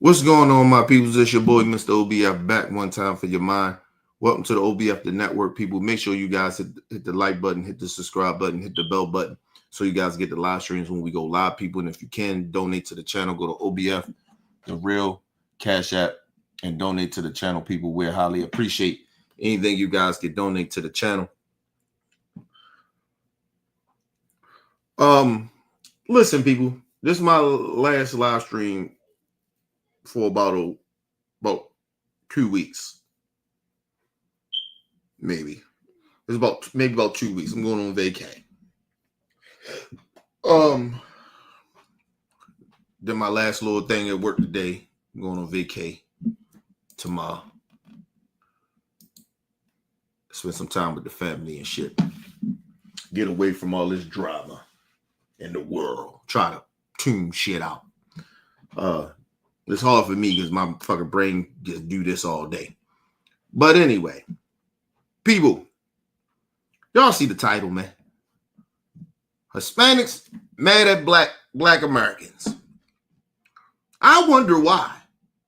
What's going on, my peoples? It's your boy, Mr. OBF, back one time for your mind. Welcome to the OBF, the network, people. Make sure you guys hit the like button, hit the subscribe button, hit the bell button so you guys get the live streams when we go live, people. And if you can, donate to the channel. Go to OBF, the real Cash App, and donate to the channel, people. We highly appreciate anything you guys can donate to the channel. Listen, people, this is my last live stream for about 2 weeks, maybe. It's about 2 weeks. I'm going on vacay. Then my last little thing at work today. I'm going on vacay tomorrow. Spend some time with the family and shit. Get away from all this drama in the world. Try to tune shit out. It's hard for me because my fucking brain just do this all day. But anyway, people, y'all see the title, man. Hispanics mad at black Americans. I wonder why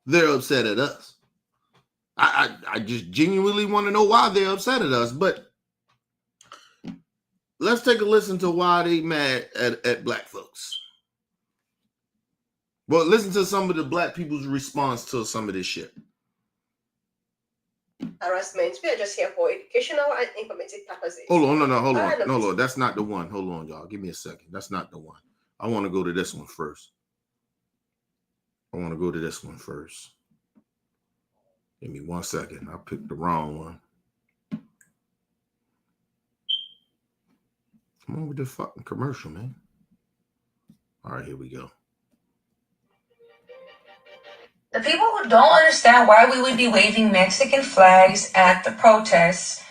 they're upset at us. I just genuinely want to know why they're upset at us. But let's take a listen to why they mad at black folks. Well, listen to some of the black people's response to some of this shit. Harassment. We are just here for educational and informative purposes. Hold on. That's not the one. Hold on, y'all. Give me a second. That's not the one. I want to go to this one first. Give me 1 second. I picked the wrong one. Come on with the fucking commercial, man. All right, here we go. The people who don't understand why we would be waving Mexican flags at the protests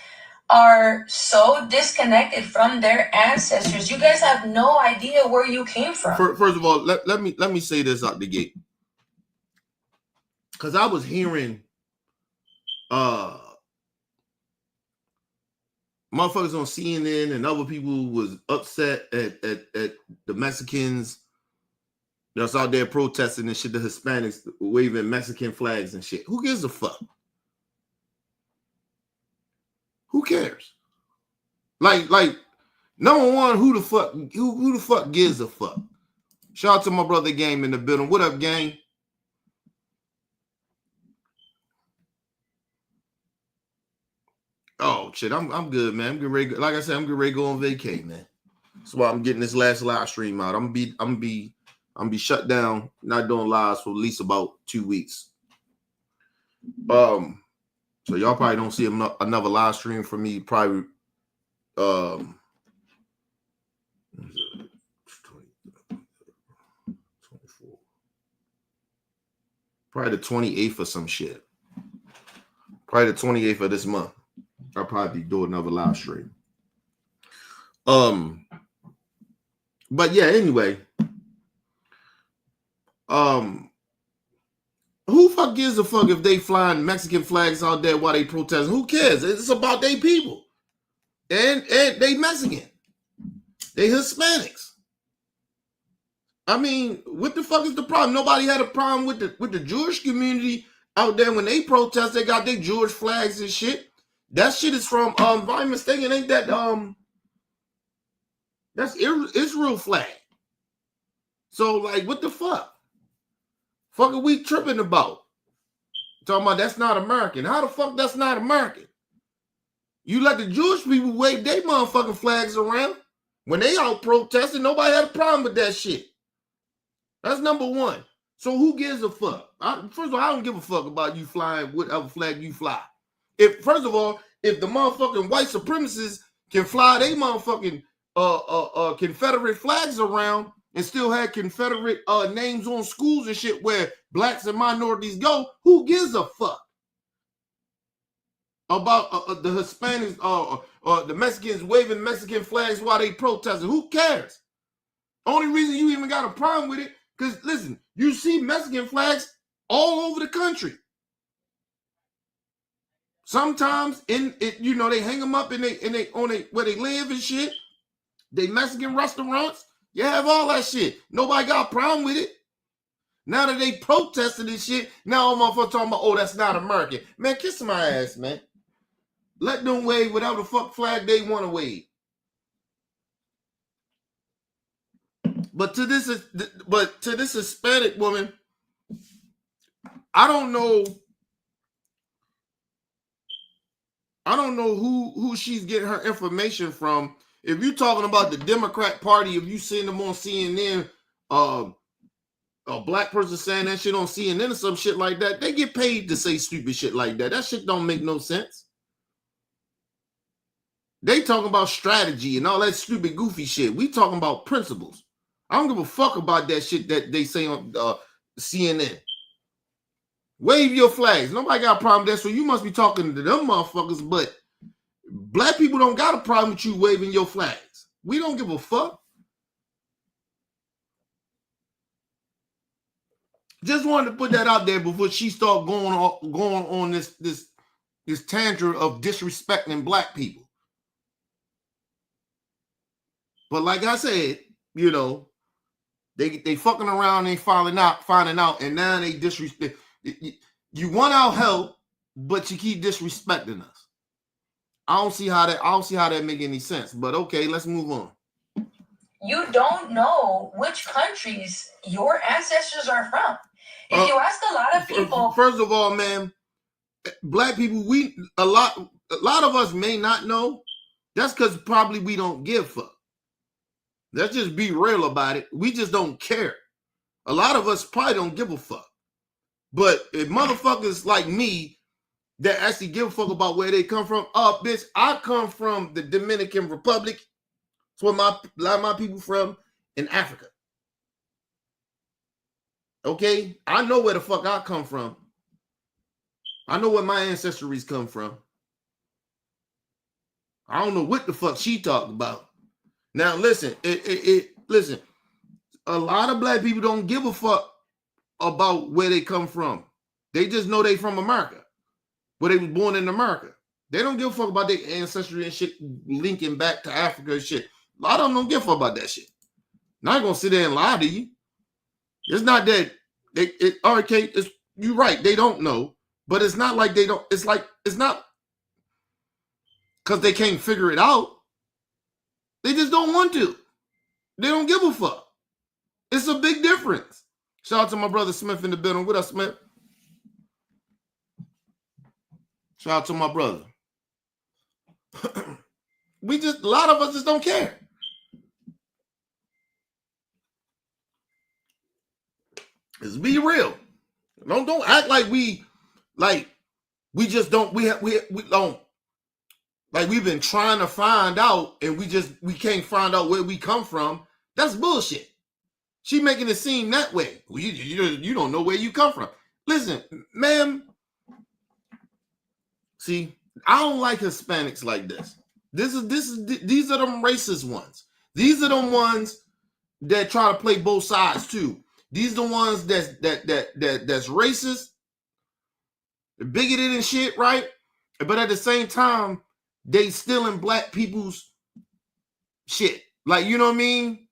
are so disconnected from their ancestors. You guys have no idea where you came from. First of all, let me say this out the gate. Because I was hearing motherfuckers on CNN and other people was upset at the Mexicans that's out there protesting and shit, the Hispanics waving Mexican flags and shit. Who gives a fuck? Who cares? Like, number one, who the fuck gives a fuck? Shout out to my brother Game in the building. What up, Game? Oh shit, I'm good, man. I'm getting ready. Like I said, I'm getting ready to go on vacay, man. That's why I'm getting this last live stream out. I'm gonna be shut down, not doing lives for at least about 2 weeks. So y'all probably don't see another live stream from me. Probably, probably the 28th or some shit. Probably the 28th of this month. I'll probably be doing another live stream. But yeah, anyway. Who fuck gives a fuck if they flying Mexican flags out there while they protesting? Who cares? It's about they people. And they Mexican. They Hispanics. I mean, what the fuck is the problem? Nobody had a problem with the Jewish community out there when they protest. They got their Jewish flags and shit. That shit is from if I'm mistaken, ain't that that's Israel flag. So like, what the fuck? Fuck are we tripping about? Talking about that's not American. How the fuck that's not American? You let the Jewish people wave their motherfucking flags around when they out protesting. Nobody had a problem with that shit. That's number one. So who gives a fuck? First of all, I don't give a fuck about you flying whatever flag you fly. First of all, if the motherfucking white supremacists can fly they motherfucking Confederate flags around and still had Confederate names on schools and shit where blacks and minorities go, who gives a fuck about the Hispanics or the Mexicans waving Mexican flags while they protesting? Who cares? Only reason you even got a problem with it, because listen, you see Mexican flags all over the country. Sometimes they hang them up in where they live and shit. They Mexican restaurants. You have all that shit. Nobody got a problem with it. Now that they protesting this shit, now all motherfuckers talking about, oh, that's not American. Man, kiss my ass, man. Let them wave whatever the fuck flag they want to wave. But to this Hispanic woman, I don't know who she's getting her information from. If you're talking about the Democrat Party, if you seen them on CNN, a black person saying that shit on CNN or some shit like that, they get paid to say stupid shit like that. That shit don't make no sense. They talking about strategy and all that stupid goofy shit. We talking about principles. I don't give a fuck about that shit that they say on CNN. Wave your flags. Nobody got a problem with that, so you must be talking to them motherfuckers, but black people don't got a problem with you waving your flags. We don't give a fuck. Just wanted to put that out there before she start going on this tantrum of disrespecting black people. But like I said, you know, they fucking around, they finding out, and now they disrespect. You want our help, but you keep disrespecting us. I don't see how that make any sense. But okay, let's move on. You don't know which countries your ancestors are from. If you ask a lot of people, first of all, man, black people, a lot of us may not know. That's because probably we don't give a fuck. Let's just be real about it. We just don't care. A lot of us probably don't give a fuck. But if motherfuckers like me that actually give a fuck about where they come from, bitch, I come from the Dominican Republic. It's where a lot of my people from in Africa. Okay? I know where the fuck I come from. I know where my ancestries come from. I don't know what the fuck she talked about. Now listen, listen. A lot of black people don't give a fuck about where they come from. They just know they from America, where they was born in America. They don't give a fuck about their ancestry and shit linking back to Africa and shit. A lot of them don't give a fuck about that shit. Not gonna sit there and lie to you. It's not that you're right, they don't know, but it's not like they don't, it's not because they can't figure it out. They just don't want to. They don't give a fuck. It's a big difference. Shout out to my brother Smith in the building. What up, Smith? Shout out to my brother. A lot of us just don't care. Let's be real. Don't act like we just don't, we don't, like we've been trying to find out and we can't find out where we come from. That's bullshit. She making it seem that way. Well, you don't know where you come from. Listen, ma'am. See, I don't like Hispanics like this. These are them racist ones. These are the ones that try to play both sides too. These are the ones that's racist, bigoted and shit, right? But at the same time, they stealing black people's shit. Like, you know what I mean?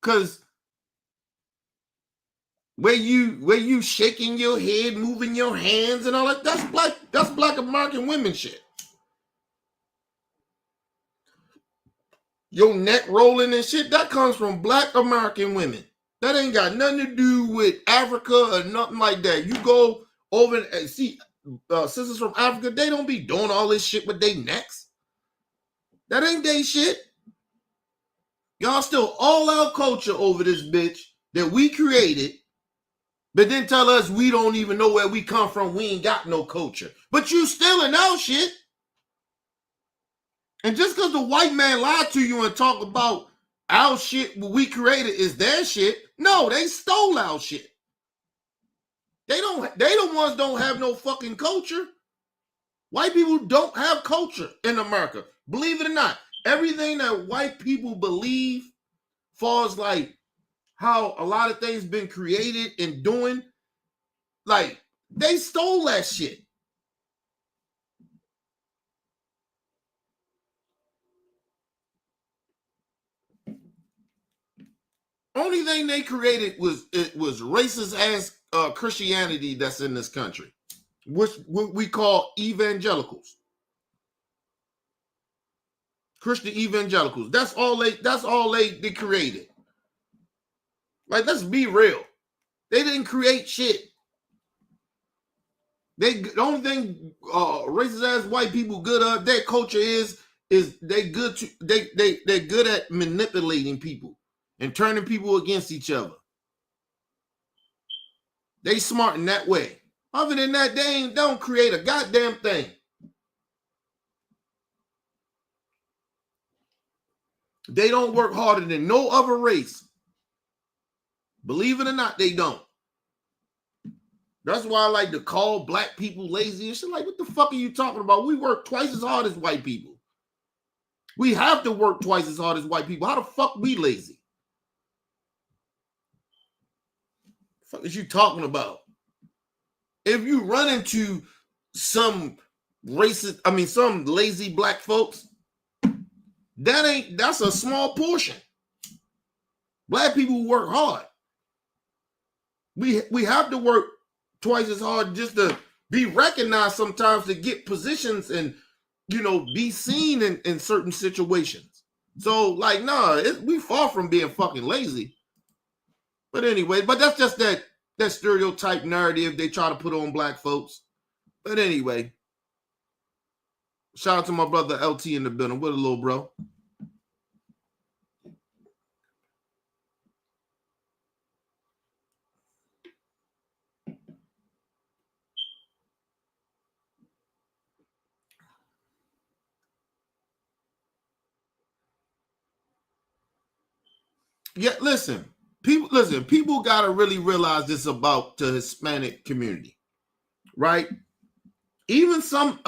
Because where you shaking your head, moving your hands and all that, that's black American women shit. Your neck rolling and shit, that comes from black American women. That ain't got nothing to do with Africa or nothing like that. You go over and see sisters from Africa, they don't be doing all this shit with their necks. That ain't they shit. Y'all still all our culture over this bitch that we created, but then tell us we don't even know where we come from. We ain't got no culture. But you stealing our shit. And just because the white man lied to you and talk about our shit, what we created is their shit. No, they stole our shit. They the ones don't have no fucking culture. White people don't have culture in America. Believe it or not, everything that white people believe, far as like how a lot of things been created and doing, like they stole that shit. Only thing they created was racist ass Christianity that's in this country, which what we call evangelicals, Christian evangelicals. That's all they created. Like, let's be real. They didn't create shit. The only thing racist ass white people good at their culture is they're good at manipulating people and turning people against each other. They smart in that way. Other than that, they don't create a goddamn thing. They don't work harder than no other race. Believe it or not, they don't. That's why I like to call black people lazy and shit. Like, what the fuck are you talking about? We work twice as hard as white people. We have to work twice as hard as white people. How the fuck we lazy? The fuck is you talking about? If you run into some some lazy black folks, that's a small portion. Black people work hard. We have to work twice as hard just to be recognized sometimes, to get positions and, be seen in certain situations. So, like, we far from being fucking lazy. But anyway, that's just that stereotype narrative they try to put on black folks. But anyway, shout out to my brother LT in the building. What a little bro. Yeah, listen. People got to really realize this about the Hispanic community, right? Even some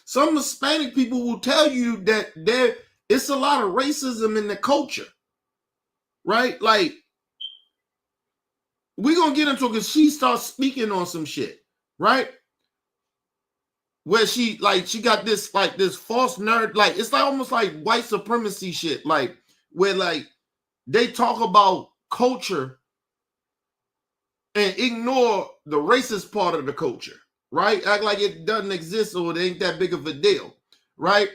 Hispanic people will tell you that it's a lot of racism in the culture, right? Like, we're going to get into it because she starts speaking on some shit, right? Where she got this false nerd, like, it's like almost like white supremacy shit, like, where like they talk about culture and ignore the racist part of the culture, right? Act like it doesn't exist or it ain't that big of a deal, right?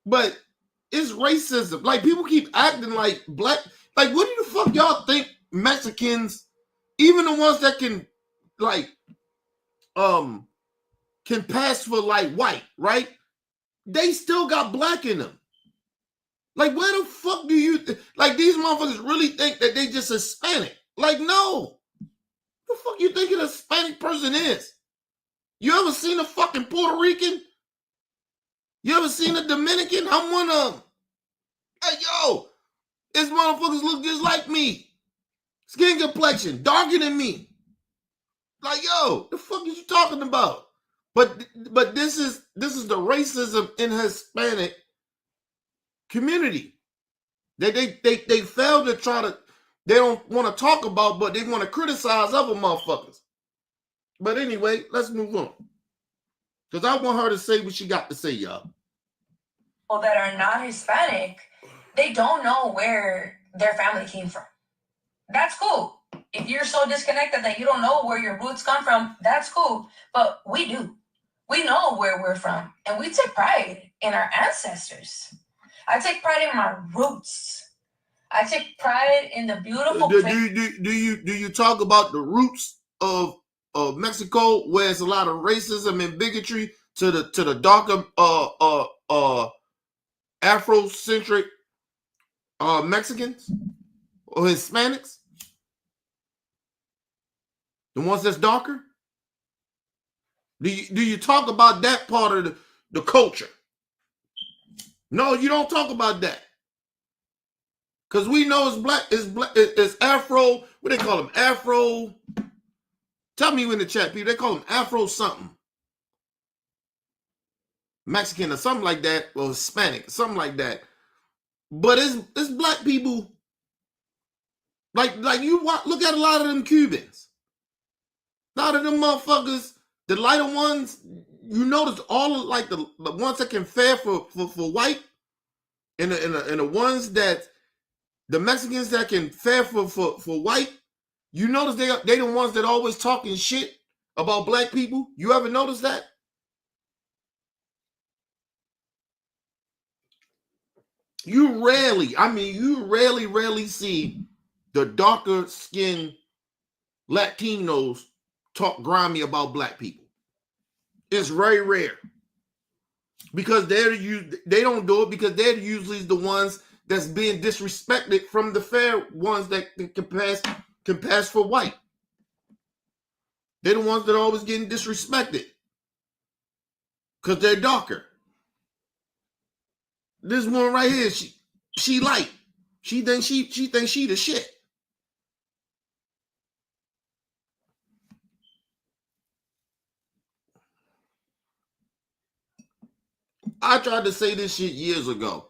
But it's racism. Like, people keep acting like black. Like, what do the fuck y'all think Mexicans, even the ones that can pass for like white, right? They still got black in them. Like, where the fuck do you like these motherfuckers really think that they just Hispanic? Like, no. What the fuck you think an Hispanic person is? You ever seen a fucking Puerto Rican? You ever seen a Dominican? I'm one of them. Hey, yo, these motherfuckers look just like me. Skin complexion, darker than me. Like, yo, the fuck is you talking about? But this is the racism in Hispanic community. They fail to try to, they don't want to talk about, but they want to criticize other motherfuckers. But anyway, let's move on. Because I want her to say what she got to say, y'all. People that are not Hispanic, they don't know where their family came from. That's cool. If you're so disconnected that you don't know where your roots come from, that's cool. But we do. We know where we're from, and we take pride in our ancestors. I take pride in my roots. I take pride in the beautiful. Do you talk about the roots of Mexico, where it's a lot of racism and bigotry to the darker Afrocentric Mexicans or Hispanics, the ones that's darker? Do you talk about that part of the culture? No, you don't talk about that. Because we know it's Afro, what they call them? Afro. Tell me in the chat, people. They call them Afro something. Mexican or something like that, or Hispanic, something like that. But it's black people. Like you look at a lot of them Cubans. A lot of them motherfuckers, the lighter ones, you notice all of like the ones that can fare for white, and the ones that The Mexicans that can fare for white, you notice they the ones that always talking shit about black people. You ever notice that? You rarely see the darker skinned Latinos talk grimy about black people. It's very rare because they don't do it because they're usually the ones that's being disrespected from the fair ones that can pass for white. They're the ones that are always getting disrespected because they're darker. This one right here, she light. She thinks she the shit. I tried to say this shit years ago.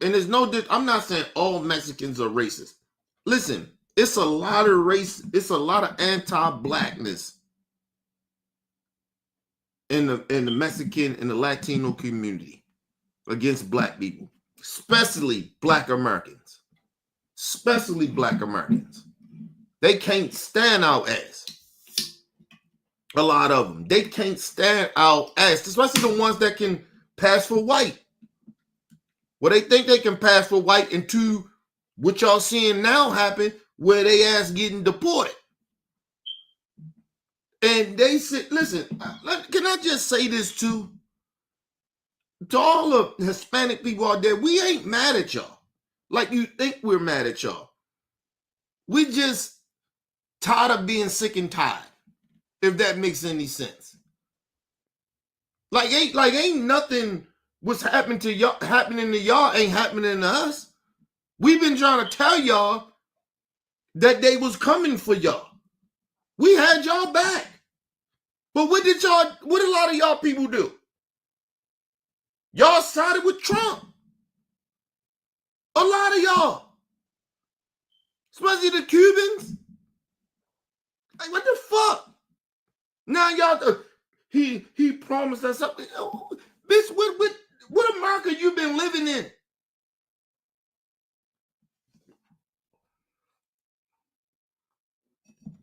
And there's I'm not saying all Mexicans are racist. Listen, it's a lot of anti-blackness in the Mexican and the Latino community against black people, especially black Americans. They can't stand our ass. A lot of them. They can't stand our ass, especially the ones that can pass for white. Well, they think they can pass for white into what y'all seeing now happen where they ass getting deported. And they said, listen, can I just say this too? To all the Hispanic people out there, we ain't mad at y'all like you think we're mad at y'all. We just tired of being sick and tired, if that makes any sense. Ain't nothing what's happening to y'all ain't happening to us. We've been trying to tell y'all that they was coming for y'all. We had y'all back. But what a lot of y'all people do? Y'all sided with Trump. A lot of y'all. Especially the Cubans. Like, what the fuck? Now y'all, he promised us something. Oh, bitch, what America you been living in?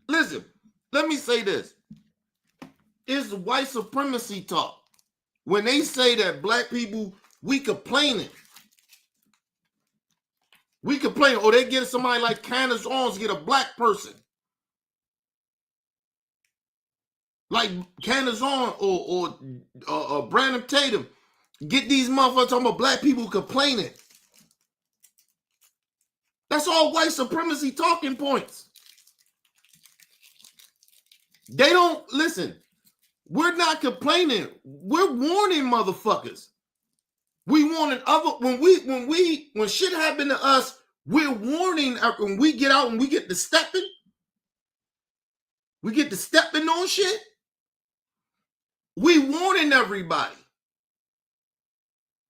Listen, let me say this. It's white supremacy talk. When they say that black people, we complaining. Or they get somebody like Candace Owens get a black person. Like Candace Owens or Brandon Tatum. Get these motherfuckers talking about black people complaining. That's all white supremacy talking points. They don't listen. We're not complaining. We're warning motherfuckers. We warning when shit happened to us, we're warning when we get out and we get to stepping. We get to stepping on shit. We warning everybody.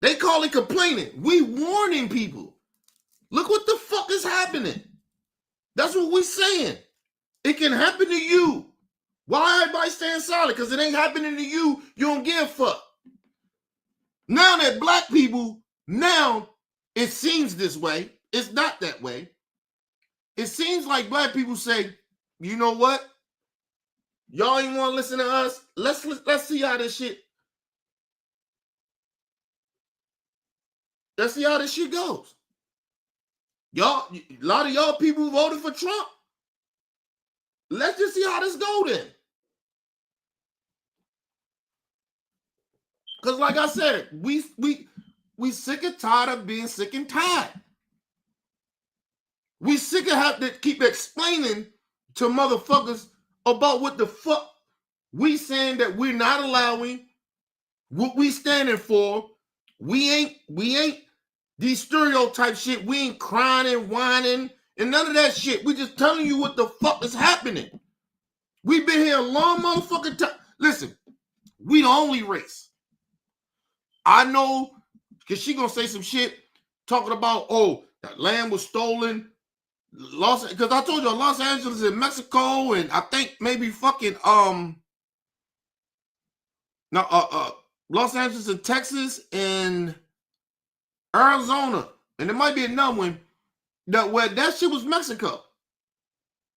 They call it complaining. We warning people. Look what the fuck is happening. That's what we're saying. It can happen to you. Why everybody staying silent? Because it ain't happening to you. You don't give a fuck. Now that black people, now it seems this way. It's not that way. It seems like black people say, you know what? Y'all ain't want to listen to us. Let's see how this shit. Let's see how this shit goes. Y'all, a lot of y'all people voted for Trump. Let's just see how this go then. Because like I said, we sick and tired of being sick and tired. We sick of having to keep explaining to motherfuckers about what the fuck we saying that we're not allowing, what we standing for. We ain't these stereotype shit. We ain't crying and whining and none of that shit. We just telling you what the fuck is happening. We've been here a long motherfucking time. Listen, we the only race. I know, because she gonna say some shit talking about, oh, that land was stolen. Because I told you Los Angeles and Mexico, and I think maybe fucking Los Angeles and Texas and Arizona, and there might be another one. that shit was Mexico,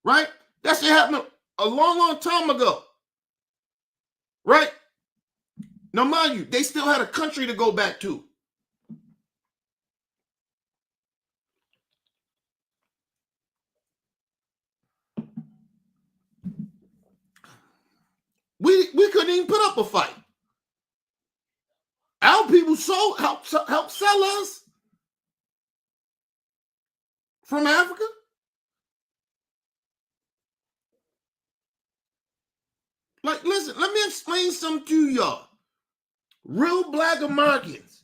right? That shit happened a long, long time ago, right? Now, mind you, they still had a country to go back to. We couldn't even put up a fight. Our people help sell us from Africa. Like, listen, let me explain something to y'all. Real Black Americans,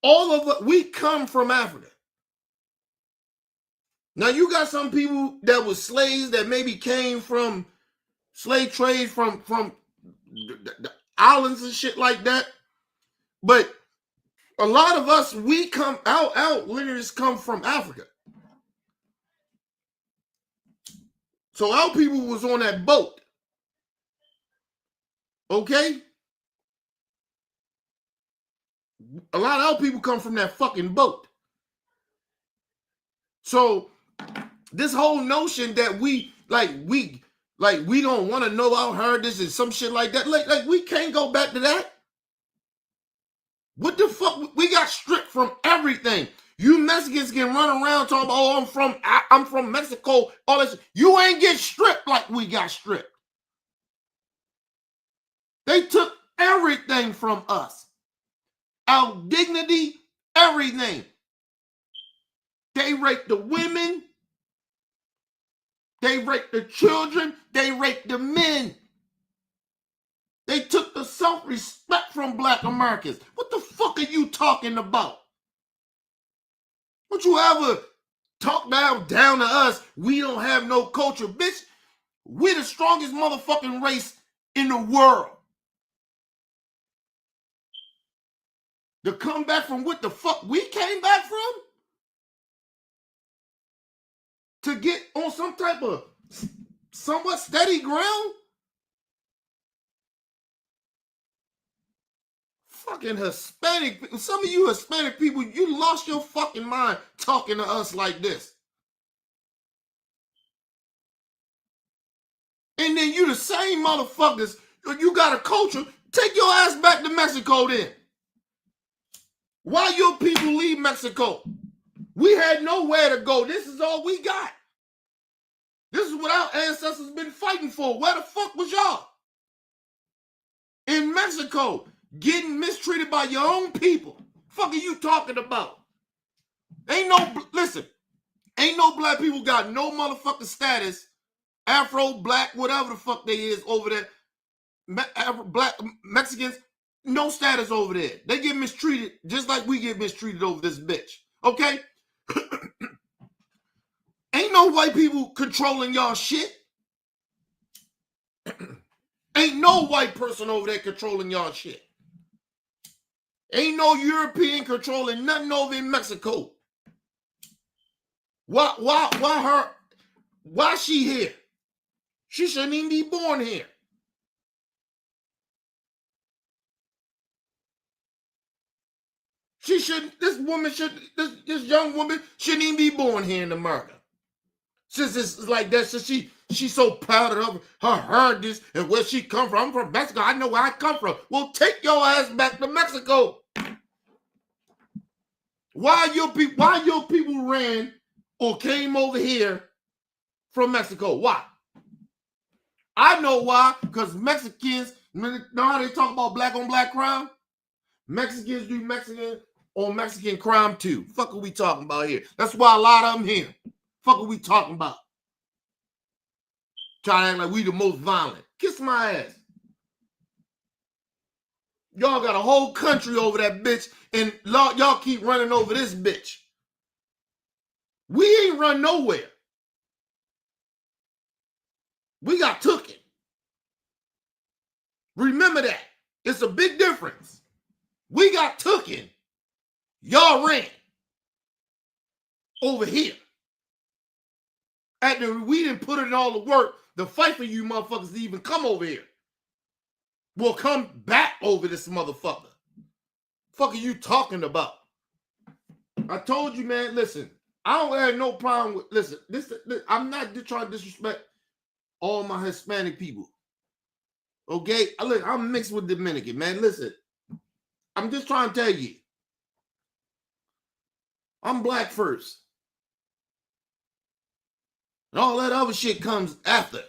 all of us, we come from Africa. Now, you got some people that were slaves that maybe came from slave trade from the islands and shit like that. But a lot of us, our lineage come from Africa. So our people was on that boat. Okay? A lot of our people come from that fucking boat. So this whole notion that we don't want to know our heritage and some shit like that, like we can't go back to that. What the fuck? We got stripped from everything. You Mexicans can run around talking about, oh, I'm from Mexico, all that shit. You ain't get stripped like we got stripped. They took everything from us. Our dignity, everything. They raped the women. They raped the children. They raped the men. They took the self-respect from Black Americans. What the fuck are you talking about? Would you ever talk down to us? We don't have no culture. Bitch, we're the strongest motherfucking race in the world. To come back from what the fuck we came back from? To get on some type of somewhat steady ground? Fucking Hispanic, some of you Hispanic people, you lost your fucking mind talking to us like this. And then you the same motherfuckers, you got a culture, take your ass back to Mexico then. Why your people leave Mexico? We had nowhere to go. This is all we got. This is what our ancestors been fighting for. Where the fuck was y'all? In Mexico, getting mistreated by your own people. Fuck are you talking about? Ain't no black people got no motherfucking status, Afro, black, whatever the fuck they is over there. Black Mexicans, no status over there. They get mistreated just like we get mistreated over this bitch. Okay? Ain't no white people controlling y'all shit. Ain't no white person over there controlling y'all shit. Ain't no European controlling nothing over in Mexico. Why she here? She shouldn't even be born here. This young woman shouldn't even be born here in America. Since it's like that, since she's so proud of her heritage and where she come from. I'm from Mexico. I know where I come from. Well, take your ass back to Mexico. Why your people ran or came over here from Mexico? Why? I know why. Because Mexicans, know how they talk about black on black crime? Mexicans do Mexican on Mexican crime too. Fuck are we talking about here? That's why a lot of them here. Fuck are we talking about? Trying to act like we the most violent. Kiss my ass. Y'all got a whole country over that bitch, and y'all keep running over this bitch. We ain't run nowhere. We got took it. Remember that. It's a big difference. We got taken. Y'all ran over here. We didn't put in all the work to fight for you motherfuckers to even come over here. We'll come back over this motherfucker. Fuck are you talking about? I told you, man, listen. I don't have no problem with, listen, this I'm not just trying to disrespect all my Hispanic people. Okay? Look, I'm mixed with Dominican, man. Listen, I'm just trying to tell you. I'm black first. And all that other shit comes after.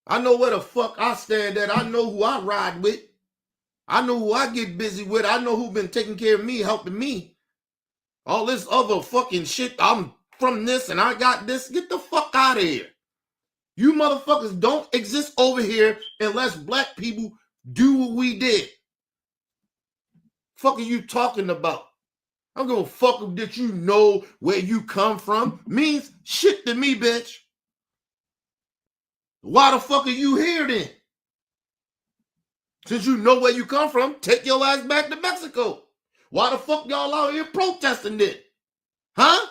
I know where the fuck I stand at. I know who I ride with. I know who I get busy with. I know who been taking care of me, helping me. All this other fucking shit, I'm from this and I got this. Get the fuck out of here. You motherfuckers don't exist over here unless black people do what we did. Fuck are you talking about? I'm gonna fuck up that you know where you come from. Means shit to me, bitch. Why the fuck are you here then? Since you know where you come from, take your ass back to Mexico. Why the fuck y'all out here protesting it? Huh?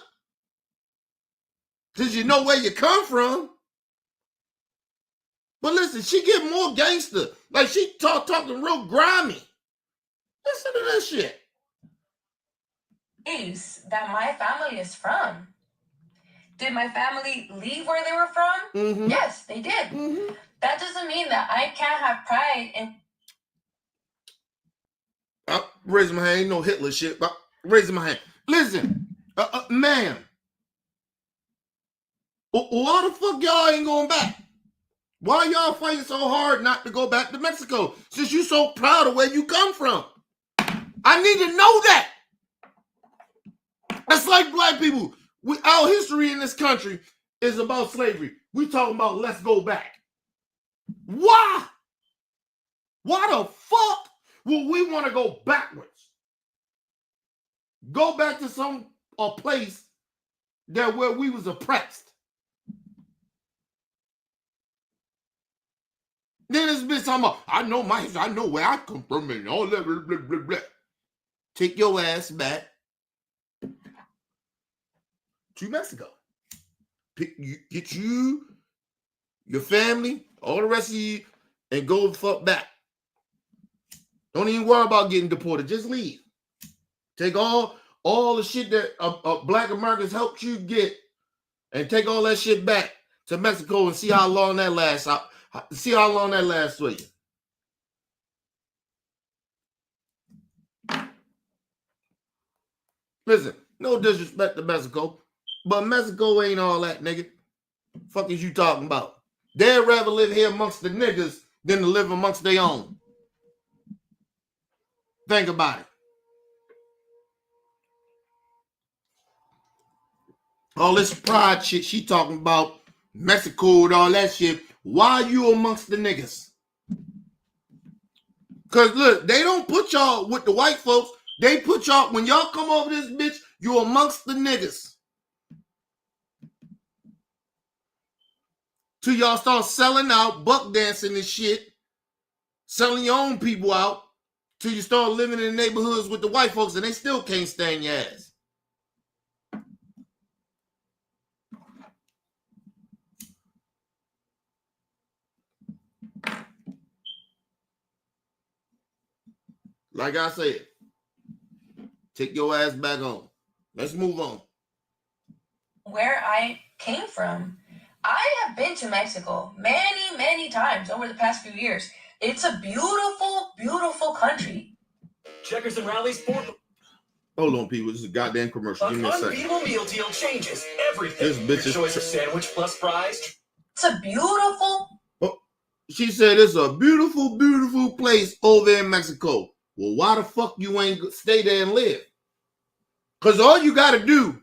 Since you know where you come from. But listen, she get more gangster. Like she talking real grimy. Listen to this shit. That my family is from. Did my family leave where they were from? Mm-hmm. Yes, they did. Mm-hmm. That doesn't mean that I can't have pride in. Raise my hand. Ain't no Hitler shit. But raise my hand. Listen, ma'am. Why the fuck y'all ain't going back? Why y'all fighting so hard not to go back to Mexico? Since you so proud of where you come from. I need to know that. That's like black people. Our history in this country is about slavery. We talking about let's go back. Why? Why the fuck would we want to go backwards? Go back to a place that where we was oppressed. Then this bitch talking about, I know my history, I know where I come from and all that, blah, blah, blah, blah. Take your ass back to Mexico. Get you, your family, all the rest of you, and go the fuck back. Don't even worry about getting deported. Just leave. Take all the shit that black Americans helped you get and take all that shit back to Mexico and see how long that lasts. See how long that lasts for you. Listen, no disrespect to Mexico, but Mexico ain't all that, nigga. Fuck is you talking about? They'd rather live here amongst the niggas than to live amongst their own. Think about it. All this pride shit she talking about, Mexico and all that shit. Why are you amongst the niggas? Because look, they don't put y'all with the white folks. They put y'all, when y'all come over this bitch, you amongst the niggas. Till y'all start selling out, buck dancing and shit. Selling your own people out. Till you start living in the neighborhoods with the white folks and they still can't stand your ass. Like I said, take your ass back home. Let's move on. Where I came from. I have been to Mexico many, many times over the past few years. It's a beautiful, beautiful country. Checkers and rallies for. Hold on, people. This is a goddamn commercial. Give me a second. Unbeatable meal deal changes everything. This bitch is choice of sandwich plus fries. It's a beautiful. Oh, she said it's a beautiful, beautiful place over in Mexico. Well, why the fuck you ain't stay there and live? Because all you got to do,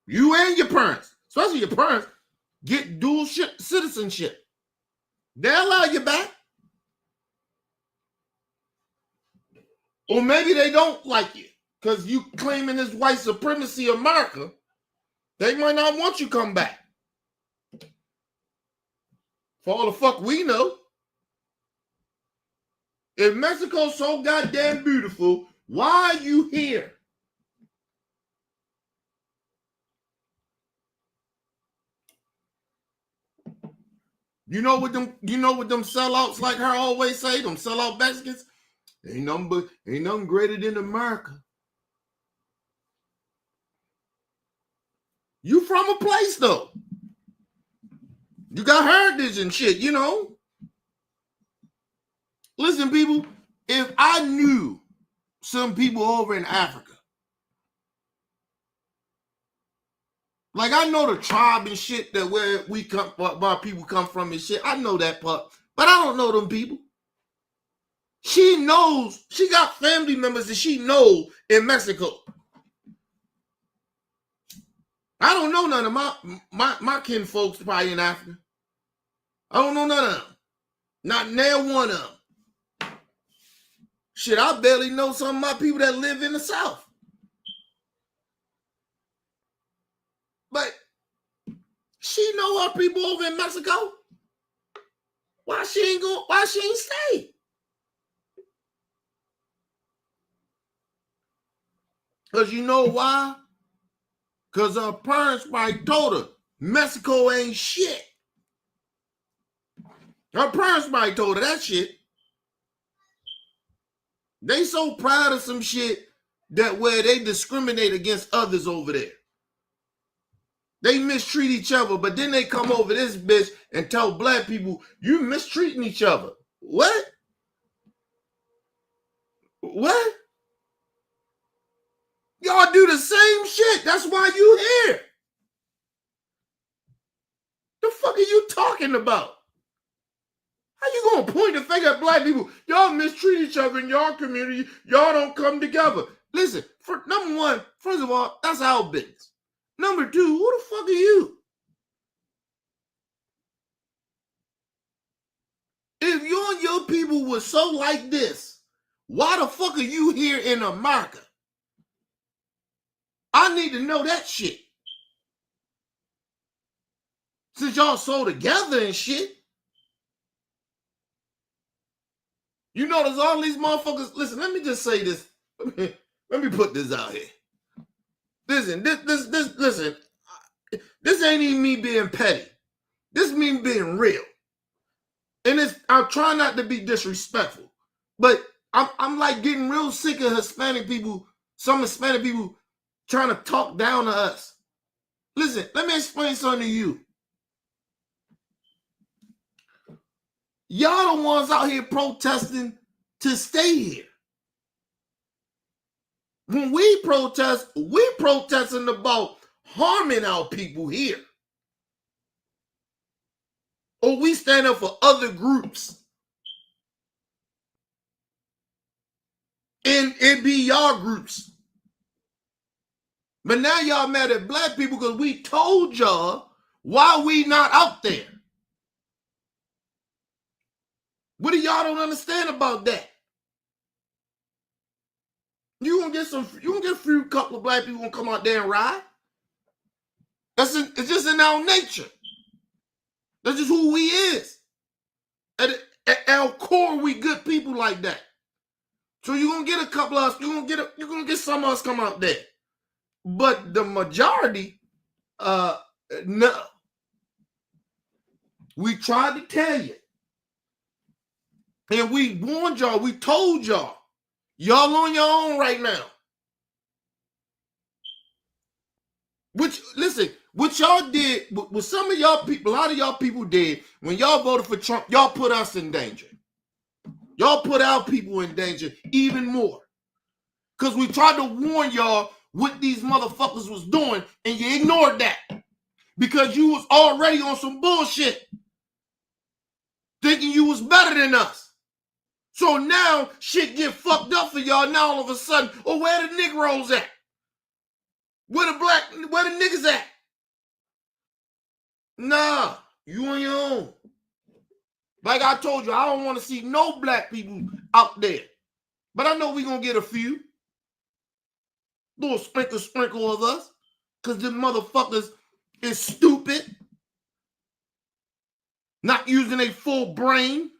you and your parents, especially your parents, get dual citizenship. They'll allow you back. Or maybe they don't like you because you claiming this white supremacy America. They might not want you to come back. For all the fuck we know. If Mexico's so goddamn beautiful, why are you here? You know what them sellouts like her always say, them sellout Mexicans? Ain't nothing greater than America. You from a place though. You got heritage and shit, you know. Listen, people, if I knew some people over in Africa, like I know the tribe and shit that where we come, where people come from and shit. I know that part, but I don't know them people. She knows, she got family members that she knows in Mexico. I don't know none of my kin folks probably in Africa. I don't know none of them. Not near one of them. Shit, I barely know some of my people that live in the South. But she know her people over in Mexico. Why she ain't stay? Because you know why? Because her parents probably told her Mexico ain't shit. Her parents probably told her that shit. They so proud of some shit that where they discriminate against others over there. They mistreat each other, but then they come over this bitch and tell black people, you mistreating each other. What? What? Y'all do the same shit. That's why you here. The fuck are you talking about? How you gonna point the finger at black people? Y'all mistreat each other in your community. Y'all don't come together. Listen, for number one, first of all, that's our business. Number two, who the fuck are you? If you and your people were so like this, why the fuck are you here in America? I need to know that shit. Since y'all so together and shit. You know, there's all these motherfuckers. Listen, let me just say this. Let me put this out here. Listen, listen. This ain't even me being petty. This me being real. And I'm trying not to be disrespectful, but I'm like getting real sick of Hispanic people, some Hispanic people trying to talk down to us. Listen, let me explain something to you. Y'all the ones out here protesting to stay here. When we protesting about harming our people here. Or we stand up for other groups. And it be y'all groups. But now y'all mad at black people because we told y'all why we not out there. What do y'all don't understand about that? You gonna get a few couple of black people gonna come out there and ride. It's just in our nature. That's just who we is. At our core, we good people like that. So you're gonna get a couple of us, you're gonna get some of us come out there. But the majority, no. We tried to tell you. And we warned y'all, we told y'all. Y'all on your own right now. What y'all did, what some of y'all people, a lot of y'all people did, when y'all voted for Trump, y'all put us in danger. Y'all put our people in danger even more. Because we tried to warn y'all what these motherfuckers was doing, and you ignored that. Because you was already on some bullshit. Thinking you was better than us. So now shit get fucked up for y'all. Now all of a sudden, where the Negroes at? Where the niggas at? Nah, you on your own. Like I told you, I don't want to see no black people out there. But I know we gonna get a few. Little sprinkle of us. Because them motherfuckers is stupid. Not using a full brain.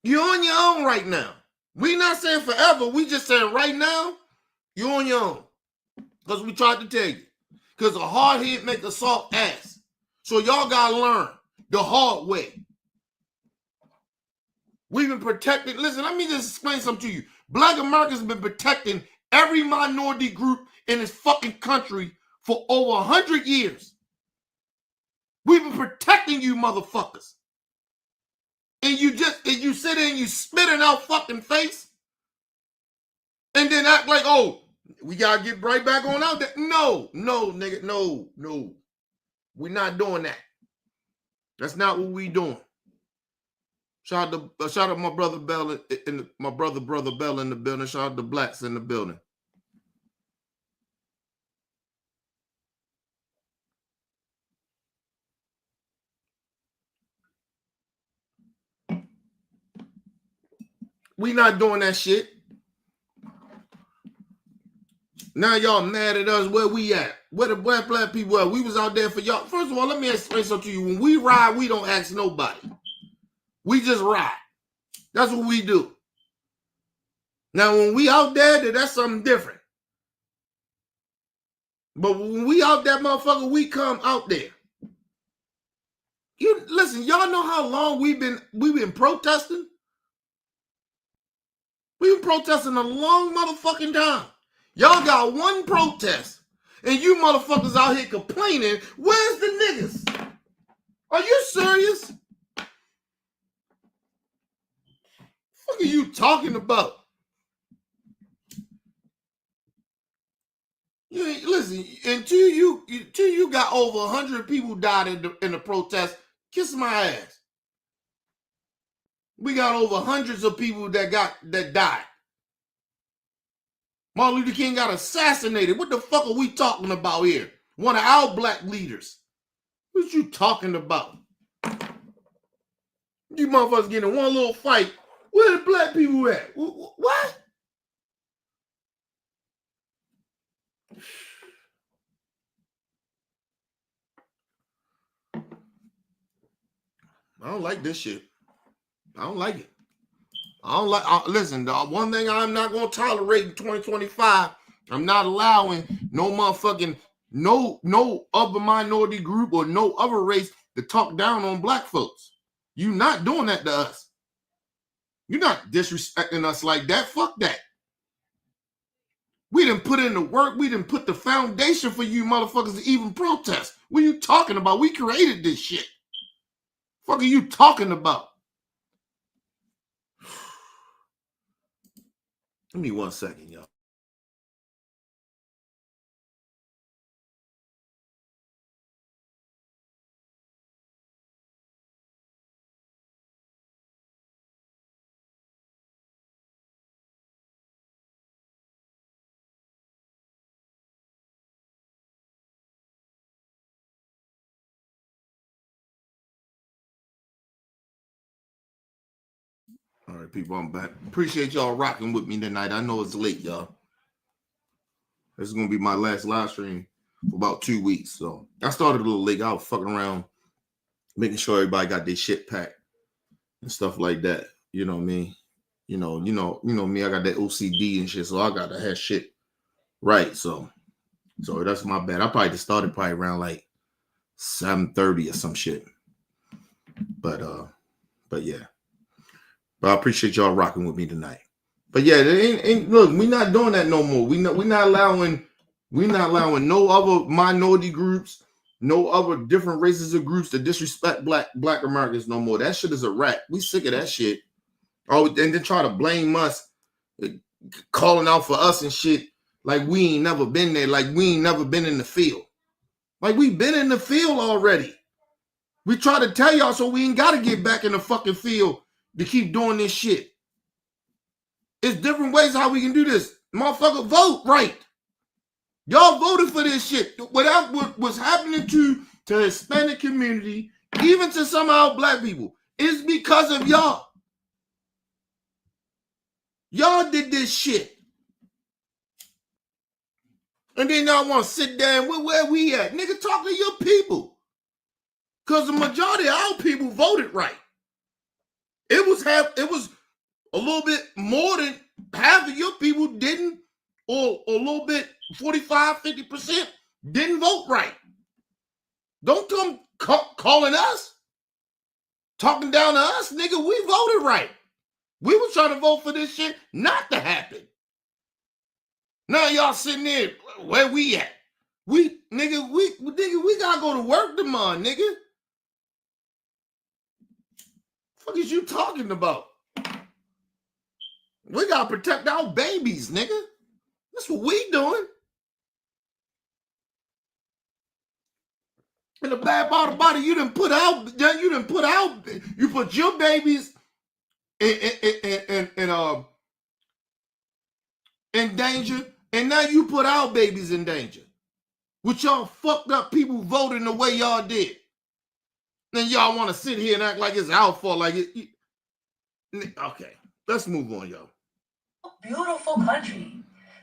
You're on your own right now. We not saying forever. We just saying right now, you're on your own. Because we tried to tell you. Because a hard head make a soft ass. So y'all got to learn the hard way. We've been protecting. Listen, let me just explain something to you. Black Americans have been protecting every minority group in this fucking country for over 100 years. We've been protecting you motherfuckers. And you sit there and you spit in our fucking face and then act like, oh, we gotta get right back on out there. No, nigga, no. We're not doing that. That's not what we doing. Shout out my brother Bell and my brother Bell in the building. Shout out to Blacks in the building. We not doing that shit. Now y'all mad at us. Where we at? Where the black people at? We was out there for y'all. First of all, let me explain something to you. When we ride, we don't ask nobody. We just ride. That's what we do. Now, when we out there, that's something different. But when we out there, motherfucker, we come out there. You listen, y'all know how long we've been protesting? We've been protesting a long motherfucking time. Y'all got one protest, and you motherfuckers out here complaining. Where's the niggas? Are you serious? What are you talking about? Listen, until you got over 100 people died in the protest, kiss my ass. We got over hundreds of people that died. Martin Luther King got assassinated. What the fuck are we talking about here? One of our black leaders. What you talking about? You motherfuckers getting in one little fight. Where the black people at? What? I don't like this shit. I don't like it. Listen, dog, one thing I'm not going to tolerate in 2025, I'm not allowing no motherfucking, no other minority group or no other race to talk down on black folks. You not doing that to us. You're not disrespecting us like that. Fuck that. We didn't put in the work. We didn't put the foundation for you motherfuckers to even protest. What are you talking about? We created this shit. Fuck are you talking about? Give me 1 second, y'all. All right, people, I'm back. Appreciate y'all rocking with me tonight. I know it's late, y'all. This is going to be my last live stream for about 2 weeks. So I started a little late. I was fucking around, making sure everybody got their shit packed and stuff like that. You know what I mean? You know me, I got that OCD and shit, so I got to have shit right. So that's my bad. I probably just started around like 7:30 or some shit. But yeah. But I appreciate y'all rocking with me tonight. But yeah, look, we're not doing that no more. We're not allowing no other minority groups, no other different races or groups to disrespect black Americans no more. That shit is a wrap. We sick of that shit. Oh, and then try to blame us, calling out for us and shit like we ain't never been there, like we ain't never been in the field. Like we been in the field already. We try to tell y'all so we ain't got to get back in the fucking field to keep doing this shit. It's different ways how we can do this. Motherfucker, vote right. Y'all voted for this shit. What was happening to the Hispanic community, even to some of our black people, is because of y'all. Y'all did this shit. And then y'all want to sit down, where we at? Nigga, talk to your people. Because the majority of our people voted right. It was a little bit more than half of your people didn't, or a little bit, 45, 50% didn't vote right. Don't come calling us, talking down to us, nigga. We voted right. We was trying to vote for this shit not to happen. Now y'all sitting there, where we at? We gotta go to work tomorrow, nigga. What is you talking about? We gotta protect our babies, nigga. That's what we doing. And the bad part about it, you put your babies in danger, and now you put our babies in danger. With y'all fucked up people voting the way y'all did. Then y'all want to sit here and act like it's our fault, like it. Okay, let's move on, y'all. Beautiful country.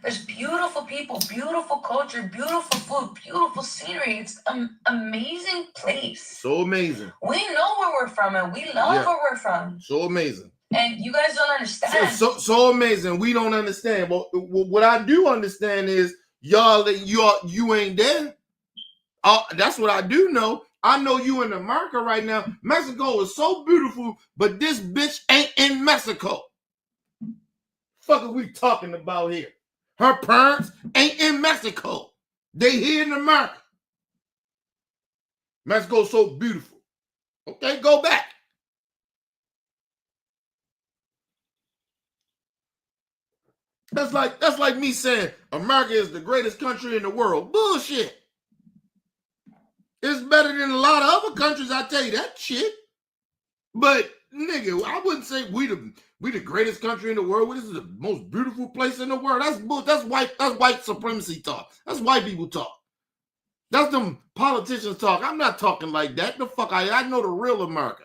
There's beautiful people, beautiful culture, beautiful food, beautiful scenery. It's an amazing place. So amazing. We know where we're from and we love where we're from. So amazing. And you guys don't understand. So amazing. We don't understand. But what I do understand is you ain't there. That's what I do know. I know you in America right now. Mexico is so beautiful, but this bitch ain't in Mexico. Fuck are we talking about here? Her parents ain't in Mexico. They here in America. Mexico's so beautiful. Okay, go back. That's like me saying America is the greatest country in the world. Bullshit. It's better than a lot of other countries, I tell you that shit. But nigga, I wouldn't say we the greatest country in the world. This is the most beautiful place in the world. That's white supremacy talk. That's white people talk. That's them politicians talk. I'm not talking like that. The fuck I know the real America.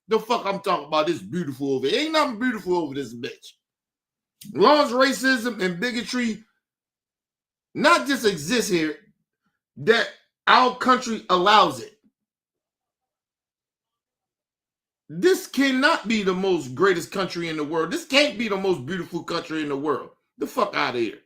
The fuck I'm talking about this beautiful over here. Ain't nothing beautiful over this bitch. As long as racism and bigotry not just exists here, that our country allows it. This cannot be the most greatest country in the world. This can't be the most beautiful country in the world. The fuck out of here.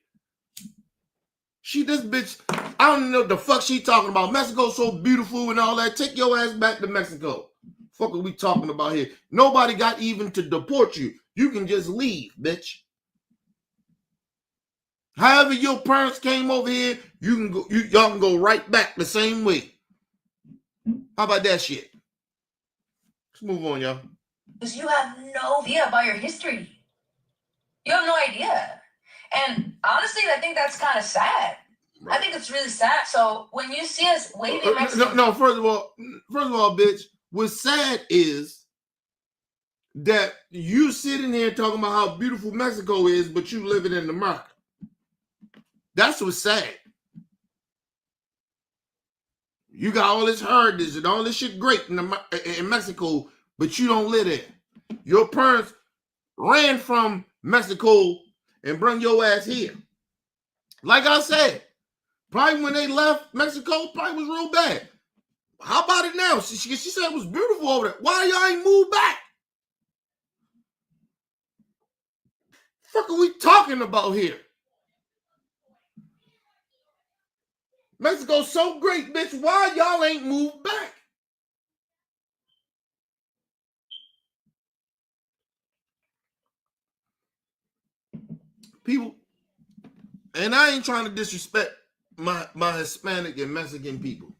This bitch, I don't know what the fuck she talking about. Mexico's so beautiful and all that. Take your ass back to Mexico. Fuck are we talking about here? Nobody got even to deport you. You can just leave, bitch. However your parents came over here, y'all can go right back the same way. How about that shit? Let's move on, y'all. Because you have no idea about your history. You have no idea. And honestly, I think that's kind of sad. Right. I think it's really sad. So when you see us waving Mexican... No, first of all, bitch, what's sad is that you sitting here talking about how beautiful Mexico is, but you living in America. That's what's sad. You got all this heritage and all this shit great in Mexico, but you don't live there. Your parents ran from Mexico and bring your ass here. Like I said, probably when they left Mexico, probably was real bad. How about it now? She said it was beautiful over there. Why y'all ain't moved back? What the fuck are we talking about here? Mexico's so great, bitch. Why y'all ain't moved back? People, and I ain't trying to disrespect my Hispanic and Mexican people.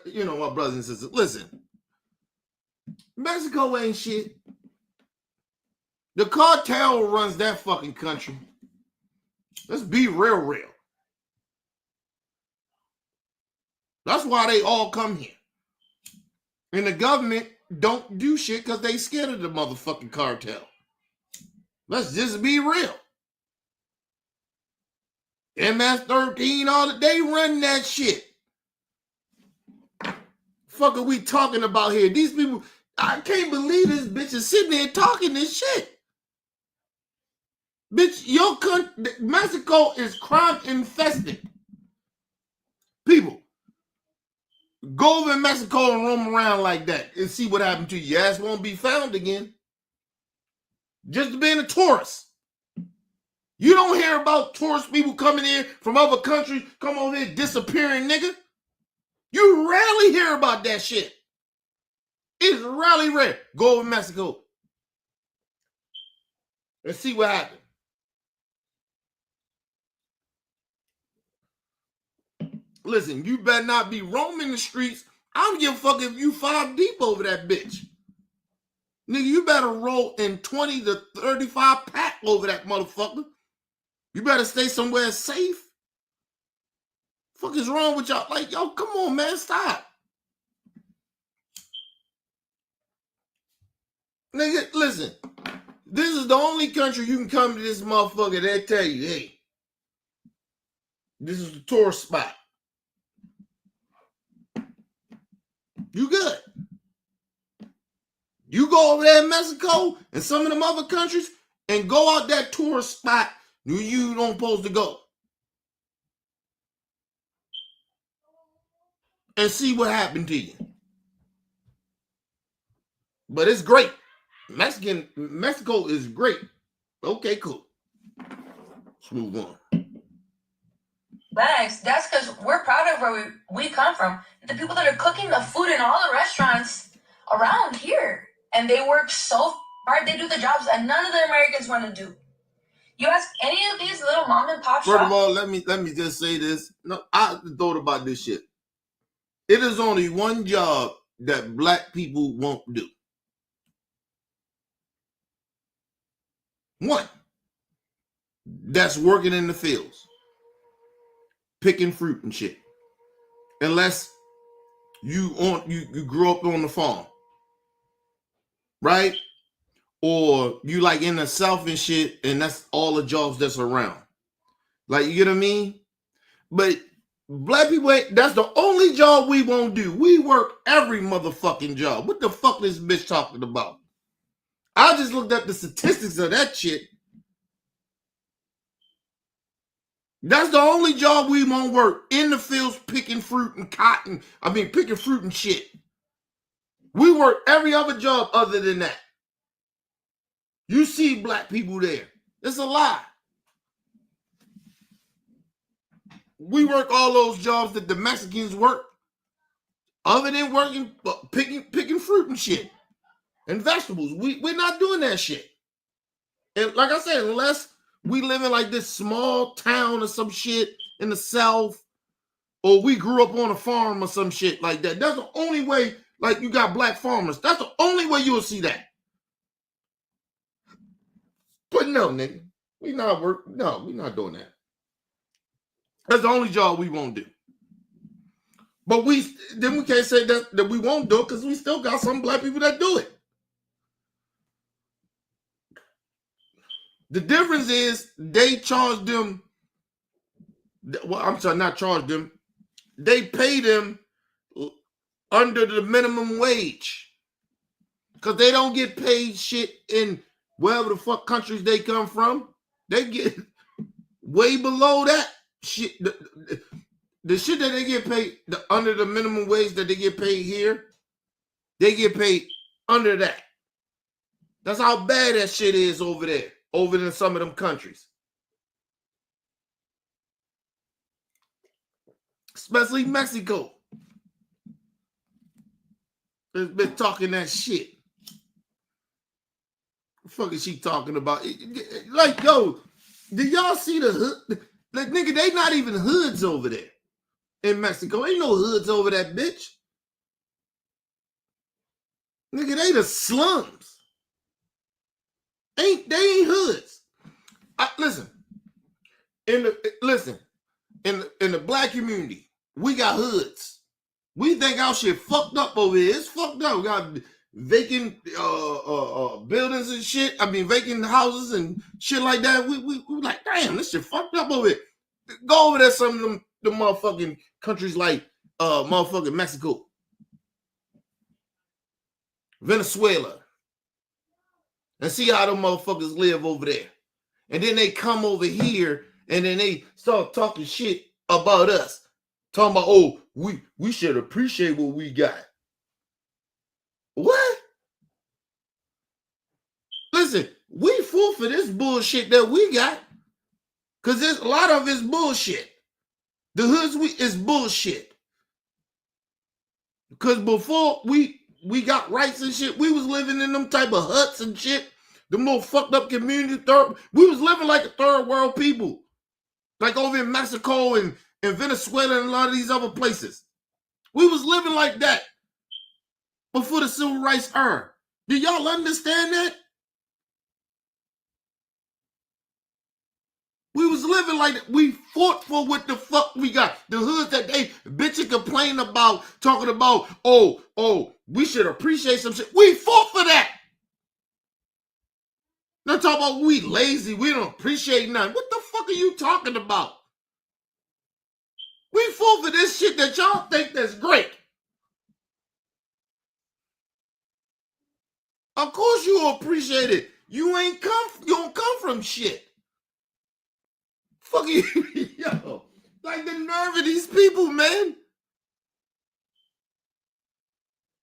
You know, my brothers and sisters. Listen, Mexico ain't shit. The cartel runs that fucking country. Let's be real. That's why they all come here. And the government don't do shit because they scared of the motherfucking cartel. Let's just be real. MS-13, all that, they run that shit. Fuck are we talking about here? These people, I can't believe this bitch is sitting there talking this shit. Bitch, your country, Mexico is crime infested. People, go over in Mexico and roam around like that and see what happened to you. Your ass won't be found again. Just being a tourist. You don't hear about tourist people coming in from other countries, come over here disappearing, nigga. You rarely hear about that shit. It's really rare. Go over to Mexico. and see what happens. Listen, you better not be roaming the streets. I don't give a fuck if you 5 deep over that bitch. Nigga, you better roll in 20 to 35 pack over that motherfucker. You better stay somewhere safe. Fuck is wrong with y'all? Like, yo, come on, man, stop. Nigga, listen. This is the only country you can come to this motherfucker. They tell you, hey, this is the tourist spot. You good. You go over there in Mexico and some of them other countries and go out that tourist spot you don't supposed to go. And see what happened to you. But it's great. Mexico is great. Okay, cool. Let's move on. Thanks. That's because we're proud of where we come from. The people that are cooking the food in all the restaurants around here. And they work so hard. They do the jobs that none of the Americans want to do. You ask any of these little mom and pop shops. First of all, let me just say this. No, I thought about this shit. It is only one job that black people won't do. One. That's working in the fields. Picking fruit and shit. Unless you grew up on the farm. Right? Or you like in the South and shit, and that's all the jobs that's around. Like, you get what I mean? But black people that's the only job we won't do. We work every motherfucking job. What the fuck is this bitch talking about? I just looked up the statistics of that shit. That's the only job we won't work. In the fields picking fruit and cotton. I mean, picking fruit and shit. We work every other job other than that. You see black people there. It's a lie. We work all those jobs that the Mexicans work. Other than working, picking fruit and shit. And vegetables. We're not doing that shit. And like I said, unless we live in like this small town or some shit in the South, or we grew up on a farm or some shit like that. That's the only way, like you got black farmers. That's the only way you'll see that. But no, nigga. We're not doing that. That's the only job we won't do. But we can't say that we won't do it because we still got some black people that do it. The difference is they charge them, well, I'm sorry, not charge them. They pay them under the minimum wage because they don't get paid shit in wherever the fuck countries they come from. They get way below that shit. The shit that they get paid under the minimum wage that they get paid here, they get paid under that. That's how bad that shit is over there, over in some of them countries. Especially Mexico. They've been talking that shit. What the fuck is she talking about? Like, yo, did y'all see the hood? Like, nigga, they not even hoods over there in Mexico. Ain't no hoods over that bitch. Nigga, they the slums. They ain't hoods. Listen, in the black community, we got hoods. We think our shit fucked up over here. It's fucked up. We got vacant buildings and shit. I mean, vacant houses and shit like that. We like, damn, this shit fucked up over here. Go over there, some of them the motherfucking countries like motherfucking Mexico, Venezuela, and see how them motherfuckers live over there. And then they come over here and then they start talking shit about us. Talking about, oh, we should appreciate what we got. What? Listen, we fool for this bullshit that we got. Because there's a lot of it's bullshit. The hoods is bullshit. Because before we got rights and shit, we was living in them type of huts and shit. the more fucked up community. We was living like a third world people, like over in Mexico and Venezuela and a lot of these other places. We was living like that before the civil rights era. Do y'all understand that? We was living like that. We fought for what the fuck we got. The hoods that they bitch and complain about, talking about, oh, we should appreciate some shit. We fought for that. They're talking about we lazy, we don't appreciate nothing. What the fuck are you talking about? We fought for this shit that y'all think that's great. Of course you appreciate it. You don't come from shit. Fuck you, yo. Like the nerve of these people, man.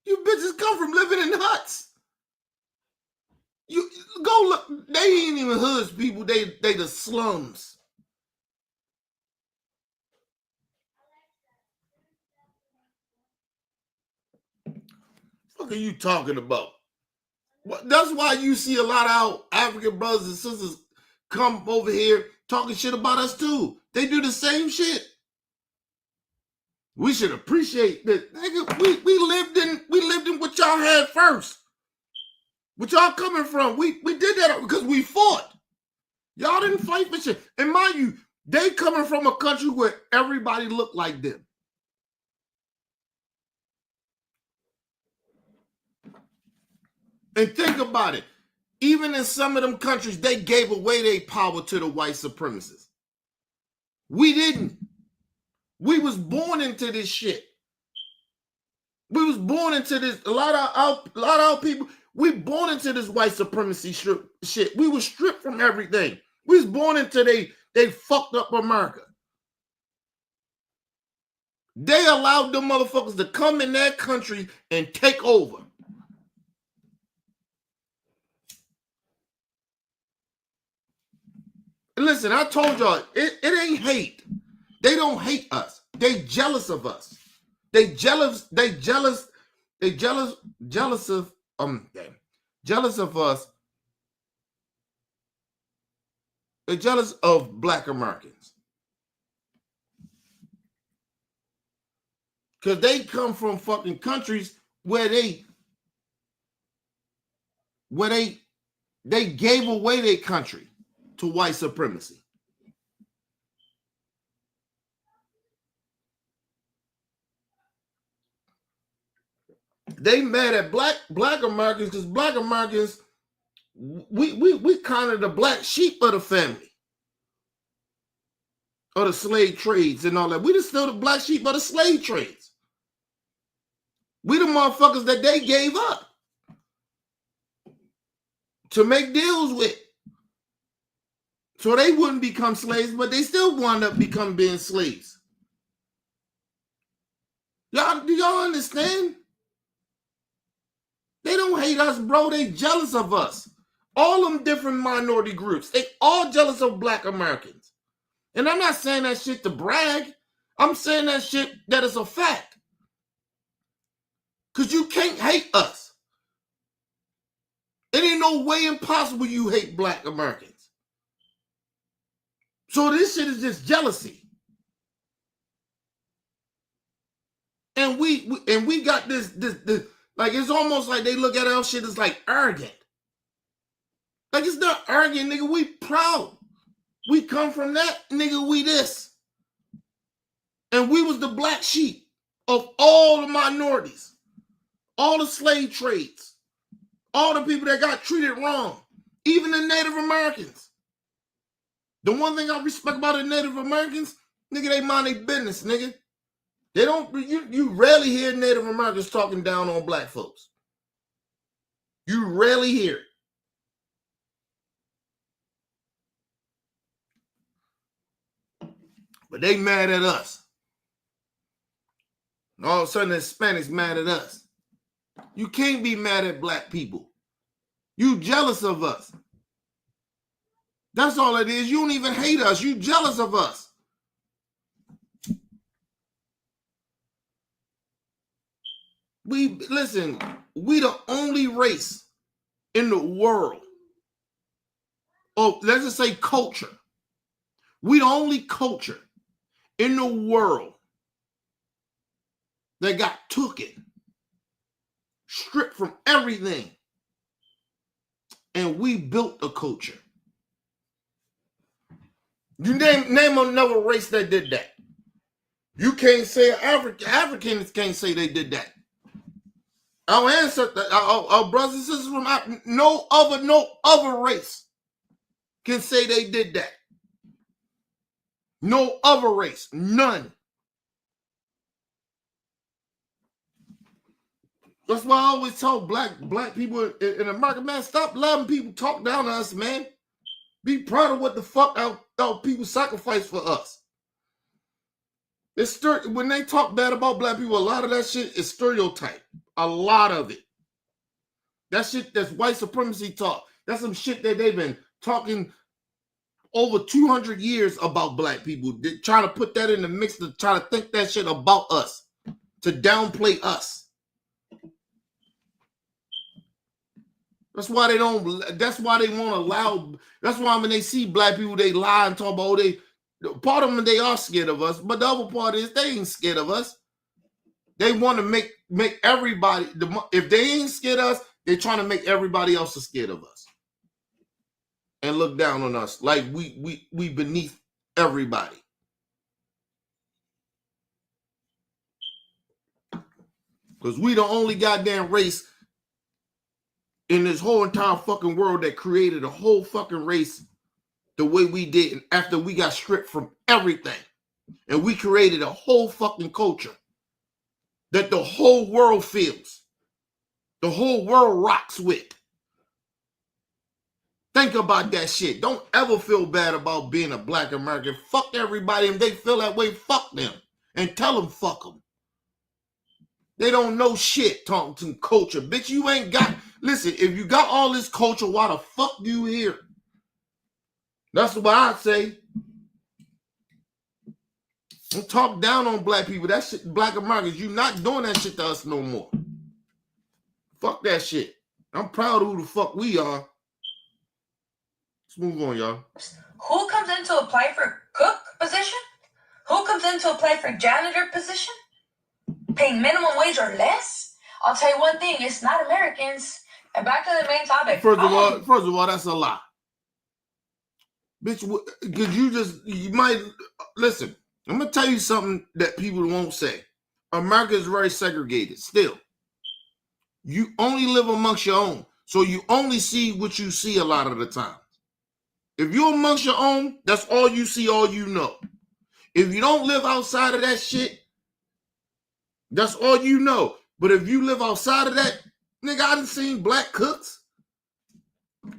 You bitches come from living in huts. You go look, they ain't even hoods, people. They the slums. What are you talking about? That's why you see a lot of our African brothers and sisters come over here talking shit about us too. They do the same shit. We should appreciate that, nigga. We lived in what y'all had first. What y'all coming from? We did that because we fought. Y'all didn't fight for shit. And mind you, they coming from a country where everybody looked like them. And think about it. Even in some of them countries, they gave away their power to the white supremacists. We didn't. We was born into this shit. We was born into this. A lot of our people, we born into this white supremacy shit. We was stripped from everything. We was born into they fucked up America. They allowed them motherfuckers to come in their country and take over. Listen, I told y'all, it ain't hate. They don't hate us. They jealous of us. They jealous of us. They're jealous of Black Americans. Because they come from fucking countries where they gave away their country to white supremacy. They mad at black Americans because Black Americans, we kind of the black sheep of the family. Of the slave trades and all that. We just still the black sheep of the slave trades. We the motherfuckers that they gave up to make deals with. So they wouldn't become slaves, but they still wound up being slaves. Do y'all understand? They don't hate us, bro. They jealous of us. All them different minority groups, they all jealous of Black Americans. And I'm not saying that shit to brag. I'm saying that shit that is a fact. Because you can't hate us. It ain't no way impossible you hate Black Americans. So this shit is just jealousy. And we got this like it's almost like they look at our shit as like arrogant. Like it's not arrogant, nigga. We proud. We come from that, nigga. We this. And we was the black sheep of all the minorities, all the slave trades, all the people that got treated wrong, even the Native Americans. The one thing I respect about the Native Americans, nigga, they mind their business, nigga. They don't, you rarely hear Native Americans talking down on black folks. You rarely hear it. But they mad at us. And all of a sudden the Hispanics mad at us. You can't be mad at black people. You jealous of us. That's all it is. You don't even hate us. You jealous of us. We the only race in the world or let's just say culture. We the only culture in the world that got tooken, stripped from everything, and we built a culture. You name another race that did that. You can't say Africans can't say they did that. Our ancestors, our brothers and sisters from no other race can say they did that. No other race, none. That's why I always tell black people in America, man, stop letting people talk down to us, man. Be proud of what the fuck our people sacrifice for us. When they talk bad about black people, a lot of that shit is stereotype. A lot of it. That shit, that's white supremacy talk. That's some shit that they've been talking over 200 years about black people. They're trying to put that in the mix to try to think that shit about us, to downplay us. That's why they won't allow, that's why when they see black people, they lie and talk about, part of them, they are scared of us, but the other part is they ain't scared of us. They want to make everybody, if they ain't scared of us, they're trying to make everybody else scared of us and look down on us like we beneath everybody. Because we the only goddamn race in this whole entire fucking world that created a whole fucking race the way we did after we got stripped from everything. And we created a whole fucking culture that the whole world feels. The whole world rocks with. Think about that shit. Don't ever feel bad about being a black American. Fuck everybody. If they feel that way, fuck them. And tell them fuck them. They don't know shit talking to culture. Bitch, you ain't got... Listen, if you got all this culture, why the fuck you here? That's what I say. Don't talk down on black people. That shit, black Americans, you not doing that shit to us no more. Fuck that shit. I'm proud of who the fuck we are. Let's move on, y'all. Who comes in to apply for cook position? Who comes in to apply for janitor position? Paying minimum wage or less? I'll tell you one thing, it's not Americans. And back to the main topic. First of all, that's a lie. Bitch, because you might, listen, I'm going to tell you something that people won't say. America is very segregated still. You only live amongst your own. So you only see what you see a lot of the time. If you're amongst your own, that's all you see, all you know. If you don't live outside of that shit, that's all you know. But if you live outside of that, nigga, I done seen black cooks.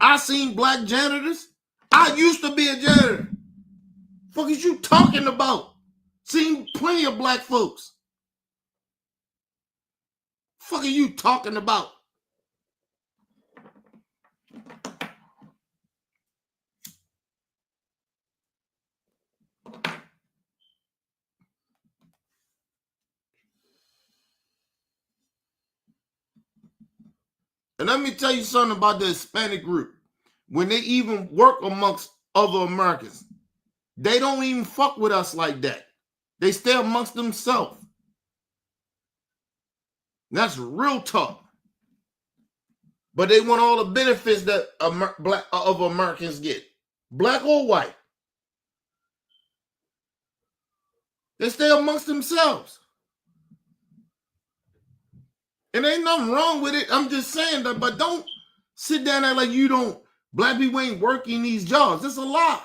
I seen black janitors. I used to be a janitor. Fuck is you talking about? Seen plenty of black folks. Fuck are you talking about? And let me tell you something about the Hispanic group. When they even work amongst other Americans, they don't even fuck with us like that. They stay amongst themselves. That's real talk. But they want all the benefits that of Americans get, black or white. They stay amongst themselves. And ain't nothing wrong with it. I'm just saying that, but don't sit down there like you don't, black people ain't working these jobs. That's a lie.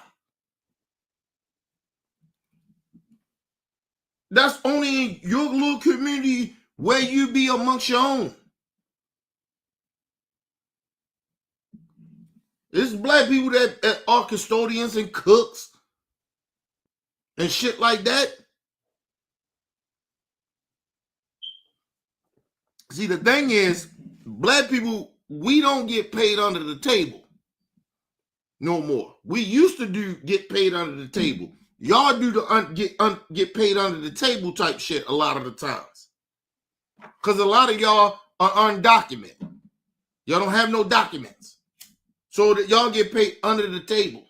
That's only in your little community where you be amongst your own. There's black people that are custodians and cooks and shit like that. See, the thing is, black people, we don't get paid under the table no more. We used to get paid under the table. Y'all do the get paid under the table type shit a lot of the times. Because a lot of y'all are undocumented. Y'all don't have no documents. so that y'all get paid under the table.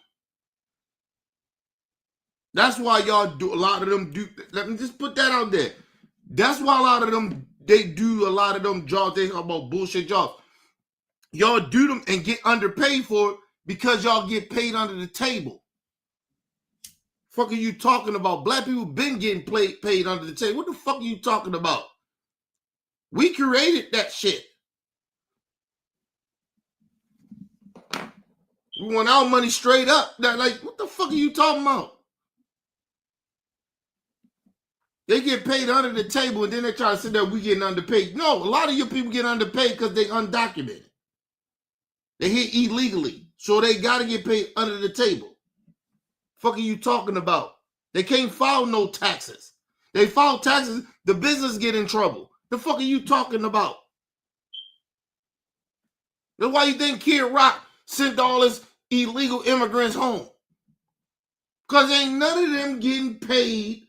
That's why y'all do, a lot of them do, let me just put that out there. That's why a lot of them, they do a lot of them jobs, they talk about bullshit jobs. Y'all do them and get underpaid for it because y'all get paid under the table. Fuck are you talking about? Black people been getting paid under the table. What the fuck are you talking about? We created that shit. We want our money straight up. Like, what the fuck are you talking about? They get paid under the table and then they try to say that we getting underpaid. No, a lot of you people get underpaid because they undocumented. They hit illegally. So they got to get paid under the table. Fuck are you talking about? They can't file no taxes. They file taxes, the business get in trouble. The fuck are you talking about? That's why you think Kid Rock sent all his illegal immigrants home. Because ain't none of them getting paid.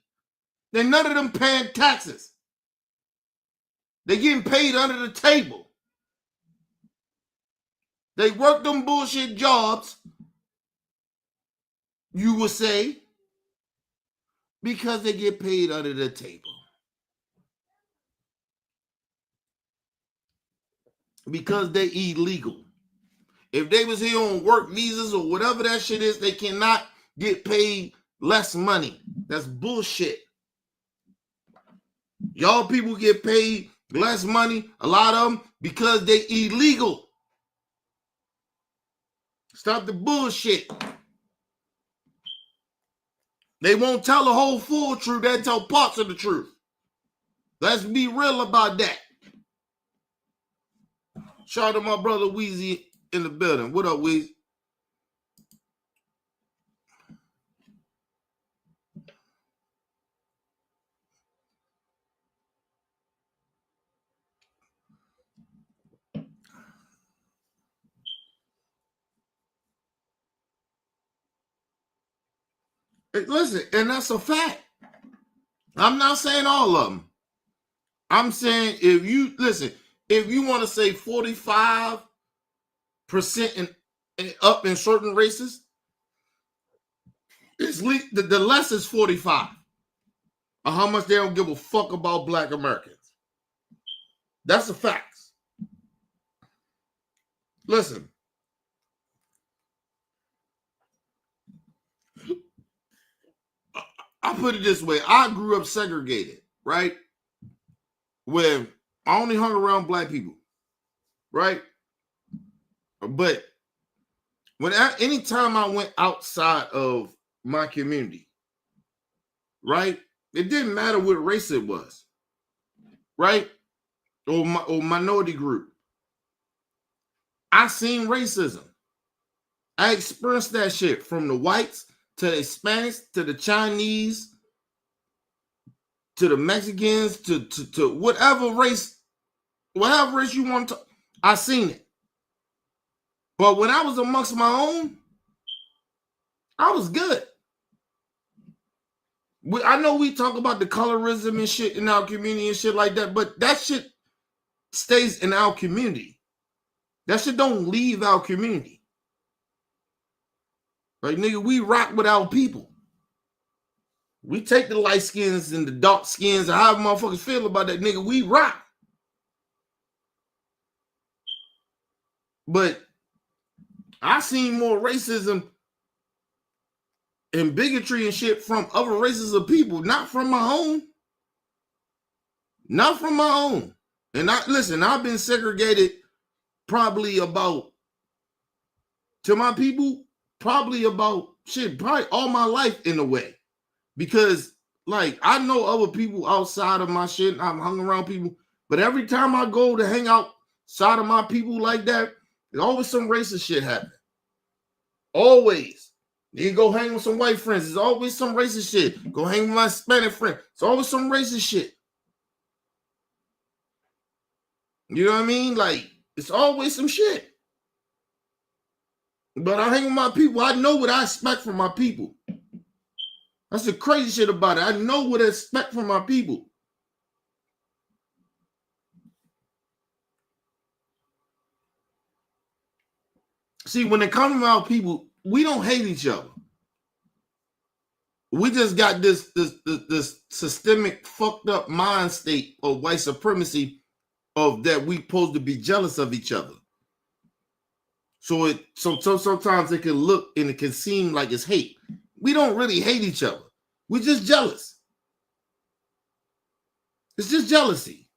Then none of them paying taxes. They getting paid under the table. They work them bullshit jobs, you would say, because they get paid under the table. Because they illegal. If they was here on work visas or whatever that shit is, they cannot get paid less money. That's bullshit. Y'all people get paid less money, a lot of them, because they illegal. Stop the bullshit. They won't tell the whole full truth. They tell parts of the truth. Let's be real about that. Shout out to my brother Weezy in the building. What up, Weezy? Hey, listen, and that's a fact. I'm not saying all of them. I'm saying if you want to say 45% and up in certain races, it's the less is 45. Or how much they don't give a fuck about Black Americans. That's the facts. Listen. I put it this way. I grew up segregated, right? Where I only hung around Black people, right? But anytime I went outside of my community, right? It didn't matter what race it was, right? Or minority group. I seen racism. I experienced that shit from the whites to the Hispanics to the Chinese to the Mexicans to whatever race you want to. I seen it. But when I was amongst my own, I was good. I know we talk about the colorism and shit in our community and shit like that, but that shit stays in our community. That shit don't leave our community. Like, nigga, we rock with our people. We take the light skins and the dark skins and however motherfuckers feel about that, nigga, we rock. But I seen more racism and bigotry and shit from other races of people, not from my own. Not from my own. And I've been segregated probably about, to my people, probably all my life in a way. Because, like, I know other people outside of my shit. I'm hung around people. But every time I go to hang outside of my people like that, there's always some racist shit happen. Always. You go hang with some white friends. There's always some racist shit. Go hang with my Hispanic friend. It's always some racist shit. You know what I mean? Like, it's always some shit. But I hang with my people. I know what I expect from my people. That's the crazy shit about it. I know what I expect from my people. See, when it comes to our people, we don't hate each other. We just got this systemic fucked up mind state of white supremacy of that we supposed to be jealous of each other. So sometimes it can look and it can seem like it's hate. We don't really hate each other. We're just jealous. It's just jealousy.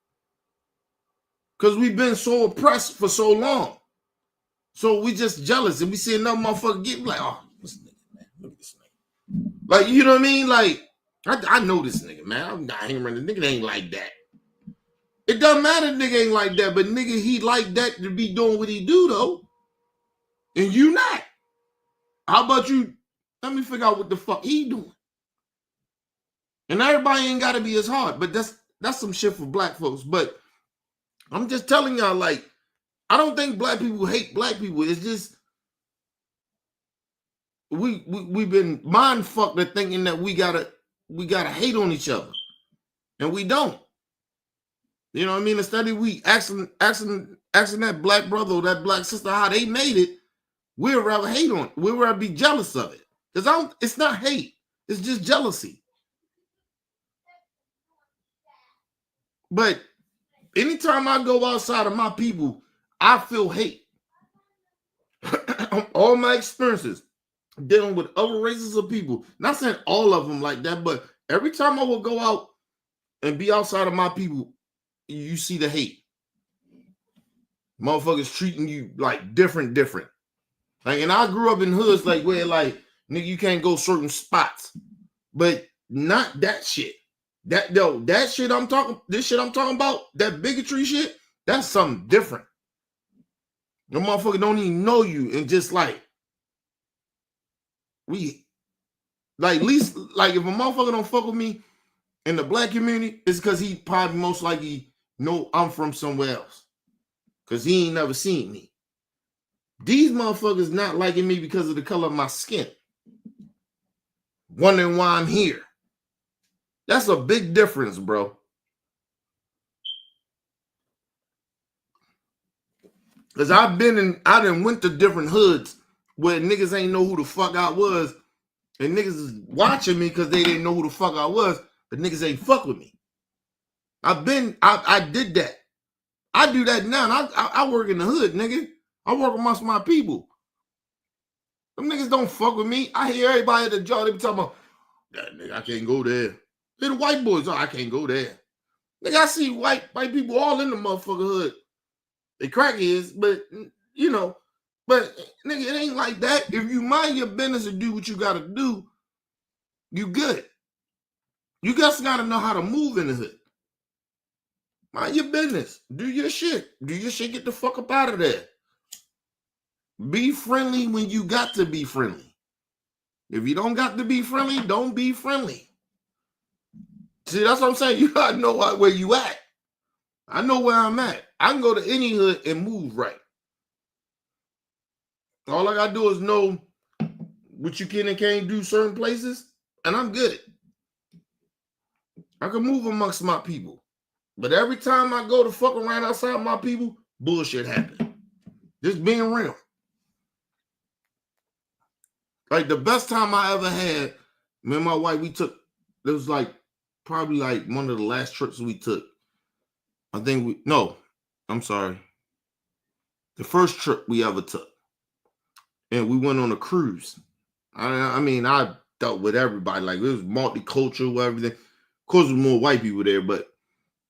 Because we've been so oppressed for so long. So we just jealous and we see another motherfucker get like, oh, this nigga, man, look at this nigga. Like, you know what I mean? Like, I know this nigga, man. I'm not hanging around. The nigga ain't like that. It doesn't matter if nigga ain't like that, but nigga, he like that to be doing what he do, though. And you not. How about you? Let me figure out what the fuck he doing. And everybody ain't got to be as hard, but that's some shit for black folks. But I'm just telling y'all, like, I don't think black people hate black people. It's just we've been mind fucked at thinking that we gotta hate on each other, and we don't. You know what I mean? Instead of we asking that black brother or that black sister how they made it, we'd rather hate on it. We'd rather be jealous of it. Because it's not hate. It's just jealousy. But anytime I go outside of my people, I feel hate. All my experiences dealing with other races of people, not saying all of them like that, but every time I will go out and be outside of my people, you see the hate. Motherfuckers treating you like different. Like, and I grew up in hoods like where like, nigga, you can't go certain spots, but not that shit. That shit I'm talking about, that bigotry shit, that's something different. The motherfucker don't even know you, and just like at least like if a motherfucker don't fuck with me in the black community, it's because he probably most likely know I'm from somewhere else. Because he ain't never seen me. These motherfuckers not liking me because of the color of my skin. Wondering why I'm here. That's a big difference, bro. Because I done went to different hoods where niggas ain't know who the fuck I was. And niggas is watching me because they didn't know who the fuck I was. But niggas ain't fuck with me. I did that. I do that now. I work in the hood, nigga. I work amongst my people. Them niggas don't fuck with me. I hear everybody at the job, they be talking about, that nigga, I can't go there. They're the white boys, I can't go there. Nigga, I see white people all in the motherfucker hood. They crackheads, but, you know, but, nigga, it ain't like that. If you mind your business and do what you gotta do, you good. You just gotta know how to move in the hood. Mind your business. Do your shit. Get the fuck up out of there. Be friendly when you got to be friendly. If you don't got to be friendly, don't be friendly. See, that's what I'm saying. You gotta know where you at. I know where I'm at. I can go to any hood and move right. All I gotta do is know what you can and can't do certain places, and I'm good. I can move amongst my people. But every time I go to fuck around outside my people, bullshit happens. Just being real. Like the best time I ever had, me and my wife, it was like probably like one of the last trips we took. I'm sorry. The first trip we ever took. And we went on a cruise. I mean, I dealt with everybody. Like, it was multicultural, everything. Of course, there was more white people there, but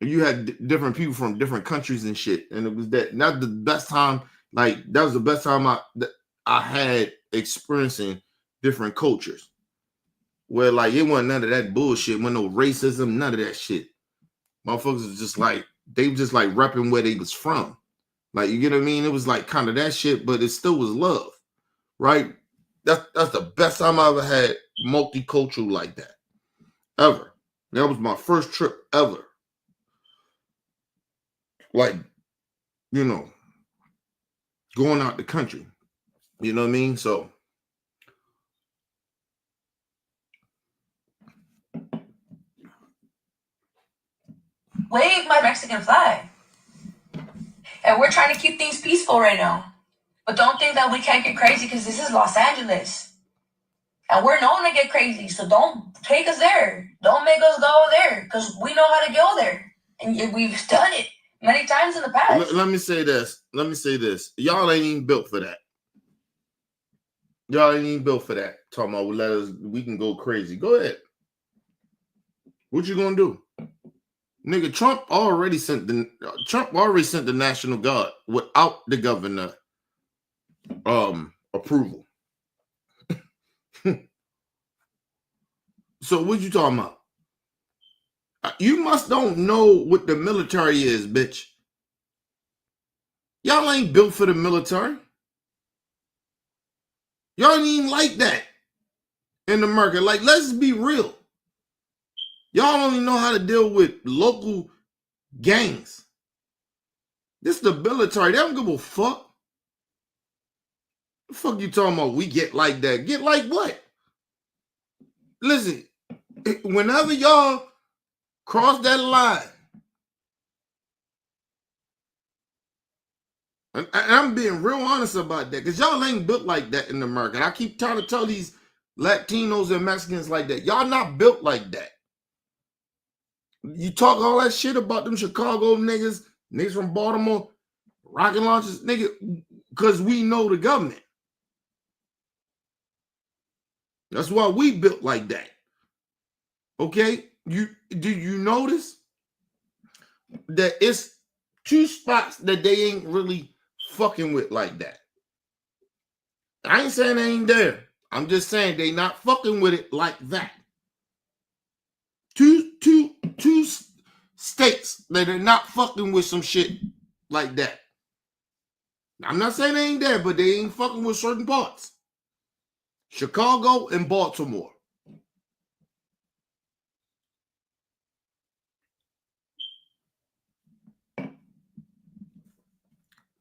you had different people from different countries and shit. And it was not the best time. Like, that was the best time I had experiencing different cultures. Where, like, it wasn't none of that bullshit. Wasn't no racism, none of that shit. Motherfuckers was just like, they were just like repping where they was from. Like, you get what I mean? It was like kind of that shit, but it still was love. Right? That's the best time I ever had multicultural like that. Ever. That was my first trip ever. Like, you know, going out the country. You know what I mean? So wave my Mexican flag. And we're trying to keep things peaceful right now. But don't think that we can't get crazy because this is Los Angeles. And we're known to get crazy, so don't take us there. Don't make us go there, because we know how to go there. And we've done it many times in the past. Let me say this. Y'all ain't even built for that. Y'all ain't even built for that. Talking about we can go crazy. Go ahead. What you gonna do? Nigga, Trump already sent the National Guard without the governor approval. So what you talking about? You must don't know what the military is, bitch. Y'all ain't built for the military. Y'all ain't even like that in America. Like, let's be real. Y'all only know how to deal with local gangs. This the military. They don't give a fuck. The fuck you talking about? We get like that. Get like what? Listen, whenever y'all cross that line, and I'm being real honest about that, because y'all ain't built like that in America. And I keep trying to tell these Latinos and Mexicans like that. Y'all not built like that. You talk all that shit about them Chicago niggas from Baltimore, rocket launchers, nigga, because we know the government. That's why we built like that. Okay? Do you notice that it's two spots that they ain't really fucking with like that? I ain't saying they ain't there. I'm just saying they not fucking with it like that. Two states that are not fucking with some shit like that. I'm not saying they ain't there, but they ain't fucking with certain parts. Chicago and Baltimore.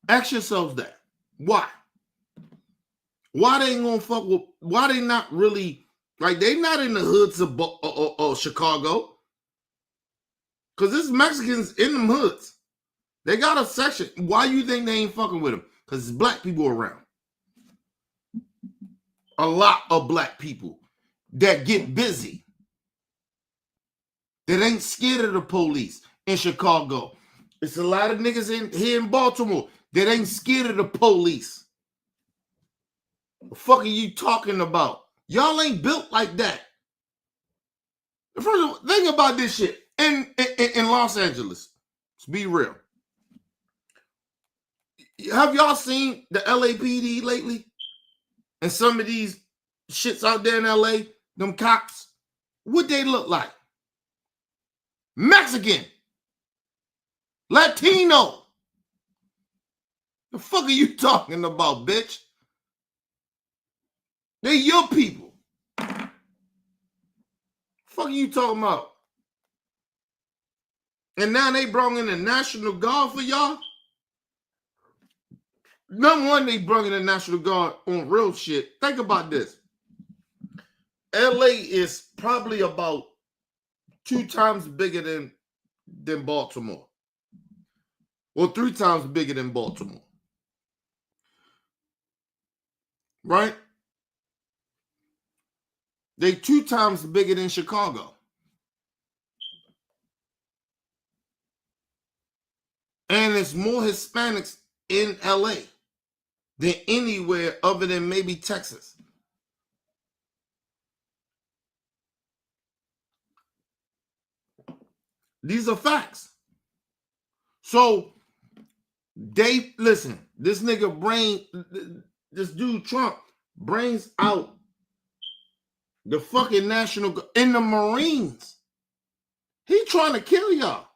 Ask yourselves that. Why? Why they ain't gonna fuck with? Why they not really like? They not in the hoods of Chicago. Because there's Mexicans in them hoods. They got a section. Why you think they ain't fucking with them? Because there's black people around. A lot of black people that get busy. That ain't scared of the police in Chicago. It's a lot of niggas here in Baltimore that ain't scared of the police. The fuck are you talking about? Y'all ain't built like that. First of all, think about this shit. In Los Angeles, let's be real. Have y'all seen the LAPD lately? And some of these shits out there in LA, them cops, what they look like? Mexican. Latino. The fuck are you talking about, bitch? They your people. Fuck are you talking about? And now they brought in the National Guard for y'all? Number one, they brought in the National Guard on real shit. Think about this. LA is probably about 2 times bigger than Baltimore. Or 3 times bigger than Baltimore. Right? They 2 times bigger than Chicago. And there's more Hispanics in LA than anywhere other than maybe Texas. These are facts. So listen, this dude Trump brings out the fucking National in the Marines. He trying to kill y'all.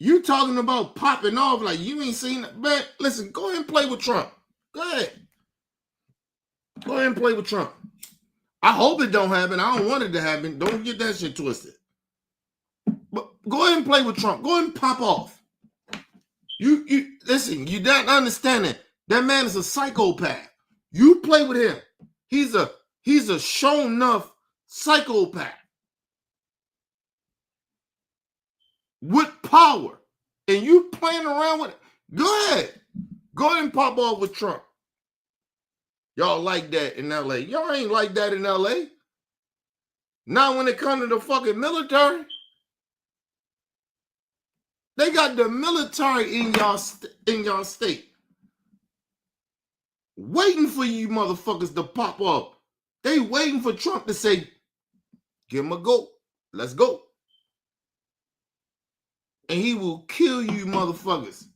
You talking about popping off like you ain't seen it. Man, listen, go ahead and play with Trump. Go ahead. Go ahead and play with Trump. I hope it don't happen. I don't want it to happen. Don't get that shit twisted. But go ahead and play with Trump. Go ahead and pop off. You listen, you don't understand it. That man is a psychopath. You play with him. He's a shown enough psychopath. With power. And you playing around with it. Go ahead. Go ahead and pop off with Trump. Y'all like that in LA. Y'all ain't like that in LA. Now when it comes to the fucking military, they got the military in y'all state. Waiting for you motherfuckers to pop up. They waiting for Trump to say, give him a go. Let's go. And he will kill you motherfuckers.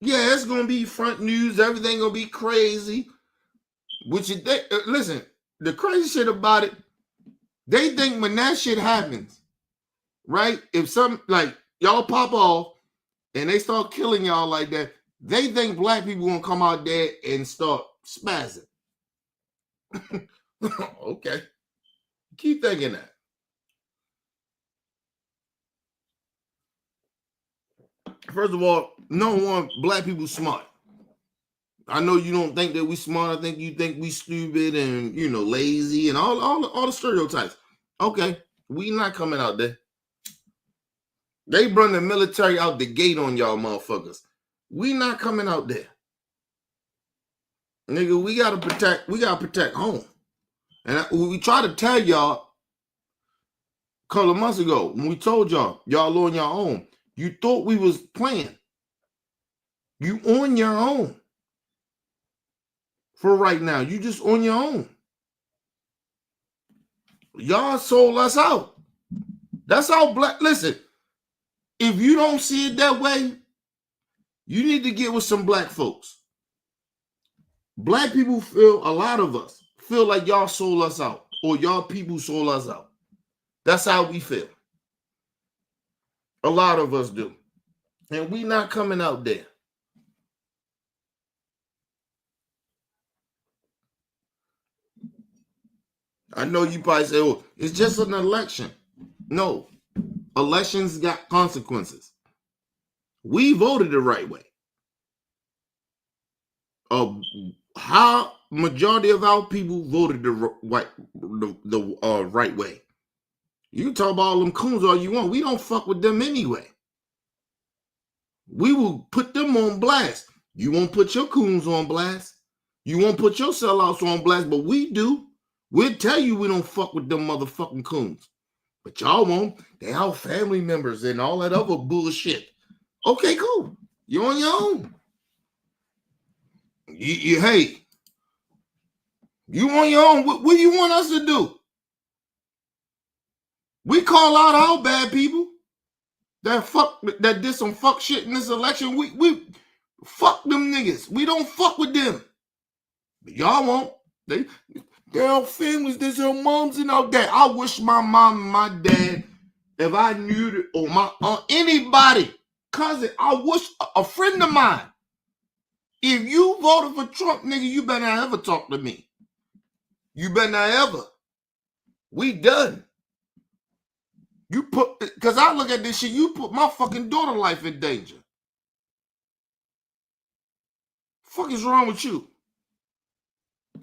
Yeah, it's going to be front news. Everything going to be crazy. Which is, listen, the crazy shit about it, they think when that shit happens, right? If some, like, y'all pop off and they start killing y'all like that, they think black people going to come out there and start spazzing. Okay. Keep thinking that. First of all, no one, black people smart. I know you don't think that we smart. I think you think we stupid and, you know, lazy and all the stereotypes. Okay, we not coming out there. They run the military out the gate on y'all motherfuckers. We not coming out there. Nigga, we gotta protect home. And we try to tell y'all a couple of months ago when we told y'all on your own. You thought we was playing. You on your own. For right now, you just on your own. Y'all sold us out. That's how black. Listen, if you don't see it that way, you need to get with some black folks. Black people feel, a lot of us feel like y'all sold us out, or y'all people sold us out. That's how we feel. A lot of us do. And we not coming out there. I know you probably say, oh, it's just an election. No, elections got consequences. We voted the right way. How majority of our people voted the right way. You can talk about all them coons all you want. We don't fuck with them anyway. We will put them on blast. You won't put your coons on blast. You won't put your sellouts on blast, but we do. We'll tell you we don't fuck with them motherfucking coons. But y'all won't. They our family members and all that other bullshit. Okay, cool. You're on your own. Hey, you on your own. What do you want us to do? We call out our bad people that did some fuck shit in this election. We fuck them niggas. We don't fuck with them. But y'all won't. They're our families. There's our moms and our dad. I wish my mom and my dad, if I knew that, or my aunt, anybody, cousin, I wish a friend of mine. If you voted for Trump, nigga, you better not ever talk to me. You better not ever. We done. You put, because I look at this shit, you put my fucking daughter life in danger. Fuck is wrong with you?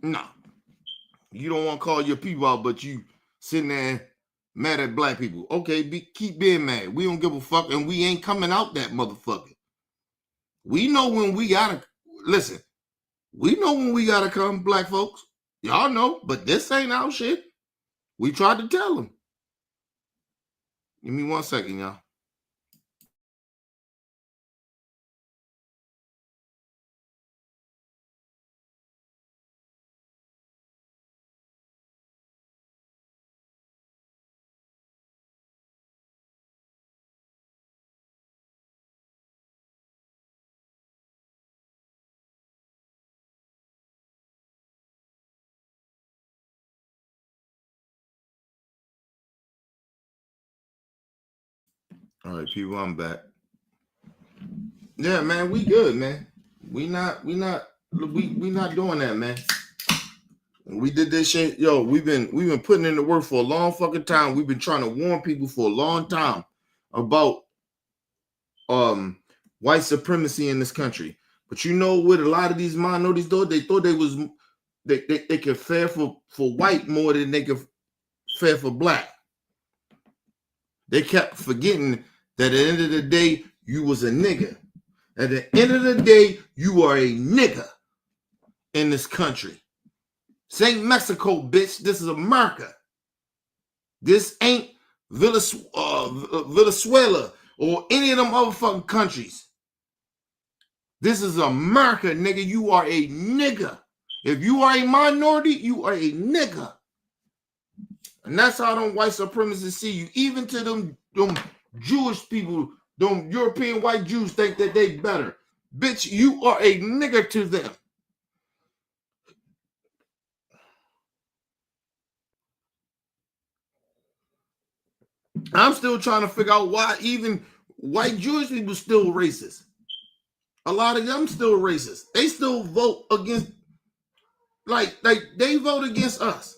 No. You don't want to call your people out, but you sitting there mad at black people. Okay, keep being mad. We don't give a fuck, and we ain't coming out that motherfucker. We know when we gotta, listen, we know when we gotta come, black folks. Y'all know, but this ain't our shit. We tried to tell them. Give me 1 second, y'all. All right, people, I'm back. Yeah, man, we good, man. We not doing that, man. We did this shit, yo. We've been putting in the work for a long fucking time. We've been trying to warn people for a long time about white supremacy in this country. But you know, with a lot of these minorities, though, they thought they could fare for white more than they could fare for black. They kept forgetting that at the end of the day, you was a nigga. At the end of the day, you are a nigga in this country. This ain't Mexico, bitch. This is America. This ain't Venezuela or any of them motherfucking countries. This is America, nigga. You are a nigga. If you are a minority, you are a nigga. And that's how them white supremacists see you. Even to them Jewish people, them European white Jews think that they better. Bitch, you are a nigger to them. I'm still trying to figure out why even white Jewish people still racist. A lot of them still racist. They still vote against, like they vote against us.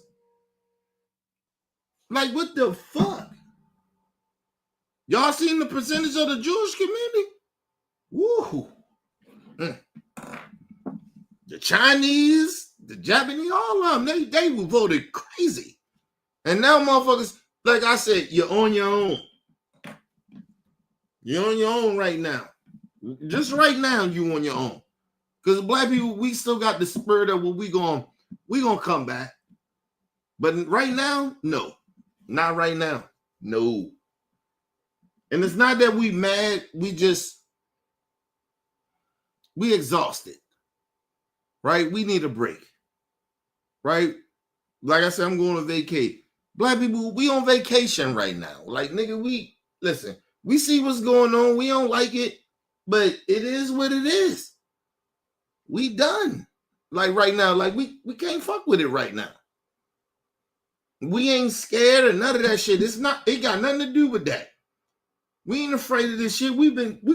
Like, what the fuck? Y'all seen the percentage of the Jewish community? Woo. The Chinese, the Japanese, all of them, they voted crazy. And now motherfuckers, like I said, you're on your own. You're on your own right now. Just right now, you on your own. Because black people, we still got the spirit of what we gonna come back. But right now, no. Not right now. No. And it's not that we mad, we exhausted. Right? We need a break. Right? Like I said, I'm going to vacate. Black people, we on vacation right now. Like, nigga, listen, we see what's going on. We don't like it, but it is what it is. We done. Like right now, like we can't fuck with it right now. We ain't scared of none of that shit. It got nothing to do with that. We ain't afraid of this shit. We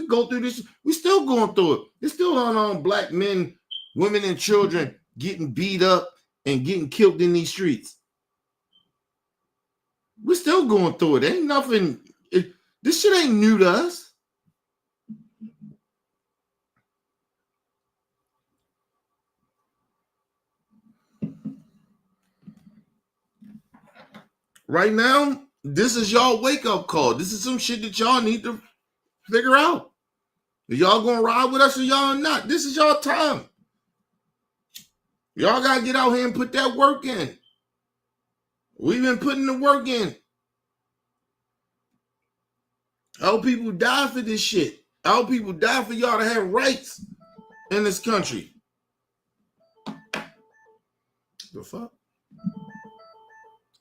go through this. We still going through it. It's still on black men, women, and children getting beat up and getting killed in these streets. We're still going through it. Ain't nothing. This shit ain't new to us. Right now, this is y'all wake-up call. This is some shit that y'all need to figure out. If y'all gonna ride with us or y'all not, this is y'all time. Y'all gotta get out here and put that work in. We've been putting the work in. Our people die for this shit. Our people die for y'all to have rights in this country. The fuck?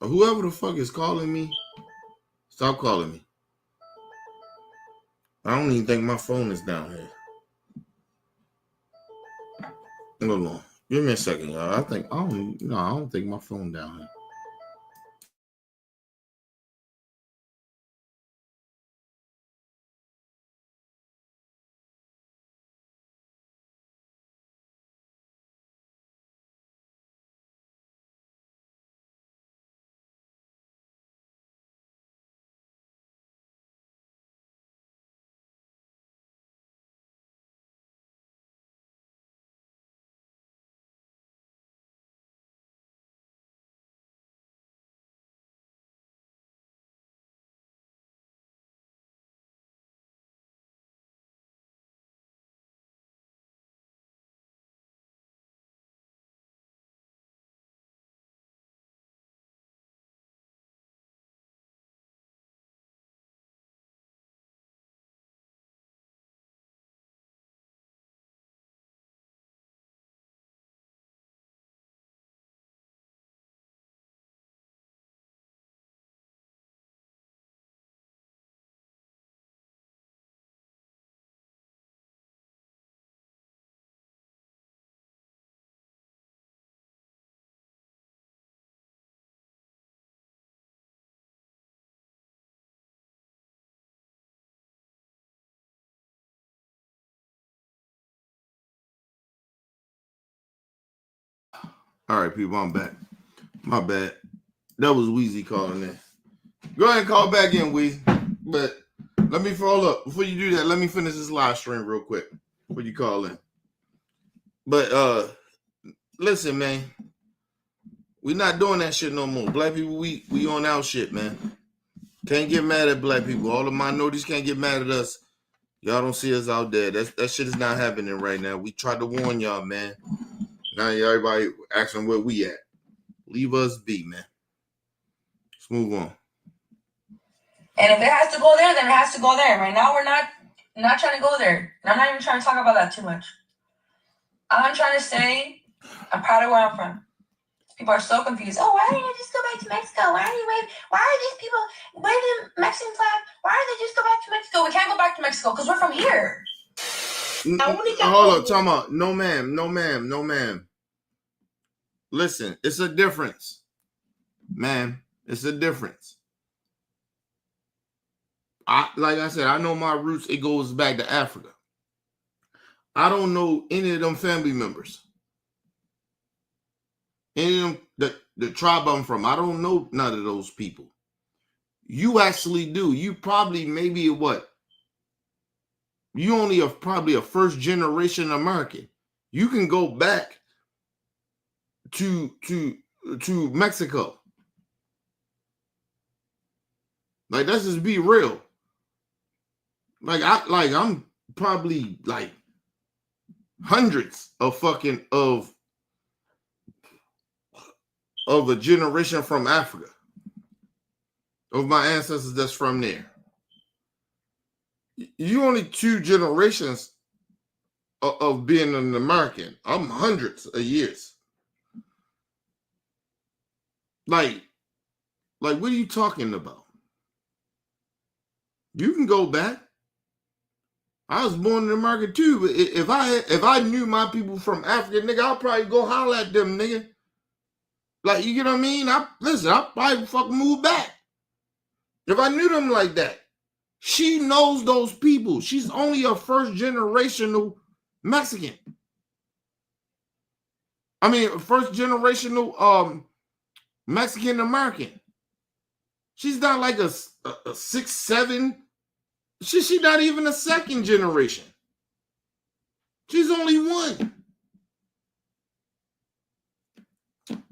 Or whoever the fuck is calling me, stop calling me. I don't even think my phone is down here. Hold on. Give me a second, y'all. I don't think my phone down here. All right, people, I'm back. My bad. That was Weezy calling in. Go ahead and call back in, Wee. But let me follow up. Before you do that, let me finish this live stream real quick before you call in. But listen, man. We not doing that shit no more. Black people, we on our shit, man. Can't get mad at black people. All the minorities can't get mad at us. Y'all don't see us out there. That shit is not happening right now. We tried to warn y'all, man. Now everybody asking where we at. Leave us be, man. Let's move on. And if it has to go there, then it has to go there. Right now, we're not trying to go there. And I'm not even trying to talk about that too much. All I'm trying to say, I'm proud of where I'm from. People are so confused. Oh, why didn't you just go back to Mexico? Why are these people waving the Mexican flag? Why don't they just go back to Mexico? We can't go back to Mexico because we're from here. Hold up, talking about no ma'am. Listen, it's a difference, ma'am. It's a difference. Like I said, I know my roots. It goes back to Africa. I don't know any of them family members. Any of them, the tribe I'm from, I don't know none of those people. You actually do. You probably maybe what? You only are probably a first generation American. You can go back to Mexico. Like, let's just be real. I'm probably like hundreds of fucking of a generation from Africa. Of my ancestors that's from there. You only 2 generations of being an American. I'm hundreds of years. Like, what are you talking about? You can go back. I was born in America too, but if I knew my people from Africa, nigga, I'll probably go holler at them, nigga. Like, you get what I mean? I'll probably fucking move back. If I knew them like that. She knows those people. She's only a first generational Mexican. I mean, first generational Mexican American. She's not like a 6, 7. She's not even a second generation. She's only one.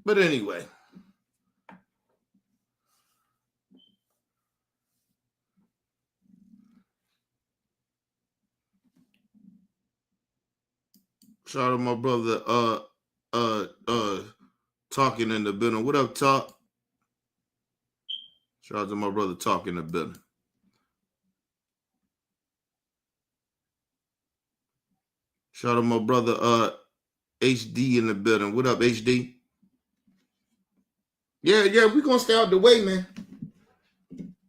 But anyway. Shout out to my brother talking in the building. What up, Talk? Shout out to my brother talking in the building. Shout out to my brother HD in the building. What up, HD? Yeah, we're gonna stay out the way, man.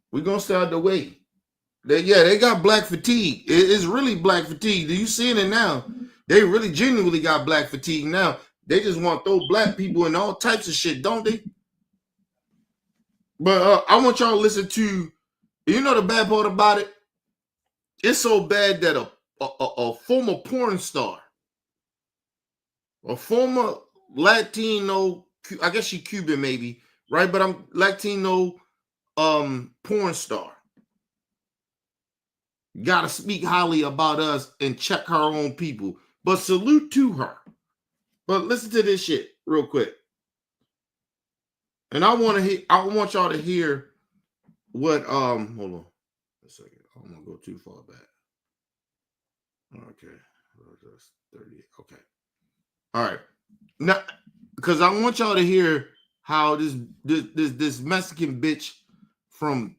We're gonna stay out the way. They got black fatigue. It's really black fatigue. Do you seeing it now? They really genuinely got black fatigue now. They just want to throw black people in all types of shit, don't they? But I want y'all to listen to, you know the bad part about it? It's so bad that a former porn star, a former Latino, I guess she Cuban maybe, right? But I'm Latino porn star. Gotta speak highly about us and check her own people. But salute to her. But listen to this shit real quick. And I want y'all to hear what hold on a second. I don't want to go too far back. Okay. That's 38. Okay. All right. Now, because I want y'all to hear how this Mexican bitch from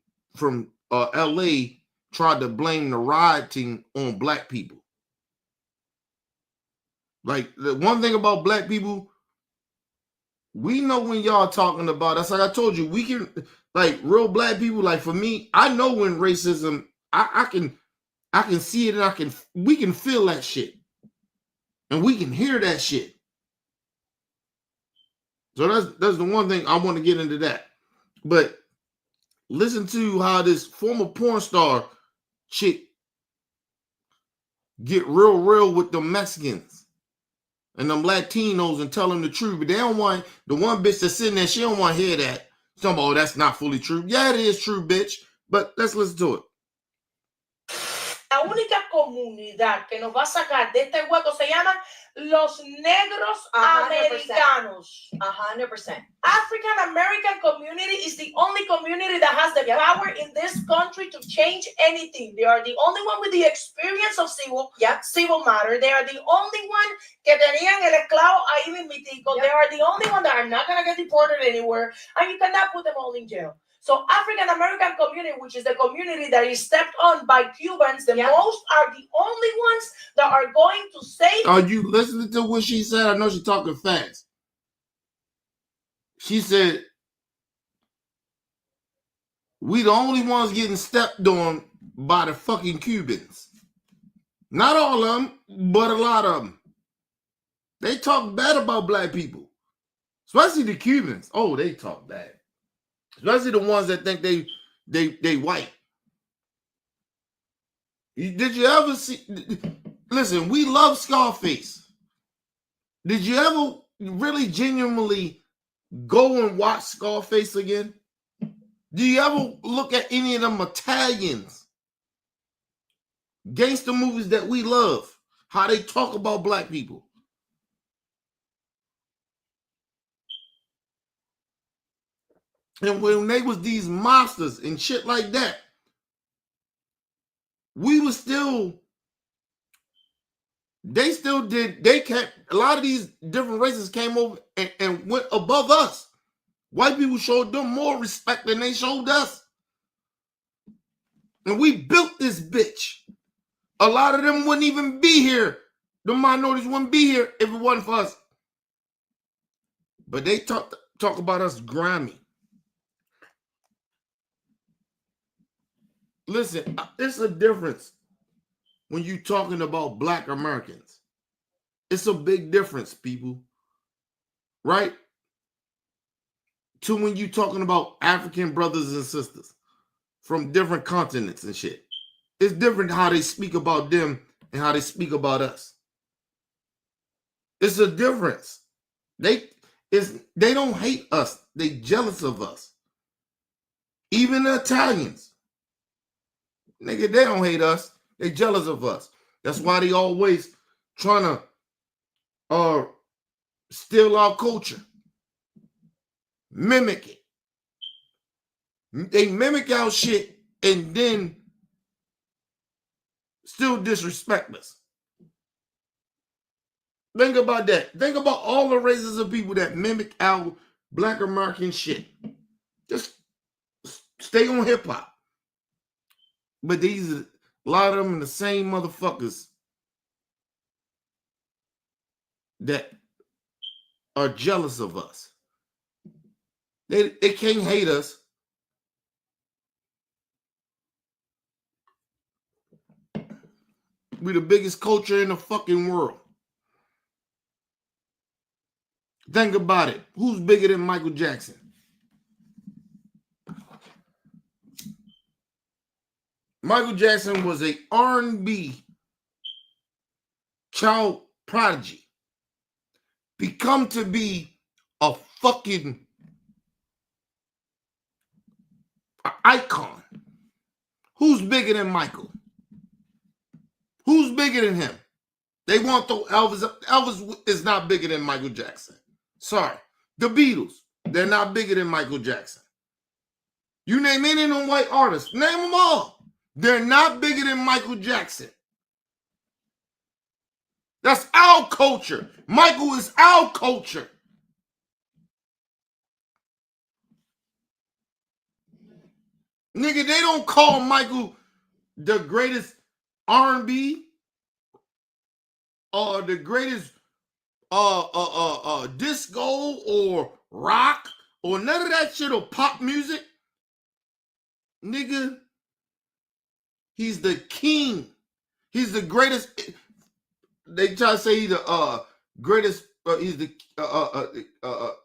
LA tried to blame the rioting on black people. Like, the one thing about black people, we know when y'all talking about, that's like I told you, we can, like, real black people, like for me, I know when racism, I can see it and we can feel that shit. And we can hear that shit. So that's the one thing I want to get into that. But listen to how this former porn star chick get real with the Mexicans and them Latinos and tell them the truth. But they don't want, the one bitch that's sitting there, she don't want to hear that. Some, oh, that's not fully true. Yeah, it is true, bitch. But let's listen to it. La única comunidad que nos va a sacar de este hueco se llaman los negros 100%. americanos. 100%. African American community is the only community that has the power in this country to change anything. They are the only one with the experience of civil matter. They are the only one que tenían el esclavo ahí mismitico. They are the only one that are not going to get deported anywhere, and you cannot put them all in jail. So African American community, which is the community that is stepped on by Cubans, the most are the only ones that are going to save. Are you listening to what she said? I know she's talking fast. She said, we the only ones getting stepped on by the fucking Cubans. Not all of them, but a lot of them. They talk bad about black people. Especially the Cubans. Oh, they talk bad. Especially the ones that think they white. Did you ever see? Listen, we love Scarface. Did you ever really genuinely go and watch Scarface again? Do you ever look at any of them Italians gangster movies that we love? How they talk about black people? And when they was these monsters and shit like that, we were still, they kept, a lot of these different races came over and went above us. White people showed them more respect than they showed us. And we built this bitch. A lot of them wouldn't even be here. The minorities wouldn't be here if it wasn't for us. But they talk about us grimy. Listen, it's a difference when you're talking about black Americans. It's a big difference, people. Right? To when you're talking about African brothers and sisters from different continents and shit. It's different how they speak about them and how they speak about us. It's a difference. They don't hate us. They jealous of us. Even the Italians. Nigga, they don't hate us. They jealous of us. That's why they always trying to steal our culture. Mimic it. They mimic our shit and then still disrespect us. Think about that. Think about all the races of people that mimic our black American shit. Just stay on hip hop. But these are a lot of them the same motherfuckers that are jealous of us. They can't hate us. We're the biggest culture in the fucking world. Think about it. Who's bigger than Michael Jackson? Michael Jackson was a R&B child prodigy. Become to be a fucking icon. Who's bigger than Michael? Who's bigger than him? They want to throw Elvis up. Elvis is not bigger than Michael Jackson. Sorry. The Beatles, they're not bigger than Michael Jackson. You name any of them white artists, name them all. They're not bigger than Michael Jackson. That's our culture. Michael is our culture. Nigga, they don't call Michael the greatest R&B or the greatest disco or rock or none of that shit or pop music. Nigga, he's the king. He's the greatest. They try to say he's the greatest. He's the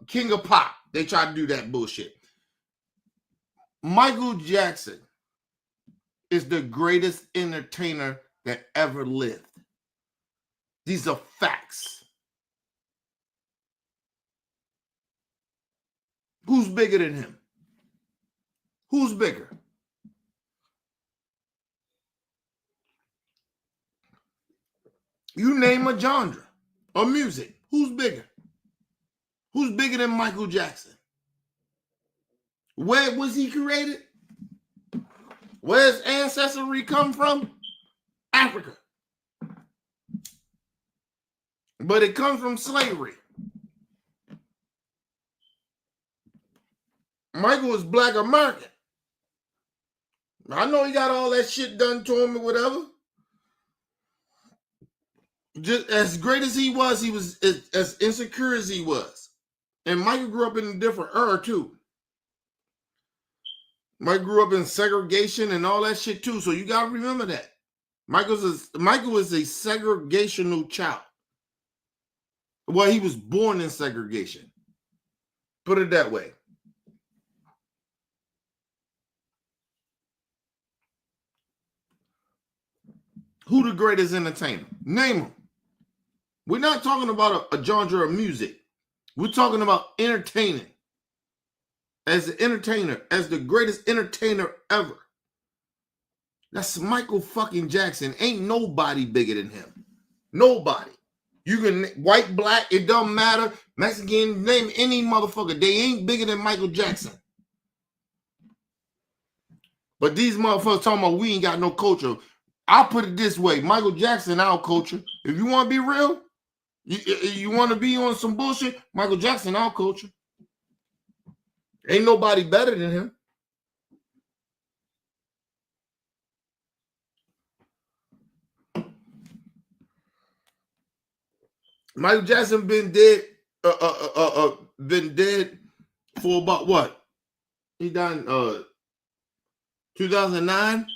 king of pop. They try to do that bullshit. Michael Jackson is the greatest entertainer that ever lived. These are facts. Who's bigger than him? Who's bigger? You name a genre of music. Who's bigger? Who's bigger than Michael Jackson? Where was he created? Where's his ancestry come from? Africa. But it comes from slavery. Michael was Black American. I know he got all that shit done to him or whatever. Just as great as he was as insecure as he was. And Michael grew up in a different era too. Michael grew up in segregation and all that shit too. So you gotta remember that. Michael is a segregational child. Well, he was born in segregation. Put it that way. Who the greatest entertainer? Name him. We're not talking about a genre of music. We're talking about entertaining. As an entertainer, as the greatest entertainer ever. That's Michael fucking Jackson. Ain't nobody bigger than him. Nobody. You can white, black, it don't matter. Mexican, name any motherfucker. They ain't bigger than Michael Jackson. But these motherfuckers talking about we ain't got no culture. I'll put it this way. Michael Jackson, our culture. If you want to be real, you want to be on some bullshit, Michael Jackson, our culture. Ain't nobody better than him. Michael Jackson been dead for about what? He died in 2009.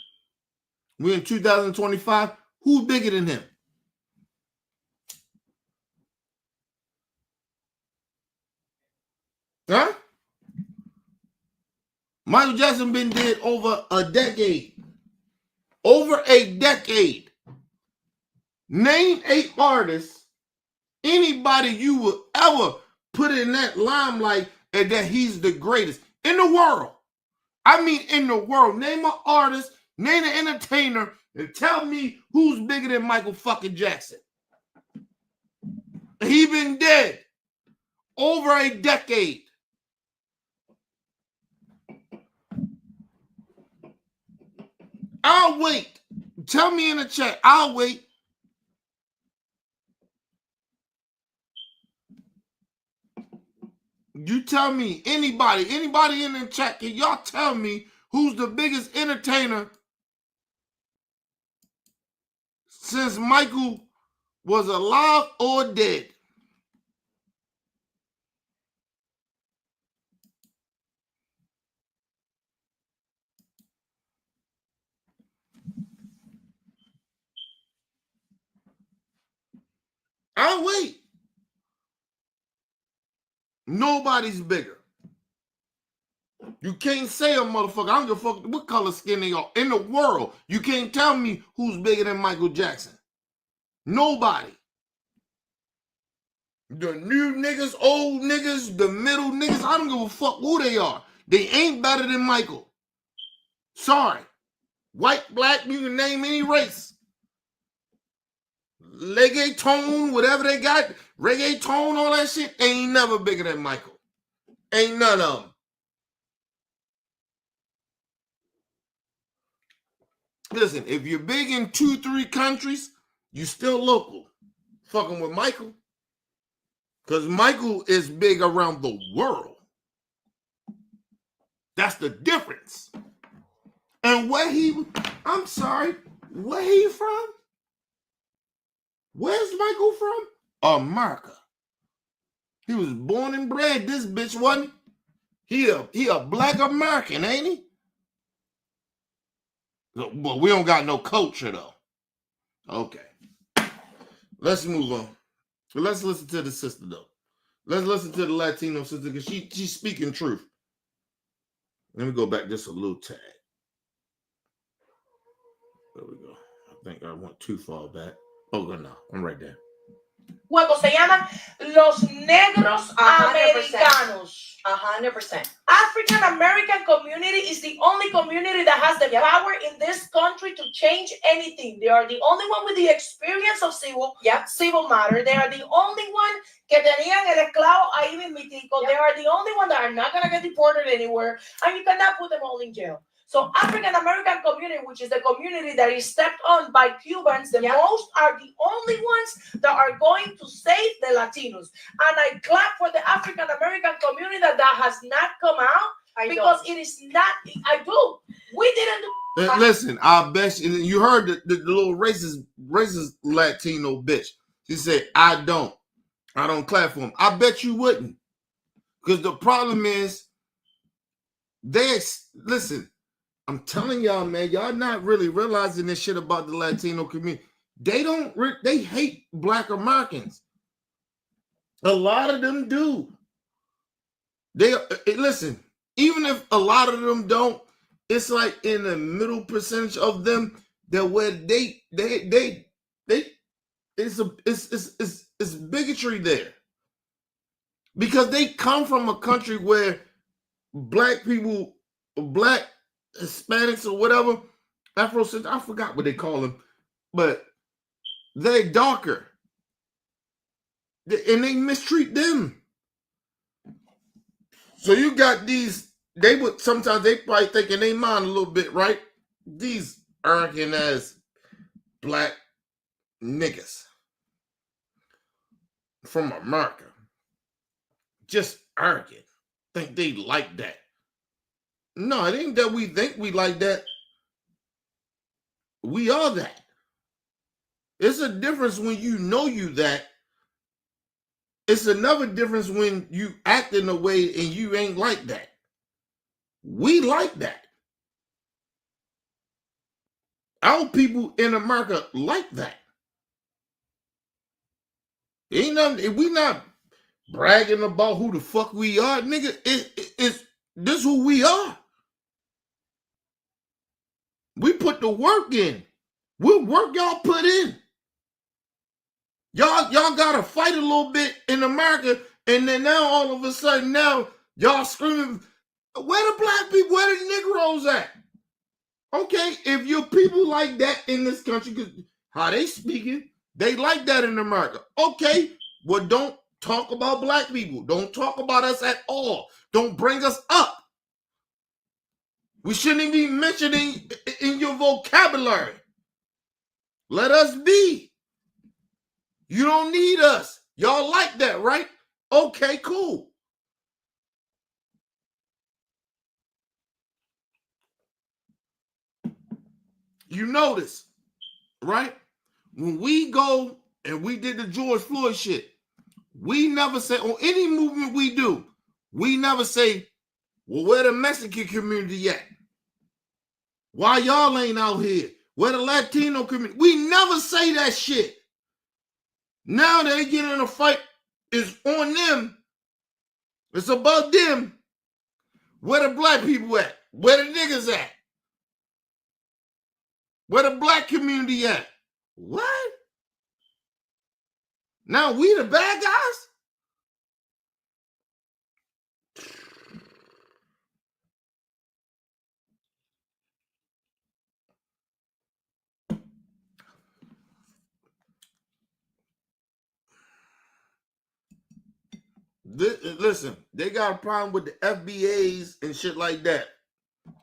We're in 2025. Who's bigger than him? Huh? Michael Jackson been dead over a decade. Over a decade. Name 8 artists, anybody you would ever put in that limelight and that he's the greatest in the world. I mean in the world. Name an artist, name an entertainer, and tell me who's bigger than Michael fucking Jackson. He been dead over a decade. I'll wait. Tell me in the chat. I'll wait. You tell me, anybody in the chat, can y'all tell me who's the biggest entertainer since Michael was alive or dead? I'll wait. Nobody's bigger. You can't say a motherfucker, I don't give a fuck what color skin they are in the world. You can't tell me who's bigger than Michael Jackson. Nobody. The new niggas, old niggas, the middle niggas, I don't give a fuck who they are. They ain't better than Michael. Sorry. White, black, you can name any race. Reggaeton, whatever they got, reggaeton, all that shit, ain't never bigger than Michael. Ain't none of them. Listen, if you're big in 2-3 countries, you still local. Fucking with Michael. Because Michael is big around the world. That's the difference. And where he from? Where's Michael from? America. He was born and bred, this bitch, wasn't he? He a black American, ain't he? But we don't got no culture, though. Okay. Let's move on. Let's listen to the sister, though. Let's listen to the Latino sister, because she's speaking truth. Let me go back just a little tad. There we go. I think I went too far back. Oh, no, I'm right there. Juego se llama Los Negros Americanos. 100%. African American community is the only community that has the power in this country to change anything. They are the only one with the experience of civil matter. They are the only one que tenían el esclavo ahí mismitico. They are the only one that are not going to get deported anywhere, and you cannot put them all in jail. So African American community, which is the community that is stepped on by Cubans, the most are the only ones that are going to save the Latinos. And I clap for the African American community that has not come out because it is not. I do. We didn't do. Listen, I bet you heard the little racist Latino bitch. She said, I don't clap for him. I bet you wouldn't. Because the problem is, listen, I'm telling y'all, man, y'all not really realizing this shit about the Latino community. They hate Black Americans. A lot of them do. Listen, even if a lot of them don't, it's like in the middle percentage of them that where it's bigotry there. Because they come from a country where Black people, Black Hispanics or whatever, Afrocentric, I forgot what they call them, but they're darker. And they mistreat them. So you got these, sometimes they probably think in their mind a little bit, right? These arrogant ass Black niggas from America. Just arrogant. Think they like that. No, it ain't that we think we like that. We are that. It's a difference when you know you that. It's another difference when you act in a way and you ain't like that. We like that. Our people in America like that. Ain't nothing, we not bragging about who the fuck we are, nigga. It's this who we are. We put the work in. What work y'all put in? Y'all gotta fight a little bit in America, and then now all of a sudden now y'all screaming, where the Black people, where the Negroes at? Okay, if you're people like that in this country, because how they speaking, they like that in America. Okay, well, don't talk about Black people. Don't talk about us at all. Don't bring us up. We shouldn't be mentioning in your vocabulary. Let us be. You don't need us. Y'all like that, right? Okay, cool. You notice, right? When we go and we did the George Floyd shit, we never say, on any movement we do, we never say, well, where the Mexican community at? Why y'all ain't out here? Where the Latino community? We never say that shit. Now they get in a fight, it's on them. It's about them. Where the Black people at? Where the niggas at? Where the Black community at? What? Now we the bad guys? Listen, they got a problem with the FBAs and shit like that.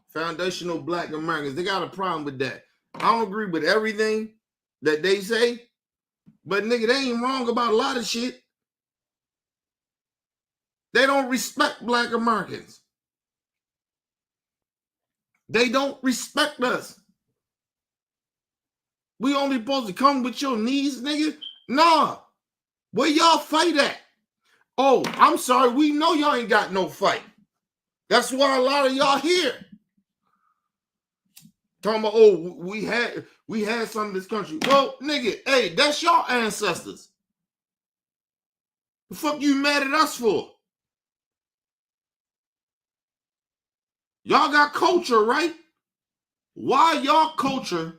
Foundational Black Americans. They got a problem with that. I don't agree with everything that they say, but nigga, they ain't wrong about a lot of shit. They don't respect Black Americans. They don't respect us. We only supposed to come with your knees, nigga? Nah. Where y'all fight at? Oh, I'm sorry. We know y'all ain't got no fight. That's why a lot of y'all here. Talking about, oh, we had some of this country. Well, nigga, hey, that's y'all ancestors. The fuck you mad at us for? Y'all got culture, right? Why y'all culture,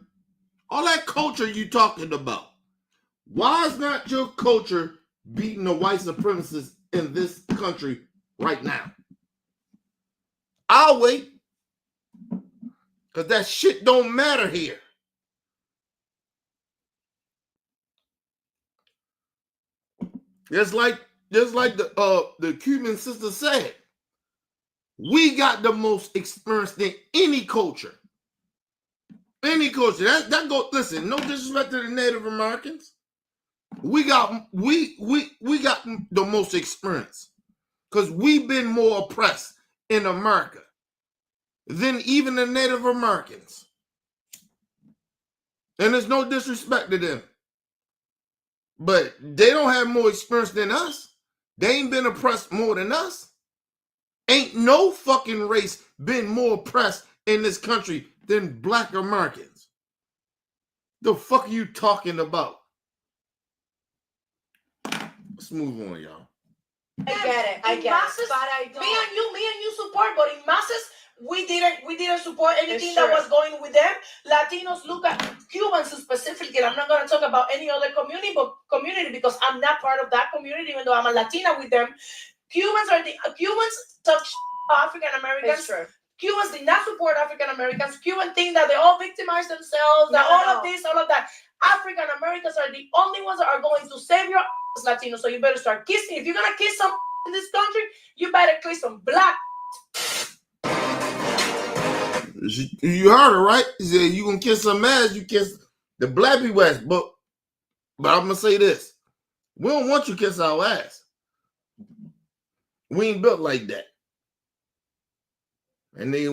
all that culture you talking about, why is not your culture beating the white supremacists in this country right now? I'll wait. Because that shit don't matter here. Just like the Cuban sister said, we got the most experience than any culture. Any culture. That go. Listen, no disrespect to the Native Americans. We got the most experience because we've been more oppressed in America than even the Native Americans. And there's no disrespect to them. But they don't have more experience than us. They ain't been oppressed more than us. Ain't no fucking race been more oppressed in this country than Black Americans. The fuck are you talking about? Let's move on, y'all. I get it. I get masses, it. But I don't. Me and you support, but in masses, we didn't support anything It's that true. was going with them. Latinos look at Cubans specifically. I'm not going to talk about any other community because I'm not part of that community, even though I'm a Latina with them. Cubans talk African Americans. It's true. Cubans did not support African Americans. Cubans think that they all victimize themselves, that all of this, all of that. African Americans are the only ones that are going to save your ass, Latino. So you better start kissing. If you're gonna kiss some in this country, you better kiss some black. You heard her, right? He said you gonna kiss some ass, you kiss the black people ass. But I'm gonna say this: we don't want you to kiss our ass. We ain't built like that. And a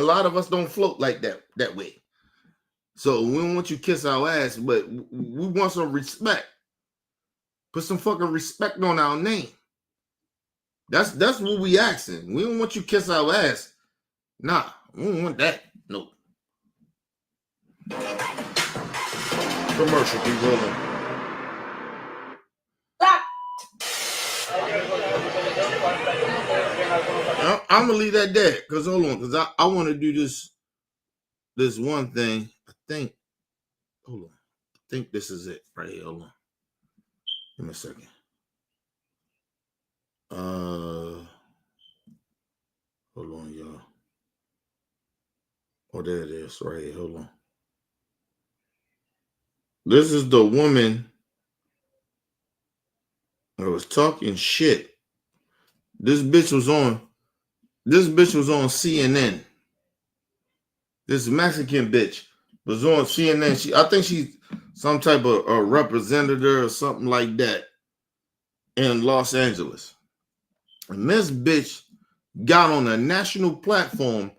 lot of us don't float like that way. So we don't want you to kiss our ass, but we want some respect. Put some fucking respect on our name. That's what we asking. We don't want you to kiss our ass. Nah, we don't want that. No. Commercial people. Black. I'm gonna leave that there because hold on, because I want to do this one thing. Hold on. I think this is it right here. Hold on. Give me a second. Hold on, y'all. Oh, there it is right here. Hold on. This is the woman that was talking shit. This bitch was on CNN. This Mexican bitch was on CNN. I think she's some type of a representative or something like that in Los Angeles. And this bitch got on a national platform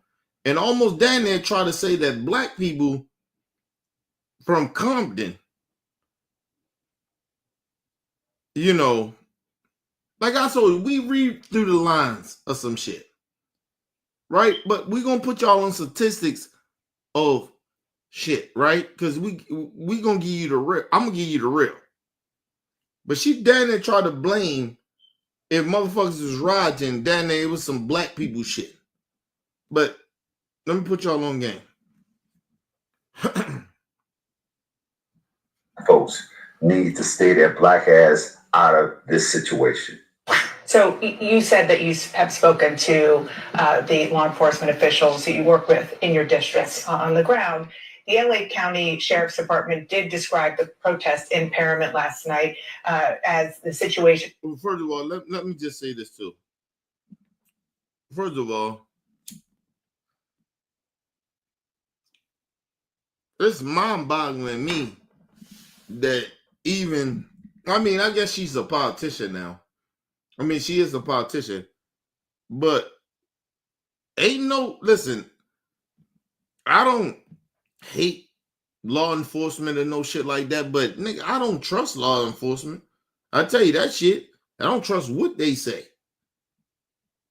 and almost down there tried to say that black people from Compton, you know, like I told you, we read through the lines of some shit, right? But we gonna put y'all on statistics of shit, right? Because we gonna give you the real. I'm gonna give you the real. But she down there tried to blame if motherfuckers was rioting, down there it was some black people shit. But let me put y'all on game. Folks need to stay their black ass out of this situation. So you said that you have spoken to the law enforcement officials that you work with in your districts on the ground. The LA County Sheriff's Department did describe the protest in Paramount last night as the situation. Well, first of all, let me just say this too. First of all, it's mind-boggling me that even, I mean, I guess she's a politician now. I mean, she is a politician, but listen, I don't hate law enforcement and no shit like that, but nigga, I don't trust law enforcement. I tell you that shit. I don't trust what they say.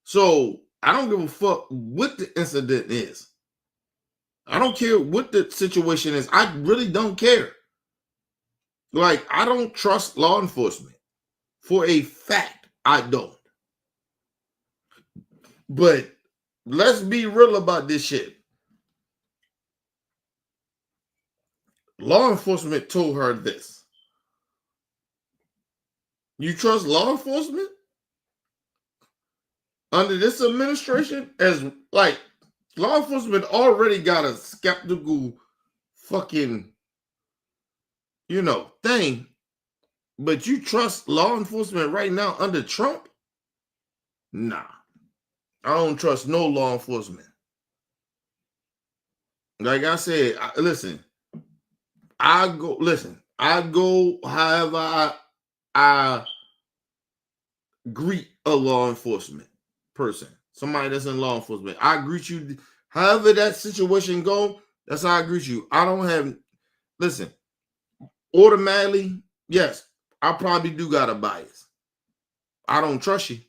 So I don't give a fuck what the incident is. I don't care what the situation is. I really don't care. Like, I don't trust law enforcement. For a fact, I don't. But let's be real about this shit. Law enforcement told her this. You trust law enforcement? under this administration, as like law enforcement already got a skeptical fucking, thing. But you trust law enforcement right now under Trump? Nah. I don't trust no law enforcement. Like I said, I go however I greet a law enforcement person, somebody that's in law enforcement. I greet you however that situation go. That's how I greet you. I don't have, automatically, yes, I probably do got a bias. I don't trust you.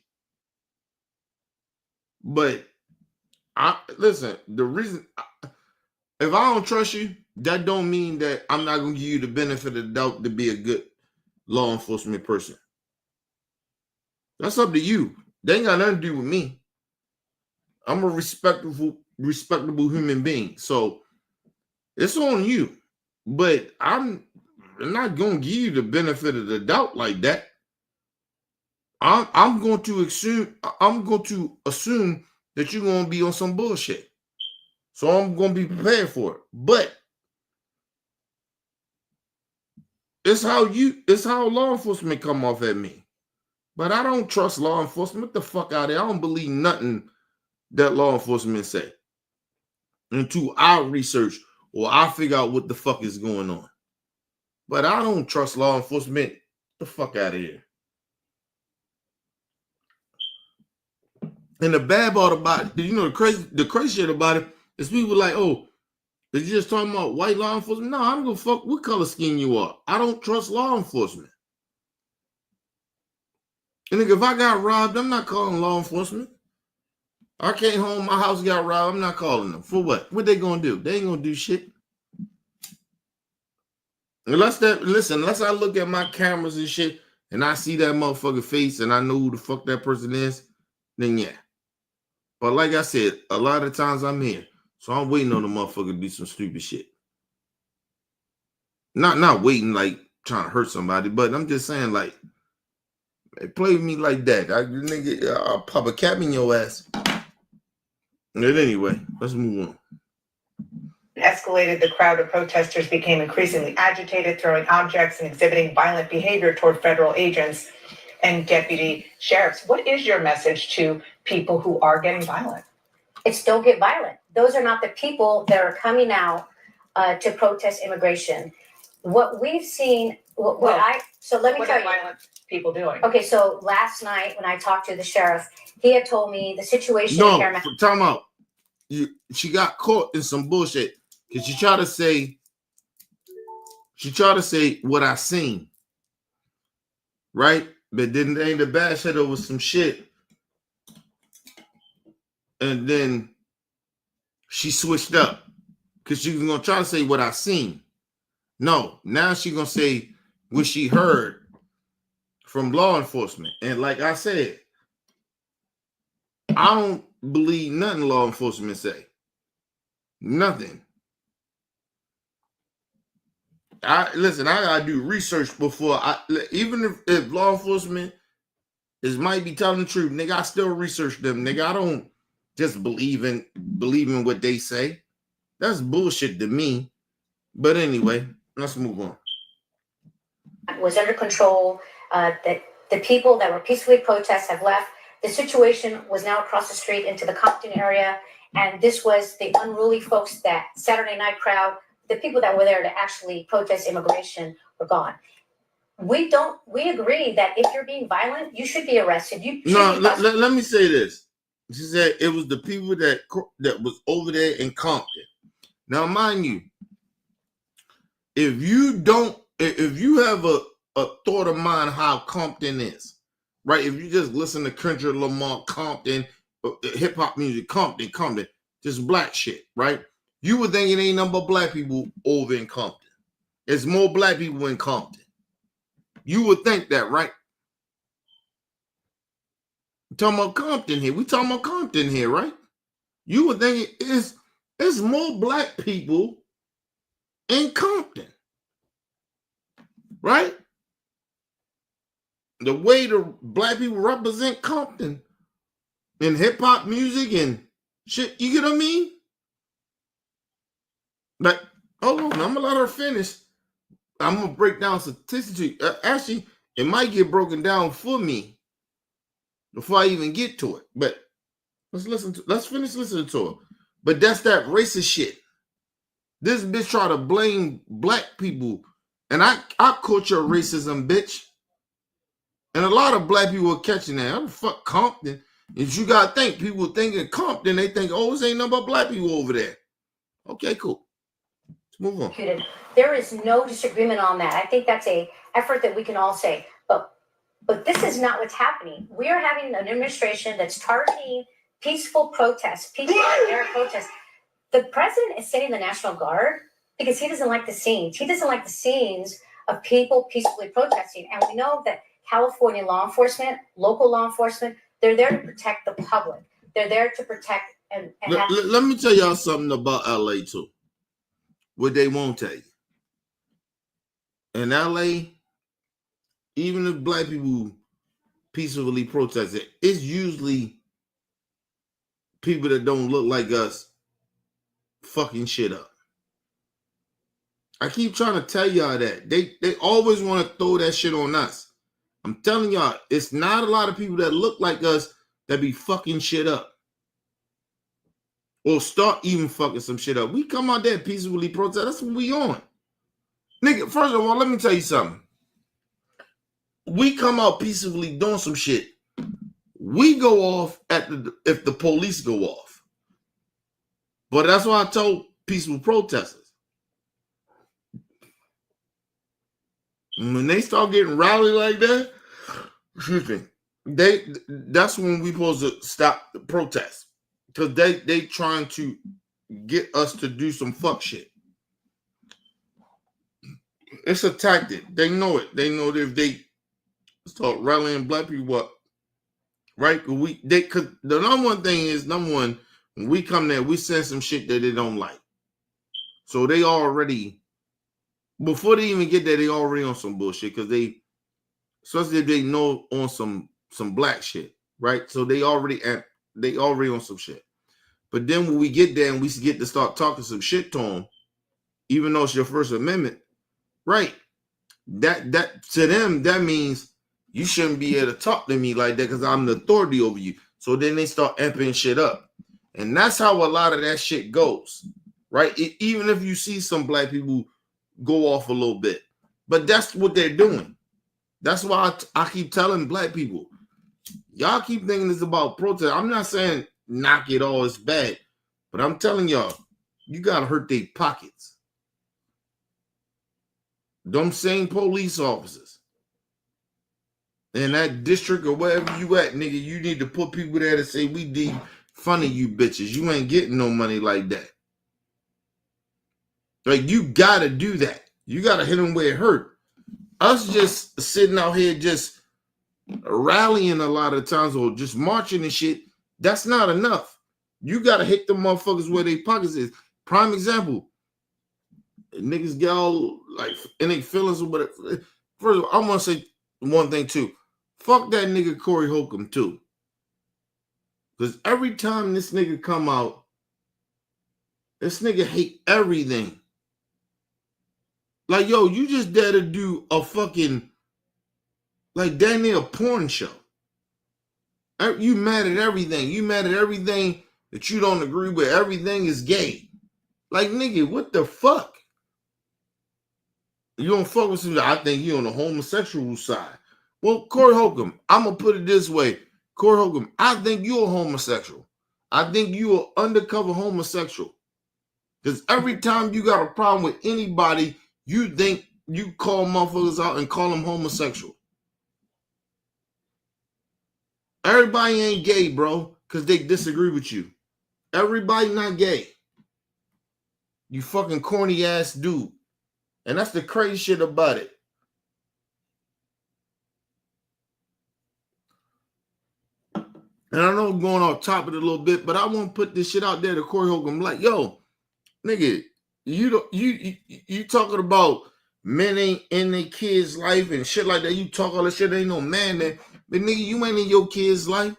But the reason, if I don't trust you, that don't mean that I'm not going to give you the benefit of the doubt to be a good law enforcement person. That's up to you. They ain't got nothing to do with me. I'm a respectable human being. So it's on you. But I'm not going to give you the benefit of the doubt like that. I'm going to assume that you're going to be on some bullshit. So I'm going to be prepared for it. But it's how law enforcement come off at me. But I don't trust law enforcement. What the fuck out of there? I don't believe nothing that law enforcement say until I research or I figure out what the fuck is going on. But I don't trust law enforcement. Get the fuck out of here. And the bad part about it, the crazy shit about it is people like, oh, is you just talking about white law enforcement? No, I don't give a fuck what color scheme you are. I don't trust law enforcement. And if I got robbed, I'm not calling law enforcement. I came home, my house got robbed, I'm not calling them. For what? What they gonna do? They ain't gonna do shit. Unless I look at my cameras and shit and I see that motherfucker face and I know who the fuck that person is, then yeah. But like I said, a lot of times I'm here. So I'm waiting on the motherfucker to do some stupid shit. Not waiting like trying to hurt somebody, but I'm just saying like, play with me like that. I'll pop a cap in your ass. But anyway, let's move on. Escalated, the crowd of protesters became increasingly agitated, throwing objects and exhibiting violent behavior toward federal agents and deputy sheriffs. What is your message to people who are getting violent? It's don't get violent. Those are not the people that are coming out to protest immigration. What we've seen, let me tell you. What are violent people doing? Okay, so last night when I talked to the sheriff, he had told me the situation. No, time out. She got caught in some bullshit because she tried to say what I seen, right? But then they ain't the bad shit over some shit, and then she switched up because she was gonna try to say what I seen. No, now she gonna say what she heard from law enforcement, and like I said, I don't believe nothing law enforcement say. Nothing. I gotta do research before even if law enforcement might be telling the truth, nigga, I still research them, nigga. I don't just believe in what they say. That's bullshit to me. But anyway, let's move on. Was under control. That the people that were peacefully protest have left. The situation was now across the street into the Compton area, and this was the unruly folks, that Saturday night crowd. The people that were there to actually protest immigration were gone. We agree that if you're being violent, you should be arrested. Let me say this. She said it was the people that was over there in Compton. Now, mind you, if you have a thought of mind how Compton is, right? If you just listen to Kendrick Lamar, Compton, hip hop music, Compton, just black shit, right? You would think it ain't nothing but black people over in Compton. There's more black people in Compton. You would think that, right? We're talking about Compton here. We talking about Compton here, right? You would think it's more black people in Compton, right? The way the black people represent Compton, and hip hop music and shit. You get what I mean? Like, hold on, I'm gonna let her finish. I'm gonna break down statistics. Actually, it might get broken down for me before I even get to it. But let's finish listening to her. But that's that racist shit. This bitch try to blame black people, and I culture racism, bitch. And a lot of black people are catching that. How the fuck Compton? If you gotta think, people thinking Compton, they think, oh, this ain't nothing but black people over there. Okay, cool. Let's move on. There is no disagreement on that. I think that's a effort that we can all say. But this is not what's happening. We are having an administration that's targeting peaceful protests, peaceful protests. The president is sending the National Guard because he doesn't like the scenes. He doesn't like the scenes of people peacefully protesting. And we know that California law enforcement, local law enforcement, they're there to protect the public. They're there to protect and let me tell y'all something about LA too. What they won't tell you. In LA, even if black people peacefully protest it, it's usually people that don't look like us fucking shit up. I keep trying to tell y'all that. They always want to throw that shit on us. I'm telling y'all, it's not a lot of people that look like us that be fucking shit up. Or start even fucking some shit up. We come out there peacefully protest. That's what we on. Nigga, first of all, let me tell you something. We come out peacefully doing some shit. We go off if the police go off. But that's why I told peaceful protesters. When they start getting rowdy like that, excuse me, that's when we supposed to stop the protest. Because they trying to get us to do some fuck shit. It's a tactic. They know it. They know that if they start rallying black people up, right? Cause the number one thing is, number one, when we come there, we send some shit that they don't like. So they already, before they even get there, they already on some bullshit because especially if they know on some black shit, right? So they already on some shit. But then when we get there and we get to start talking some shit to them, even though it's your First Amendment, right? That to them, that means you shouldn't be able to talk to me like that because I'm the authority over you. So then they start amping shit up. And that's how a lot of that shit goes, right? Even if you see some black people go off a little bit. But that's what they're doing. That's why I keep telling black people, y'all keep thinking it's about protest. I'm not saying knock it all, it's bad. But I'm telling y'all, you got to hurt their pockets. Them same police officers in that district or wherever you at, nigga, you need to put people there to say, we did fun of you bitches. You ain't getting no money like that. Like, you got to do that. You got to hit them where it hurt. Us just sitting out here just rallying a lot of times or just marching and shit, that's not enough. You got to hit them motherfuckers where their pockets is. Prime example, niggas get all like in their feelings or whatever. First of all, I want to say one thing too. Fuck that nigga Corey Holcomb too. Because every time this nigga come out, this nigga hate everything. Like, yo, you just dare to do a fucking, like, damn near a porn show. You mad at everything. You mad at everything that you don't agree with. Everything is gay. Like, nigga, what the fuck? You don't fuck with somebody. I think you on the homosexual side. Well, Corey Holcomb, I'm going to put it this way. Corey Holcomb, I think you're a homosexual. I think you're an undercover homosexual. Because every time you got a problem with anybody, you think you call motherfuckers out and call them homosexual. Everybody ain't gay, bro, because they disagree with you. Everybody not gay. You fucking corny ass dude. And that's the crazy shit about it. And I know I'm going off top of it a little bit, but I want to put this shit out there to Corey Holcomb. Like, yo, nigga, you talking about men ain't in their kids' life and shit like that. You talk all that shit, ain't no man there. But nigga, you ain't in your kid's life.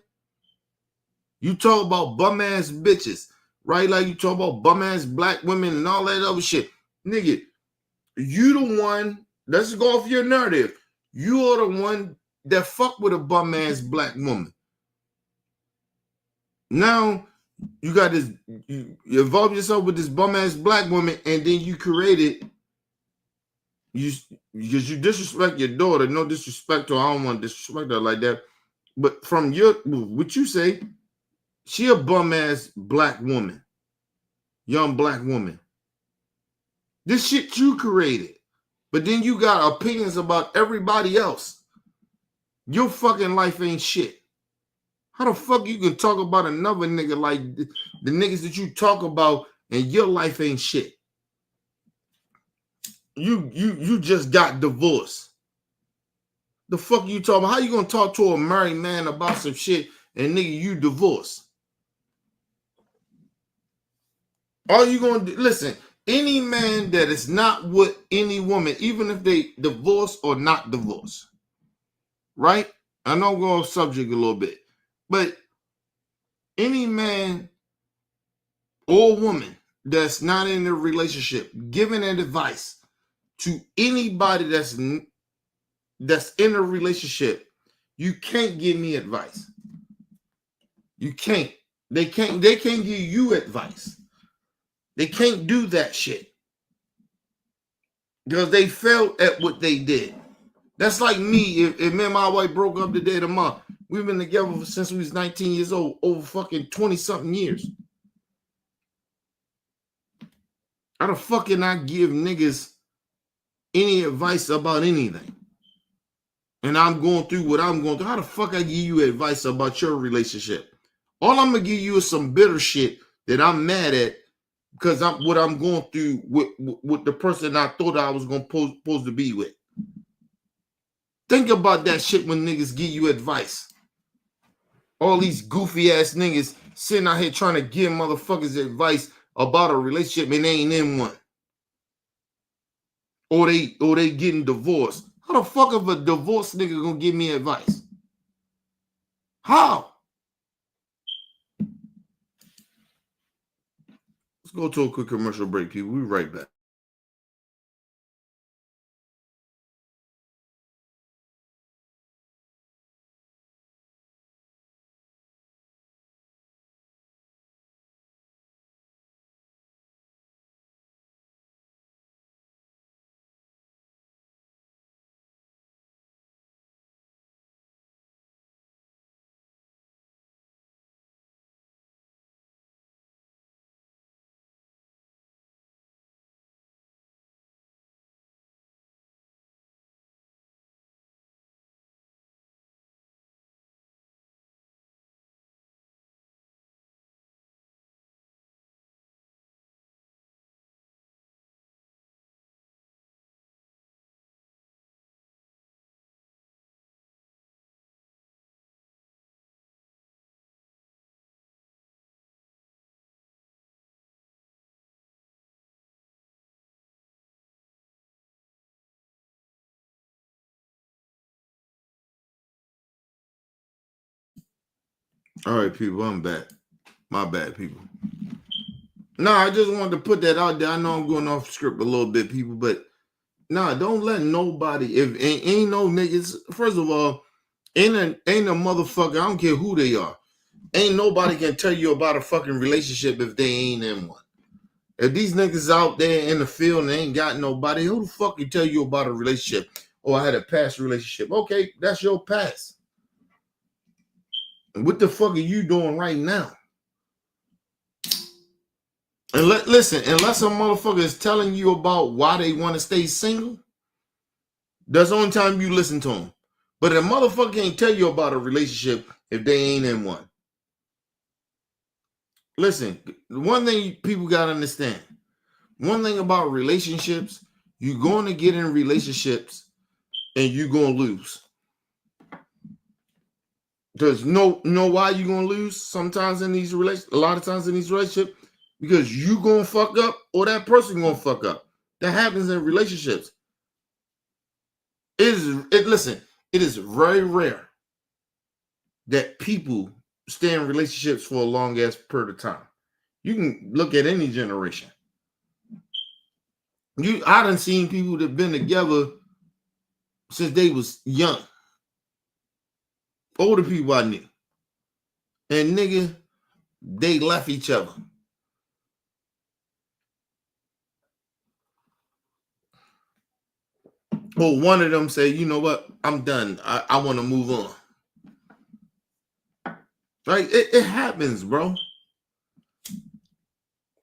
You talk about bum ass bitches, right? Like you talk about bum ass black women and all that other shit. Nigga, you the one, let's go off your narrative. You are the one that fuck with a bum ass black woman. Now you got this, you involve yourself with this bum ass black woman, and then you created because you disrespect your daughter. No disrespect to her. I don't want to disrespect her like that. But from what you say, she a bum ass black woman, young black woman. This shit you created, but then you got opinions about everybody else. Your fucking life ain't shit. How the fuck you can talk about another nigga like the niggas that you talk about and your life ain't shit? You just got divorced. The fuck you talking about? How you gonna talk to a married man about some shit and nigga you divorced? All you gonna do, listen, any man that is not with any woman, even if they divorced or not divorced, right? I know I'm going off subject a little bit, but any man or woman that's not in a relationship giving an advice to anybody that's in a relationship, you can't give me advice. You can't. They can't give you advice. They can't do that shit because they failed at what they did. That's like me. If me and my wife broke up today tomorrow, we've been together since we was 19 years old, over fucking 20-something years. How the fuck can I give niggas any advice about anything? And I'm going through what I'm going through. How the fuck I give you advice about your relationship? All I'm gonna give you is some bitter shit that I'm mad at because what I'm going through with the person I thought I was supposed to be with. Think about that shit when niggas give you advice. All these goofy ass niggas sitting out here trying to give motherfuckers advice about a relationship and they ain't in one. Or they getting divorced. How the fuck of a divorced nigga gonna give me advice? How? Let's go to a quick commercial break, people. We'll be right back. All right, people, I'm back. My bad, people. No, I just wanted to put that out there. I know I'm going off script a little bit, people, but nah, don't let nobody, if ain't no niggas, first of all, ain't a motherfucker, I don't care who they are. Ain't nobody can tell you about a fucking relationship if they ain't in one. If these niggas out there in the field and they ain't got nobody, who the fuck can tell you about a relationship? Oh, I had a past relationship. Okay, that's your past. And what the fuck are you doing right now? And listen, unless a motherfucker is telling you about why they want to stay single, that's the only time you listen to them. But a motherfucker can't tell you about a relationship if they ain't in one. Listen, one thing people got to understand, one thing about relationships, you're going to get in relationships and you're going to lose. There's no why you're going to lose sometimes in these relationships, a lot of times in these relationships, because you going to fuck up or that person going to fuck up. That happens in relationships. Listen, it is very rare that people stay in relationships for a long ass period of time. You can look at any generation. I done seen people that been together since they was young. Older people I knew. And nigga, they left each other. Well, one of them say, you know what? I'm done. I want to move on. Like, it happens, bro.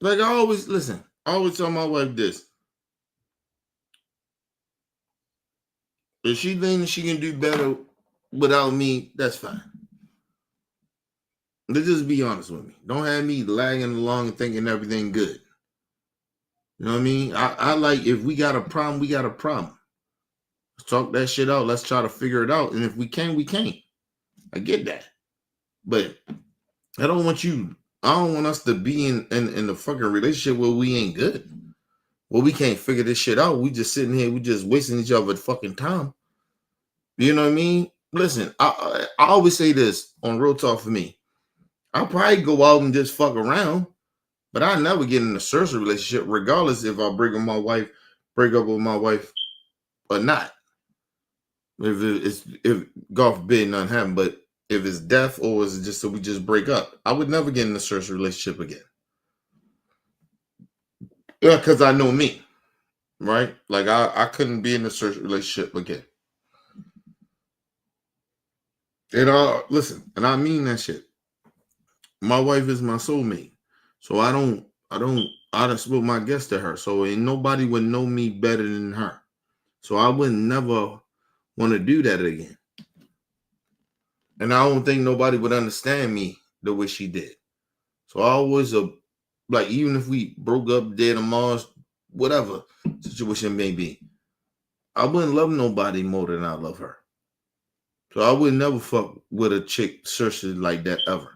Like, I always tell my wife this. If she thinks she can do better without me, that's fine. Let's just be honest with me. Don't have me lagging along and thinking everything good. You know what I mean? I like, if we got a problem, we got a problem. Let's talk that shit out. Let's try to figure it out. And if we can, we can't. I get that. But I don't want us to be in the fucking relationship where we ain't good. Well, we can't figure this shit out. We just sitting here, we just wasting each other's fucking time. You know what I mean? Listen, I always say this on Real Talk for me. I'll probably go out and just fuck around, but I never get in a serious relationship, regardless if I break up with my wife or not. If God forbid nothing happen, but if it's death or is it just so we just break up, I would never get in a serious relationship again. Yeah, because I know me, right? Like I couldn't be in a serious relationship again. And listen, and I mean that shit. My wife is my soulmate, so I done split my guest to her, so ain't nobody would know me better than her. So I would never want to do that again. And I don't think nobody would understand me the way she did. So I always like, even if we broke up, dead or Mars, whatever situation may be, I wouldn't love nobody more than I love her. So I would never fuck with a chick seriously like that ever.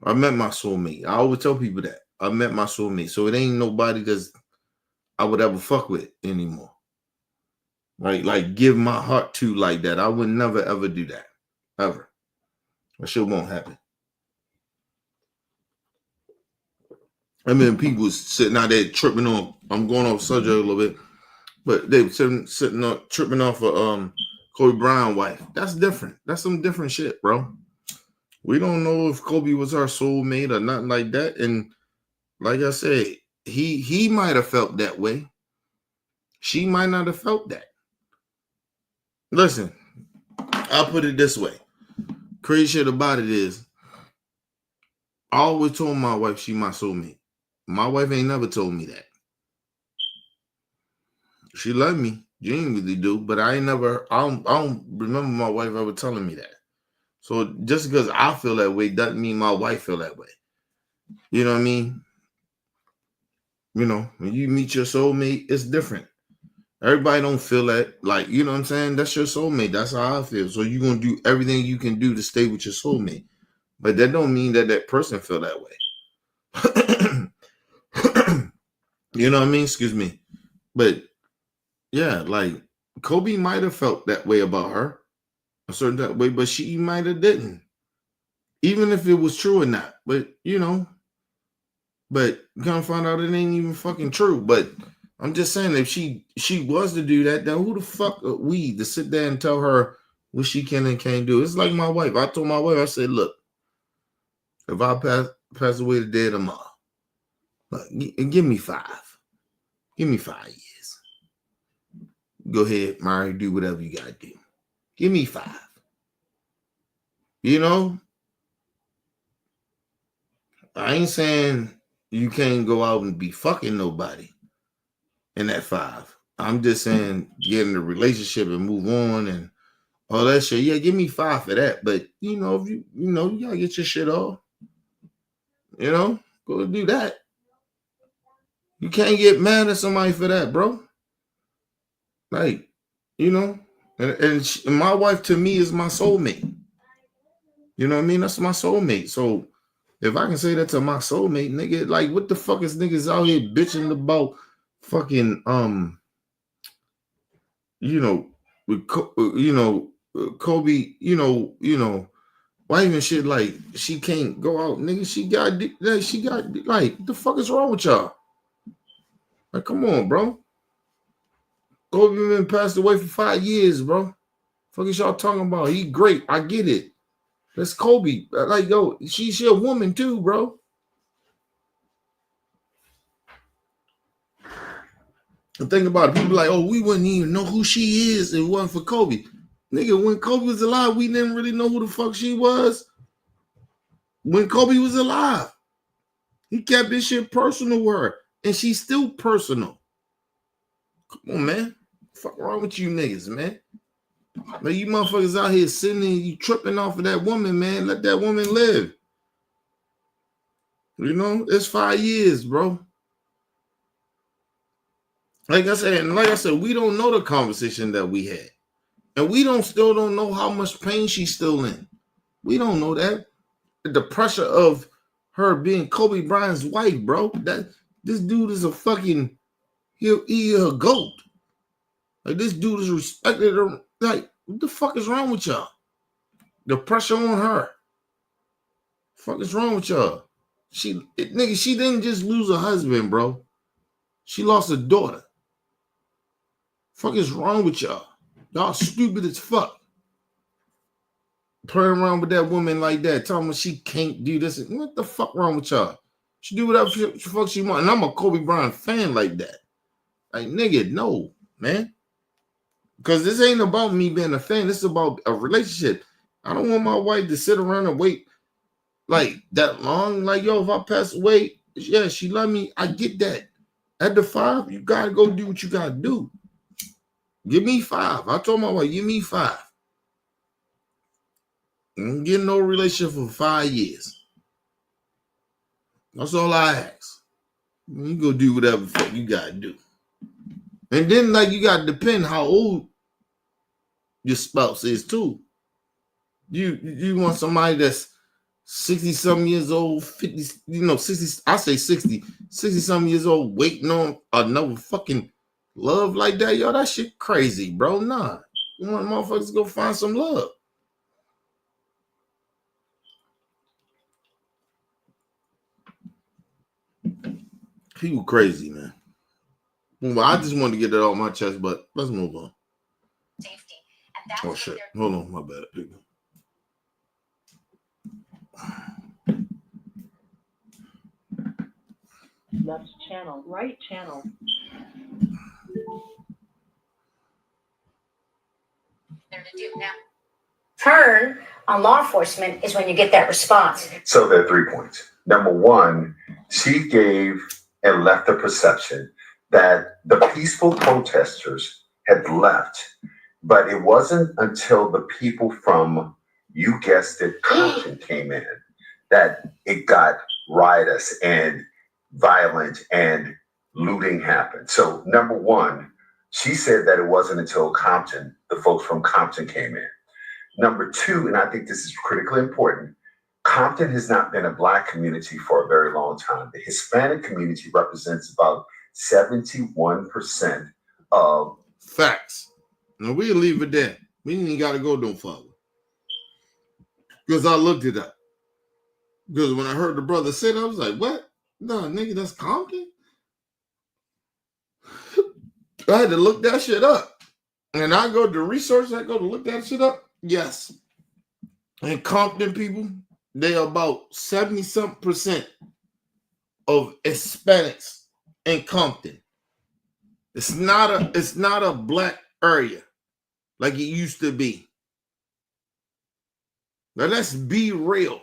I met my soulmate. I always tell people that. I met my soulmate. So it ain't nobody that I would ever fuck with anymore. Like give my heart to like that. I would never ever do that. Ever. That shit won't happen. I mean, people sitting out there tripping on. I'm going off subject a little bit, but they sitting up tripping off of Kobe Bryant's wife. That's different. That's some different shit, bro. We don't know if Kobe was our soulmate or nothing like that. And like I said, he might have felt that way. She might not have felt that. Listen, I'll put it this way. Crazy shit about it is, I always told my wife she my soulmate. My wife ain't never told me that. She loved me, genuinely do, but I don't remember my wife ever telling me that. So just because I feel that way doesn't mean my wife feel that way. You know what I mean? You know, when you meet your soulmate, it's different. Everybody don't feel that, like, you know what I'm saying? That's your soulmate. That's how I feel. So you're going to do everything you can do to stay with your soulmate. But that don't mean that person feel that way. You know what I mean? Excuse me. But yeah, like Kobe might have felt that way about her, a certain that way, but she might have didn't. Even if it was true or not. But you know, but gonna find out it ain't even fucking true. But I'm just saying, if she was to do that, then who the fuck are we to sit there and tell her what she can and can't do? It's like my wife. I told my wife, I said, look, if I pass away today tomorrow, look, give me 5. Give me 5 years. Go ahead, marry, do whatever you gotta do. Give me 5. You know? I ain't saying you can't go out and be fucking nobody in that 5. I'm just saying get in a relationship and move on and all that shit. Yeah, give me 5 for that. But you know, if you gotta get your shit off. You know, go do that. You can't get mad at somebody for that, bro. Like, you know, and my wife to me is my soulmate. You know what I mean? That's my soulmate. So if I can say that to my soulmate, nigga, like what the fuck is niggas out here bitching about fucking you know, with Kobe, you know, wife and shit, like, she can't go out, nigga. She got like, what the fuck is wrong with y'all? Like, come on, bro. Kobe been passed away for 5 years, bro. Fuck is y'all talking about? He great. I get it. That's Kobe. Like, yo, she's a woman too, bro. And think about it. People like, oh, we wouldn't even know who she is if it wasn't for Kobe. Nigga, when Kobe was alive, we didn't really know who the fuck she was. When Kobe was alive, he kept this shit personal with her. And she's still personal. Come on, man. Fuck wrong with you niggas, man? Like, you motherfuckers out here sitting and you tripping off of that woman, man. Let that woman live. You know, it's 5 years, bro. Like I said, we don't know the conversation that we had. And we still don't know how much pain she's still in. We don't know that. The pressure of her being Kobe Bryant's wife, bro. That this dude is a fucking, he a goat. Like, this dude is respected. Like, what the fuck is wrong with y'all? The pressure on her. Fuck is wrong with y'all? She didn't just lose a husband, bro. She lost a daughter. Fuck is wrong with y'all? Y'all stupid as fuck. Playing around with that woman like that, telling her she can't do this. What the fuck wrong with y'all? She do whatever the fuck she want. And I'm a Kobe Bryant fan like that. Like, nigga, no, man. Because this ain't about me being a fan. This is about a relationship. I don't want my wife to sit around and wait like that long. Like, yo, if I pass away, yeah, she love me. I get that. At the 5, you gotta go do what you gotta do. Give me 5. I told my wife, give me 5. I'm getting no relationship for 5 years. That's all I ask. You go do whatever the fuck you gotta do. And then, like, you gotta depend how old your spouse is too. You want somebody that's 60-something years old, 50, 60, I say 60-something years old, waiting on another fucking love like that? Yo, that shit crazy, bro. Nah. You want motherfuckers to go find some love. People crazy, man. Well, I just wanted to get that off my chest, but let's move on. Safety. And that's Oh shit. Hold on, my bad, people. Left channel, right channel. there to do now. Turn on law enforcement is when you get that response. So there are 3 points. Number one, she gave and left the perception that the peaceful protesters had left, but it wasn't until the people from, you guessed it, Compton came in that it got riotous and violent and looting happened. So number one, she said that it wasn't until Compton, the folks from Compton came in. Number two, and I think this is critically important, Compton has not been a Black community for a very long time. The Hispanic community represents about 71% of facts. Now we'll leave it there. We ain't got to go no further. Because I looked it up. Because when I heard the brother say that, I was like, what? No, nigga, that's Compton? I had to look that shit up. And I go to research, I go to look that shit up. Yes. And Compton people, they are about 70-something% of Hispanics in Compton. It's not a Black area like it used to be. Now let's be real.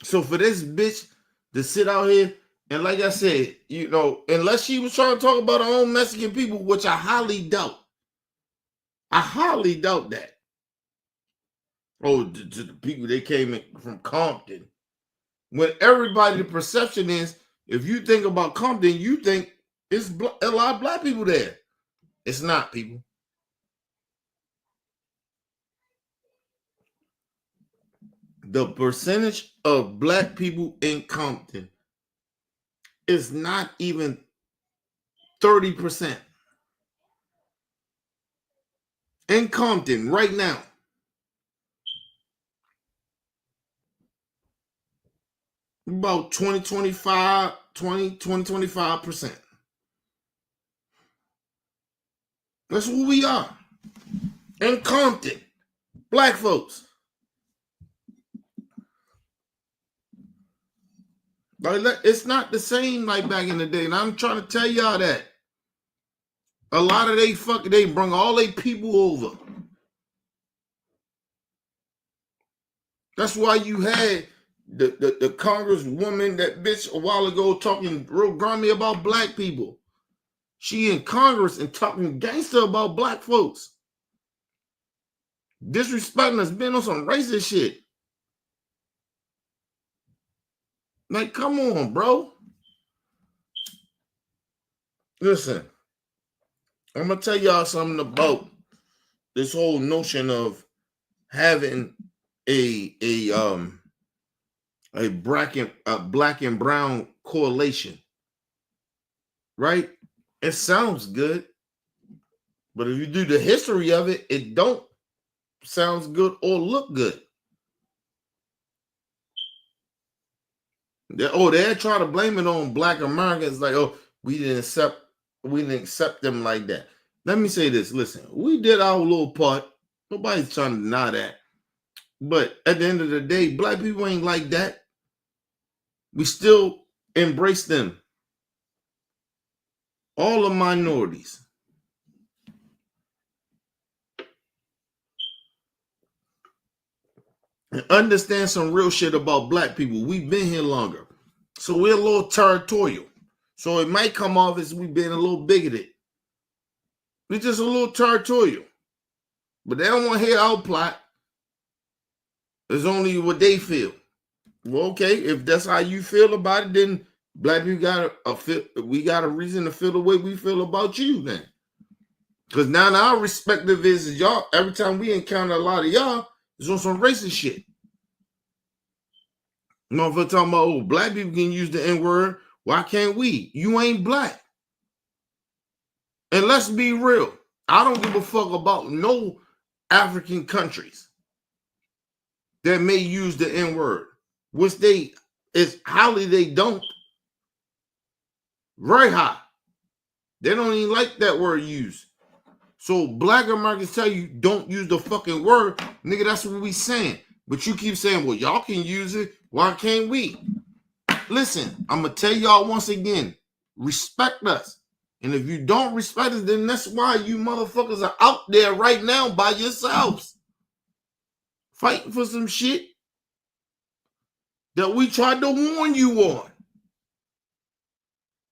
So for this bitch to sit out here and, like I said, unless she was trying to talk about her own Mexican people, which I highly doubt. I highly doubt that. Oh, to the people they came in from Compton. When everybody, the perception is, if you think about Compton, you think it's a lot of Black people there. It's not, people. The percentage of Black people in Compton is not even 30%. In Compton right now, About 25%. That's who we are. In Compton, black folks. Like, it's not the same like back in the day. And I'm trying to tell y'all that. A lot of they bring all they people over. That's why you had the congresswoman, that bitch a while ago, talking real grimy about black people. She in Congress and talking gangster about black folks. Disrespecting us, been on some racist shit. Like, come on, bro. Listen, I'm gonna tell y'all something about this whole notion of having a black and brown correlation, right? It sounds good, but if you do the history of it, it don't sound good or look good. They try to blame it on black Americans, like, oh, we didn't accept them like that. Let me say this. Listen, we did our little part. Nobody's trying to deny that. But at the end of the day, black people ain't like that. We still embrace them. All the minorities. And understand some real shit about black people. We've been here longer. So we're a little territorial. So it might come off as we being a little bigoted. We're just a little territorial. But they don't want to hear our plot. It's only what they feel. Well, okay, if that's how you feel about it, then black people we got a reason to feel the way we feel about you then. Because now our respective is y'all, every time we encounter a lot of y'all, it's on some racist shit. Motherfucker talking about, oh, black people can use the N-word. Why can't we? You ain't black. And let's be real. I don't give a fuck about no African countries that may use the N-word, which it's highly they don't. Very high. They don't even like that word used. So black Americans tell you don't use the fucking word. Nigga, that's what we saying. But you keep saying, well, y'all can use it. Why can't we? Listen, I'm going to tell y'all once again, respect us. And if you don't respect us, then that's why you motherfuckers are out there right now by yourselves. Fighting for some shit that we tried to warn you on.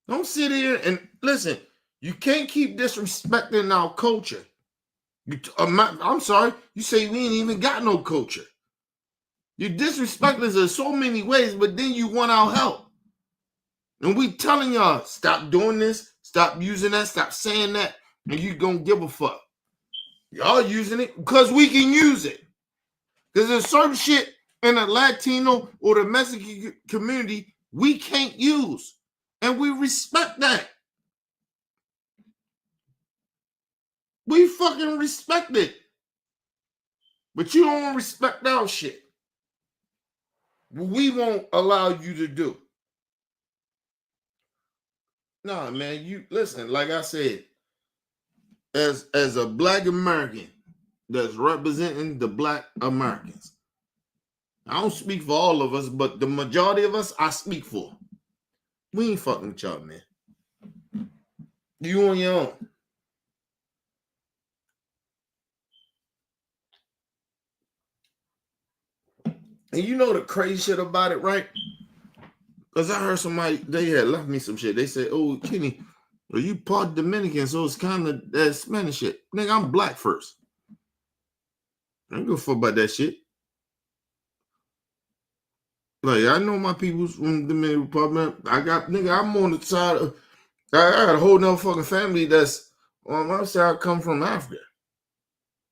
Don't sit here and listen. You can't keep disrespecting our culture. I'm sorry. You say we ain't even got no culture. You disrespect us in so many ways, but then you want our help. And we telling y'all, stop doing this, stop using that, stop saying that, and you gonna give a fuck. Y'all using it because we can use it. Because there's certain shit in the Latino or the Mexican community we can't use. And we respect that. We fucking respect it. But you don't respect our shit. We won't allow you to do. Nah, man, you listen, like I said, as a black American that's representing the black Americans. I don't speak for all of us, but the majority of us I speak for. We ain't fucking with y'all, man. You on your own. And you know the crazy shit about it, right? Because I heard somebody, they had left me some shit. They said, oh, Kenny, well, you part Dominican, so it's kind of that Spanish shit. Nigga, I'm black first. I don't give a fuck about that shit. Like, I know my people's from the Dominican Republic. I'm on the side of, I got a whole nother fucking family that's on my side come from Africa.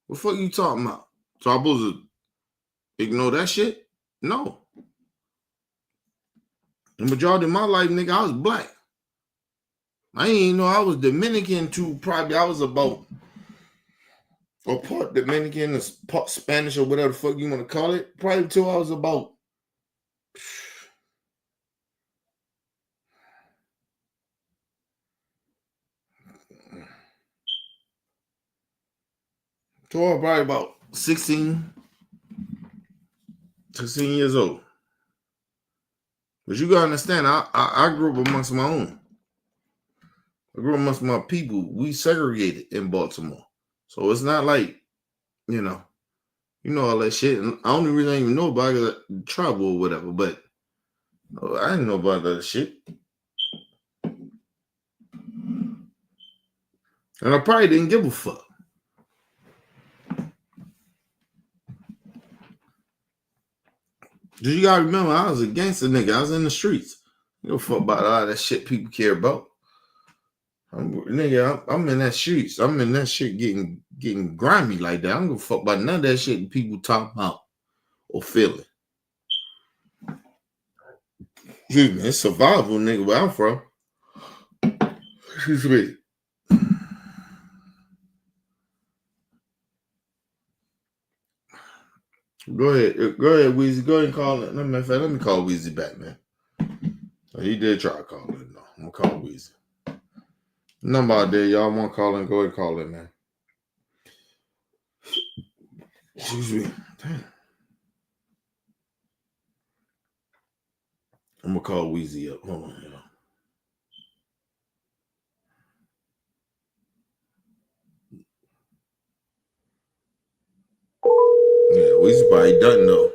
What the fuck you talking about? So I'm supposed to ignore that shit? No. The majority of my life, nigga, I was black. I didn't even know I was Dominican to probably, I was about, or part Dominican, or part Spanish, or whatever the fuck you want to call it, probably until I was about So I'm probably about 16 years old. But you gotta understand, I grew up amongst my own. I grew up amongst my people. We segregated in Baltimore. So it's not like, you know all that shit. And I only really even know about it, tribal or whatever, but I didn't know about that shit. And I probably didn't give a fuck. You gotta remember, I was a gangster nigga. I was in the streets. You don't fuck about all that shit people care about. I'm in that streets. I'm in that shit getting grimy like that. I don't give a fuck about none of that shit people talk about or feeling. Excuse me, it's survival, nigga, where I'm from. Excuse me. Go ahead, Weezy. Go ahead and call it. Let me call Weezy back, man. He did try to call it. No, I'm gonna call Weezy. Number out there, y'all want to call in? Go ahead and call it, man. Excuse me. Damn. I'm gonna call Weezy up. Hold on, y'all. Yeah, Weezy probably done though.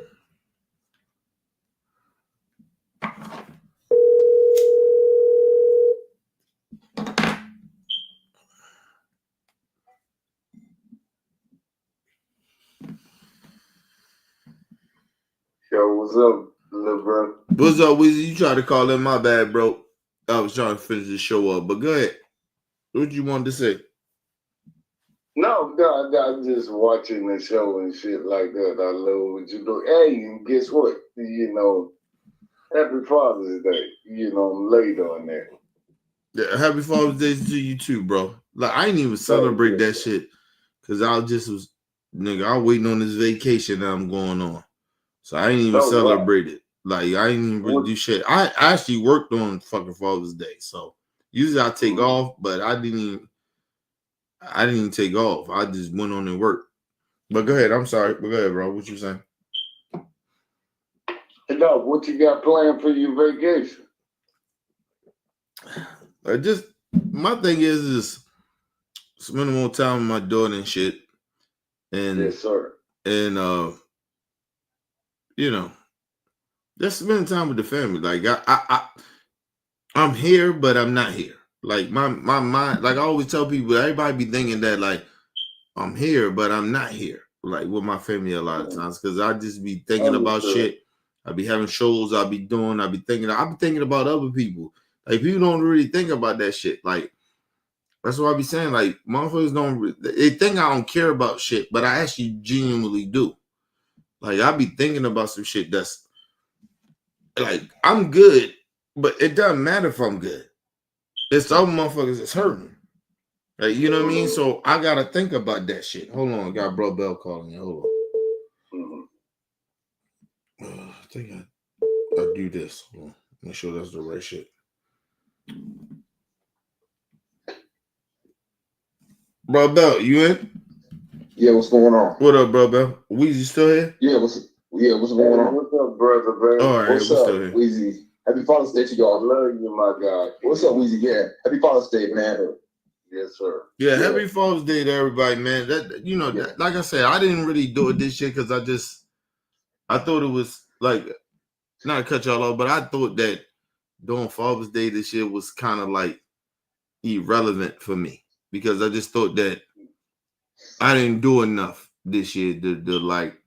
Yo, what's up, little bro? What's up, Weezy? You tried to call in, my bad, bro. I was trying to finish the show up, but go ahead. What you wanted to say? No, I'm just watching the show and shit like that. I love what you do. Hey, and guess what? Happy Father's Day. I'm late on that. Yeah, happy Father's Day to you too, bro. Like I didn't even celebrate that shit because I was waiting on this vacation that I'm going on. So I didn't even celebrate it. Like I didn't even really do shit. I actually worked on fucking Father's Day. So usually I take off, but I didn't even take off. I just went on and worked. But go ahead. I'm sorry. But go ahead, bro. What you saying? No, what you got planned for your vacation? My thing is spending more time with my daughter and shit. And yes, sir. And just spending time with the family. Like I'm here, but I'm not here. Like my mind, like I always tell people, everybody be thinking that like I'm here, but I'm not here. Like with my family a lot of times, because I just be thinking about shit. I be having shows I be doing. I be thinking about other people. Like people don't really think about that shit. Like that's what I be saying. Like motherfuckers they think I don't care about shit, but I actually genuinely do. Like I be thinking about some shit that's like I'm good, but it doesn't matter if I'm good. It's the other motherfuckers that's hurting. Like, you know what I mean? So I gotta think about that shit. Hold on, I got Bro Bell calling you. Hold on. I think I do this. Hold on. Make sure that's the right shit. Bro Bell, you in? Yeah, what's going on? What up, Bro Bell? Weezy still here? Yeah, what's going on? What's up, brother, baby? All right, What's up, Weezy? Happy Father's Day to y'all. Love you, my guy. What's up, Weezy? Yeah, happy Father's Day, man. Yes, sir. Yeah, happy Father's Day to everybody, man. That like I said, I didn't really do it this year because I thought it was like, not to cut y'all off, but I thought that doing Father's Day this year was kind of like irrelevant for me because I just thought that I didn't do enough this year to like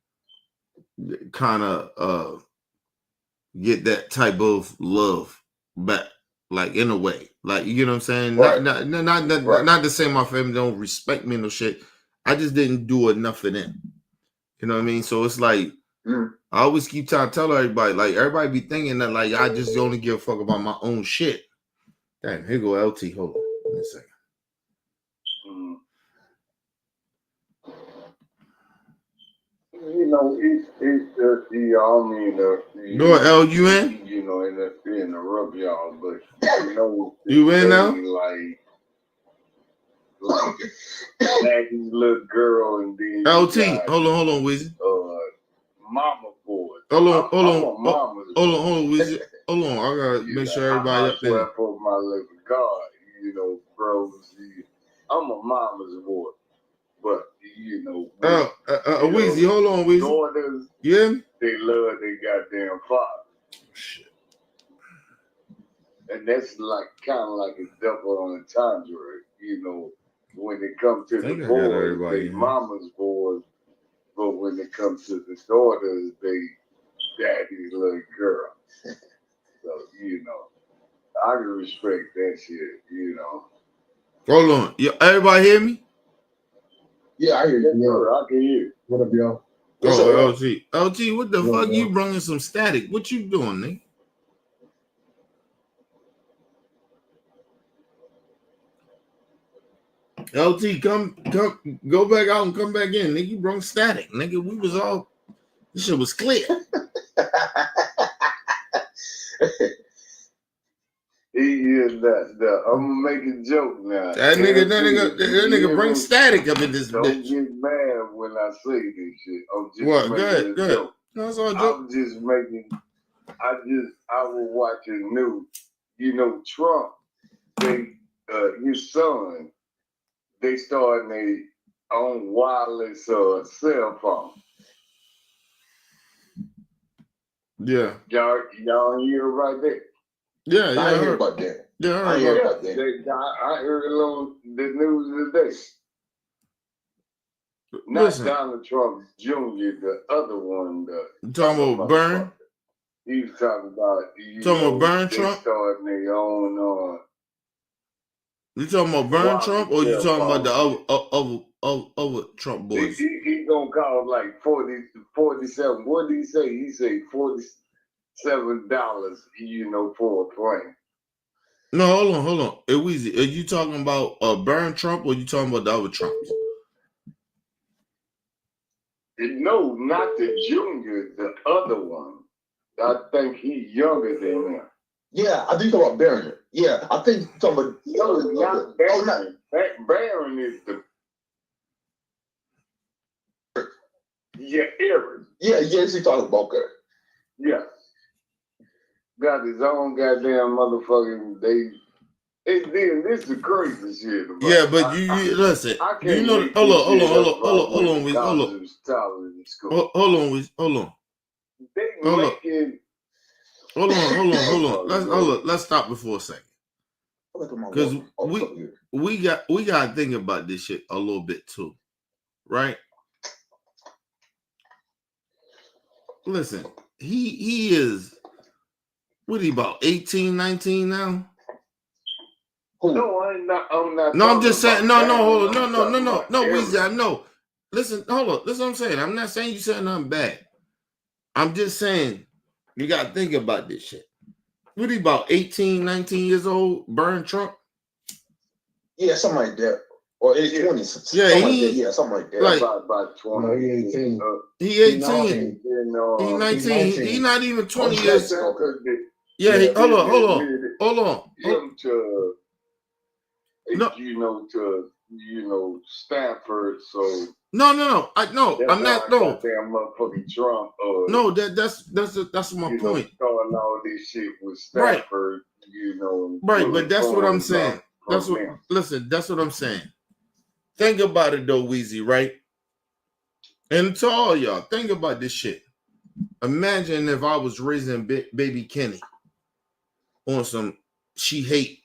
kind of get that type of love back, like in a way, like you know what I'm saying. Right. Not to say my family don't respect me no shit. I just didn't do enough for them. You know what I mean? So it's like I always keep trying to tell everybody, like everybody be thinking that like I just only give a fuck about my own shit. Damn, here go LT. Hold on, give me a second. It's just y'all. I mean, Go L, you in? Interrupt y'all, but you in now? Like, like Maggie's little girl, and then LT, hold on, Weezy. Mama boy. Hold on, I'm a mama's boy. hold on, Weezy. Hold on, I gotta make sure everybody up there. I swear for my living God, bros. I'm a mama's boy, but Weezy, hold on, Weezy. Daughters, yeah, they love their goddamn father. Shit. And that's like kind of like a double entendre, when it comes to the boys, they mama's boys, but when it comes to the daughters, they daddy's little girl. So, I can respect that shit, Hold on. Everybody hear me? Yeah, I hear you. Yeah, I can hear. What up, y'all? LT, what the fuck you bringing some static? What you doing, nigga? LT, come, go back out and come back in, nigga. You brought static, nigga. We was all, this shit was clear. I'm gonna make a joke now. That nigga bring static up in this Don't bitch. get mad when I say this shit. I'm just What? making Go a ahead. joke. No, it's all joke. I'm just making. I was watching news. Trump, his son, they starting their own wireless cell phone. Yeah. Y'all hear right there? Yeah, I heard about that. Yeah, I heard about that. I heard it on the news today. Not Listen. Donald Trump Jr., the other one. You talking about Burn? He was talking about. Talking about Burn they Trump? starting their own. You talking about Burn Trump, or you talking about the other Trump boys? He gonna call like 47. What did he say? He said $47. For a plane. No, hold on. Hey, Weezy, are you talking about Burn Trump, or you talking about the other Trumps? No, not the junior, the other one. I think he's younger than him. Yeah, I think about Barron. Yeah, I think talking about. No, not Barron. Barron is the. Yeah, Aaron. Yeah, yes, he talking about her. Yeah. Got his own goddamn motherfucking. And then this is the crazy shit. Yeah, but you listen. You know, hold on, Weezy, hold on. They making. Hold on. Let's stop it for a second. Because we got to think about this shit a little bit too, right? Listen, he is, what, he about 18, 19 now? No, I'm not. No, I'm just saying. No, hold on. No, Weezy, I know. Listen, hold on. Listen, what I'm saying. I'm not saying you said nothing bad. I'm just saying you got to think about this shit. What, he about 18, 19 years old? Burn Trump? Yeah, something like that. Or 20. Yeah, something like that. Like, about 20. No, he 18. He 18. He 19. He not even 20 years. Yeah, hold on. Him to, Stanford. So no. I'm not. No, damn motherfucking Trump. No, that's my point. Starting all this shit with Stanford. Right, but that's what I'm saying. That's what I'm saying. Think about it though, Weezy, right? And to all y'all, think about this shit. Imagine if I was raising baby Kenny on some she hate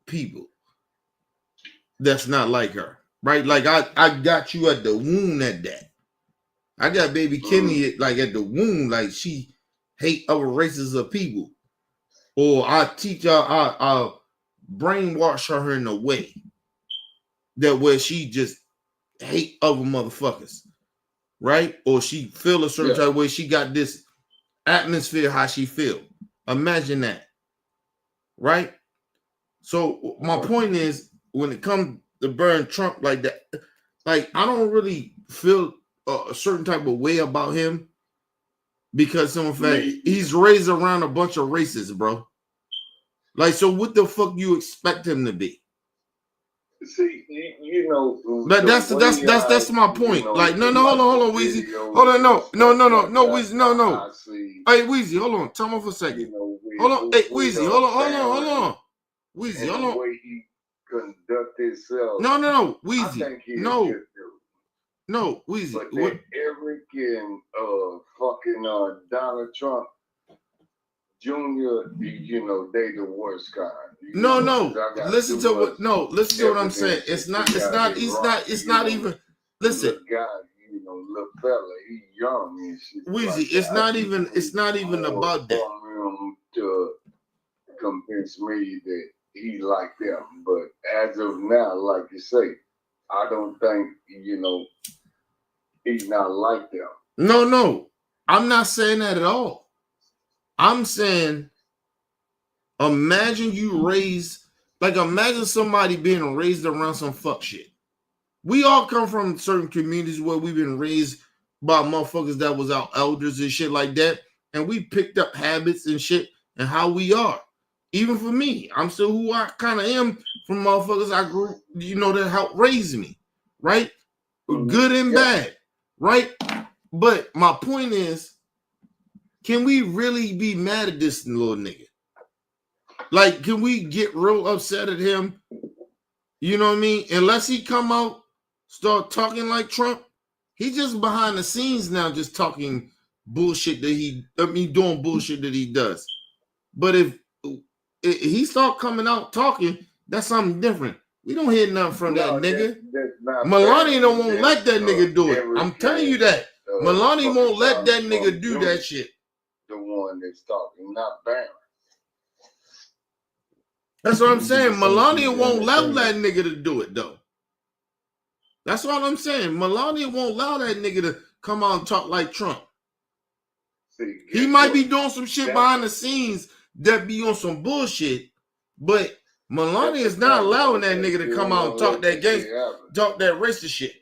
people that's not like her, right? Like I got you at the womb at that. I got baby Kenny like at the womb, like she hate other races of people. Or I teach her, I'll brainwash her in a way that where she just hate other motherfuckers, right? Or she feel a certain type of way. She got this atmosphere how she feel. Imagine that, right? So my point is, when it comes to Burn Trump like that, like I don't really feel a certain type of way about him because in fact he's raised around a bunch of racists, bro. Like, so what the fuck you expect him to be? See, you know, But that's my point. You know, like, no, hold on, Weezy. Hold on, no, Weezy, no. Hey, Weezy, hold on. Tell me for a second. You know, hold on, hey, Weezy, hold on. Weezy, hold on. The way he conduct himself. No, I Weezy. think he's No, good dude. no, Weezy. But that Eric and fucking Donald Trump Jr., you know, they the worst kind. No. Listen to what I'm saying. It's not even. Listen. Little guy, you know, little fella, he young and shit. Weezy, like it's not even about that. For him to convince me that he like them, but as of now, like you say, I don't think, you know, he's not like them. No, I'm not saying that at all. I'm saying, imagine somebody being raised around some fuck shit. We all come from certain communities where we've been raised by motherfuckers that was our elders and shit like that, and we picked up habits and shit and how we are. Even for me, I'm still who I kind of am from motherfuckers I grew, you know, that helped raise me, right? Good and bad, right? But my point is, can we really be mad at this little nigga? Like, can we get real upset at him? You know what I mean? Unless he come out, start talking like Trump, he just behind the scenes now, just talking bullshit doing bullshit that he does. But if he start coming out talking, that's something different. We don't hear nothing from that nigga. Melania don't won't let that nigga do it. I'm telling you that. Melania won't let that nigga do that shit. The one that's talking, not Barron. That's what I'm saying. Melania won't allow that nigga to do it, though. That's what I'm saying. Melania won't allow that nigga to come out and talk like Trump. See, he might be doing some shit behind the scenes that be on some bullshit, but Melania is not allowing that nigga to come out and talk that racist shit.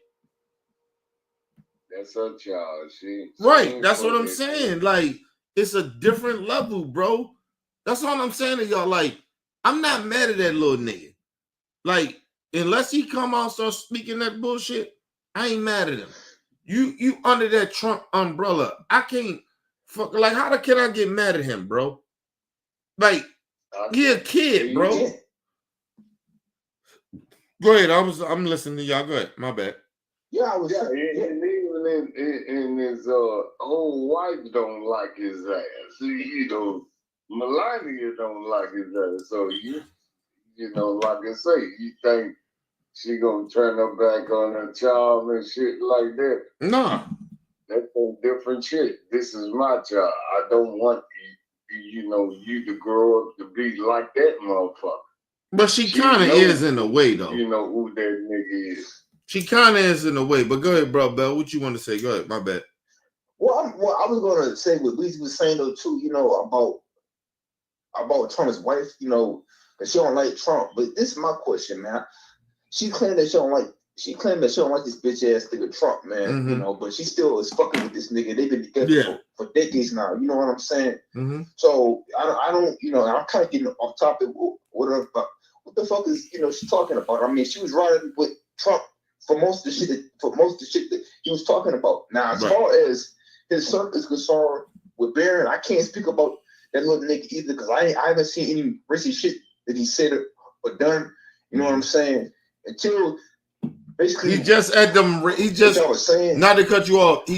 That's her child. Right. That's what I'm saying. Like, it's a different level, bro. That's all I'm saying to y'all. Like, I'm not mad at that little nigga. Like, unless he come out and start speaking that bullshit, I ain't mad at him. You under that Trump umbrella. I can't fuck. Like, how can I get mad at him, bro? Like, he a kid, bro. Go ahead. I'm listening to y'all. Go ahead. My bad. Yeah, and even in his old wife don't like his ass. You know, Melania don't like his ass. So you know, like I say, you think she gonna turn her back on her child and shit like that? Nah. That's some different shit. This is my child. I don't want you to grow up to be like that motherfucker. But she kind of is in a way, though. You know who that nigga is. She kind of is in a way. But go ahead, bro, Bell. What you want to say? Go ahead. My bad. Well, I was going to say what Weezy was saying, though, too, you know, about Trump's wife, you know, because she don't like Trump. But this is my question, man. She claimed that she don't like this bitch ass nigga Trump, man. Mm-hmm. You know, but she still is fucking with this nigga. They've been together for decades now. You know what I'm saying? Mm-hmm. So I don't, you know, I'm kind of getting off topic. What the fuck is, you know, she talking about? I mean, she was riding with Trump for most of the shit that he was talking about. Now, as far as his circle is concerned with Barron, I can't speak about that little nigga either because I haven't seen any racist shit that he said or done. You know what I'm saying? Until basically he just at them. He just was saying, not to cut you off.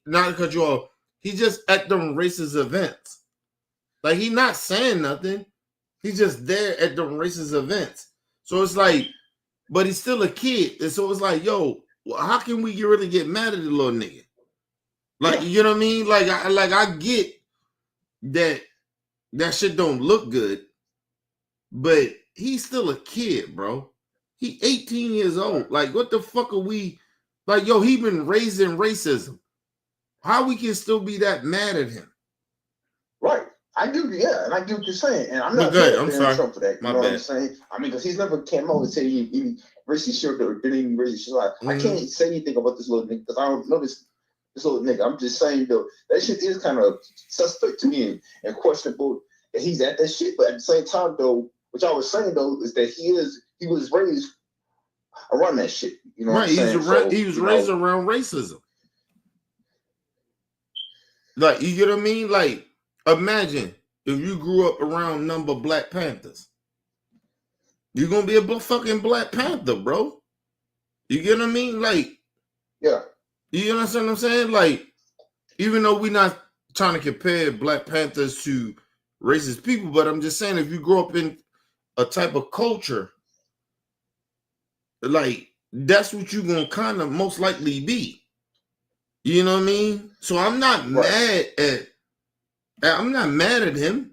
Not to cut you off. He just at them racist events. Like, he not saying nothing. He's just there at the racist events. So it's like, but he's still a kid. And so it's like, yo, how can we really get mad at the little nigga? Like, you know what I mean? Like I get that shit don't look good, but he's still a kid, bro. He 18 years old. Like, what the fuck are we? Like, yo, he been raised in racism. How we can still be that mad at him? Right. I do, and I get what you're saying. And I'm not I'm sorry. Trump for that. You know what I'm saying? I mean, because he's never came out and said he racist shirt or did any racist shit. I can't say anything about this little nigga because I don't know this little nigga. I'm just saying, though, that shit is kind of suspect to me and questionable that he's at that shit. But at the same time, though, what I was saying, though, is that he was raised around that shit. You know right? what I'm saying? He was raised around racism. Like, you get what I mean? Like, imagine if you grew up around number Black Panthers. You're gonna be a fucking Black Panther, bro. You get what I mean? Like, yeah. You understand what I'm saying? Like, even though we're not trying to compare Black Panthers to racist people, but I'm just saying if you grow up in a type of culture, like, that's what you're gonna kind of most likely be. You know what I mean? So I'm not mad at him.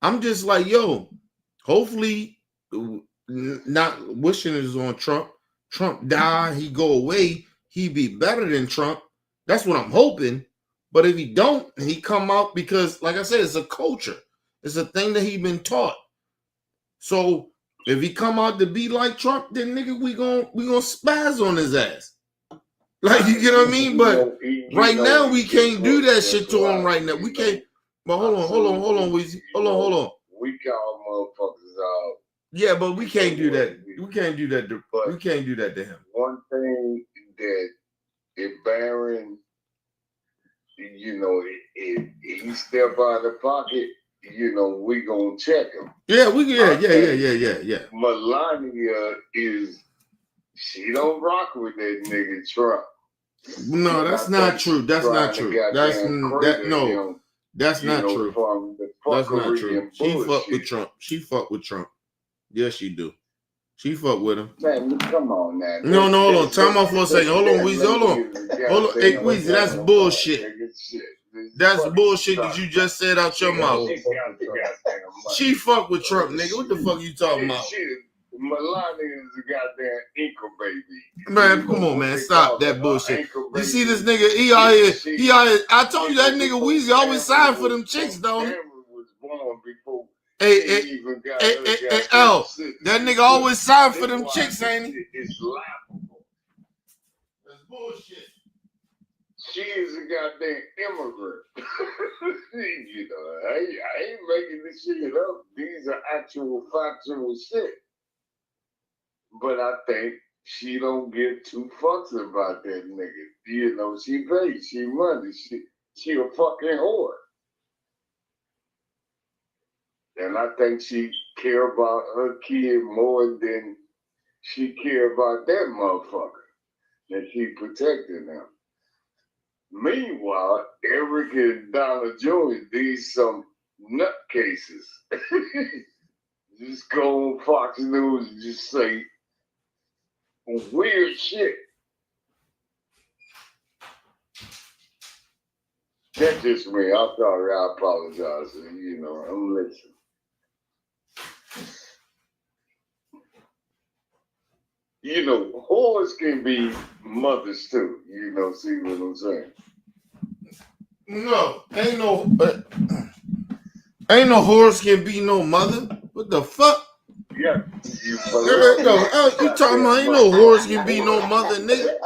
I'm just like, yo, hopefully, not wishing it on Trump. Trump die, he go away, he be better than Trump. That's what I'm hoping. But if he don't, and he come out, because like I said, it's a culture. It's a thing that he been taught. So if he come out to be like Trump, then nigga, we gonna spaz on his ass. Like, you get what I mean? But right now we can't do that shit to him right now. We can't. But hold on, Weezy. Hold on. We call motherfuckers out. Yeah, but we can't do that. We can't do that. We can't do that to him. One thing that if Barron, you know, if he step out of the pocket, you know, we gonna check him. Yeah, yeah. Melania she don't rock with that nigga Trump. No, that's not true. That's not true. That's no. That's not true. That's not true. She fuck with Trump. She fuck with Trump. Yes, she do. She fuck with him. Man, come on now. No, hold on. Time out for a second. Hold on, Weezy. Hold on. Hey, Weezy, that's bullshit. That's bullshit that you just said out your mouth. She fuck with Trump, nigga. What the fuck you talking about? Melania is a goddamn inkle baby. Man, come on, man. Stop that bullshit. You see this nigga, he out here. I told you that nigga Weezy always signed for them chicks, don't he? Hey, L, that nigga always signed for them chicks, ain't he? It's laughable. That's bullshit. She is a goddamn immigrant. You know, I ain't making this shit up. These are actual factual shit. But I think she don't give two fucks about that nigga. You know, she pays, she money, she a fucking whore. And I think she care about her kid more than she care about that motherfucker. That she protecting him. Meanwhile, Eric and Donna Jones, these some nutcases. Just go on Fox News and just say weird shit. That's just me. I'm sorry. I apologize. You know, I'm listening. You know, whores can be mothers too. You know, see what I'm saying? No, ain't no horse can be no mother. What the fuck? Yeah. You talking about ain't no horse can be no mother, nigga?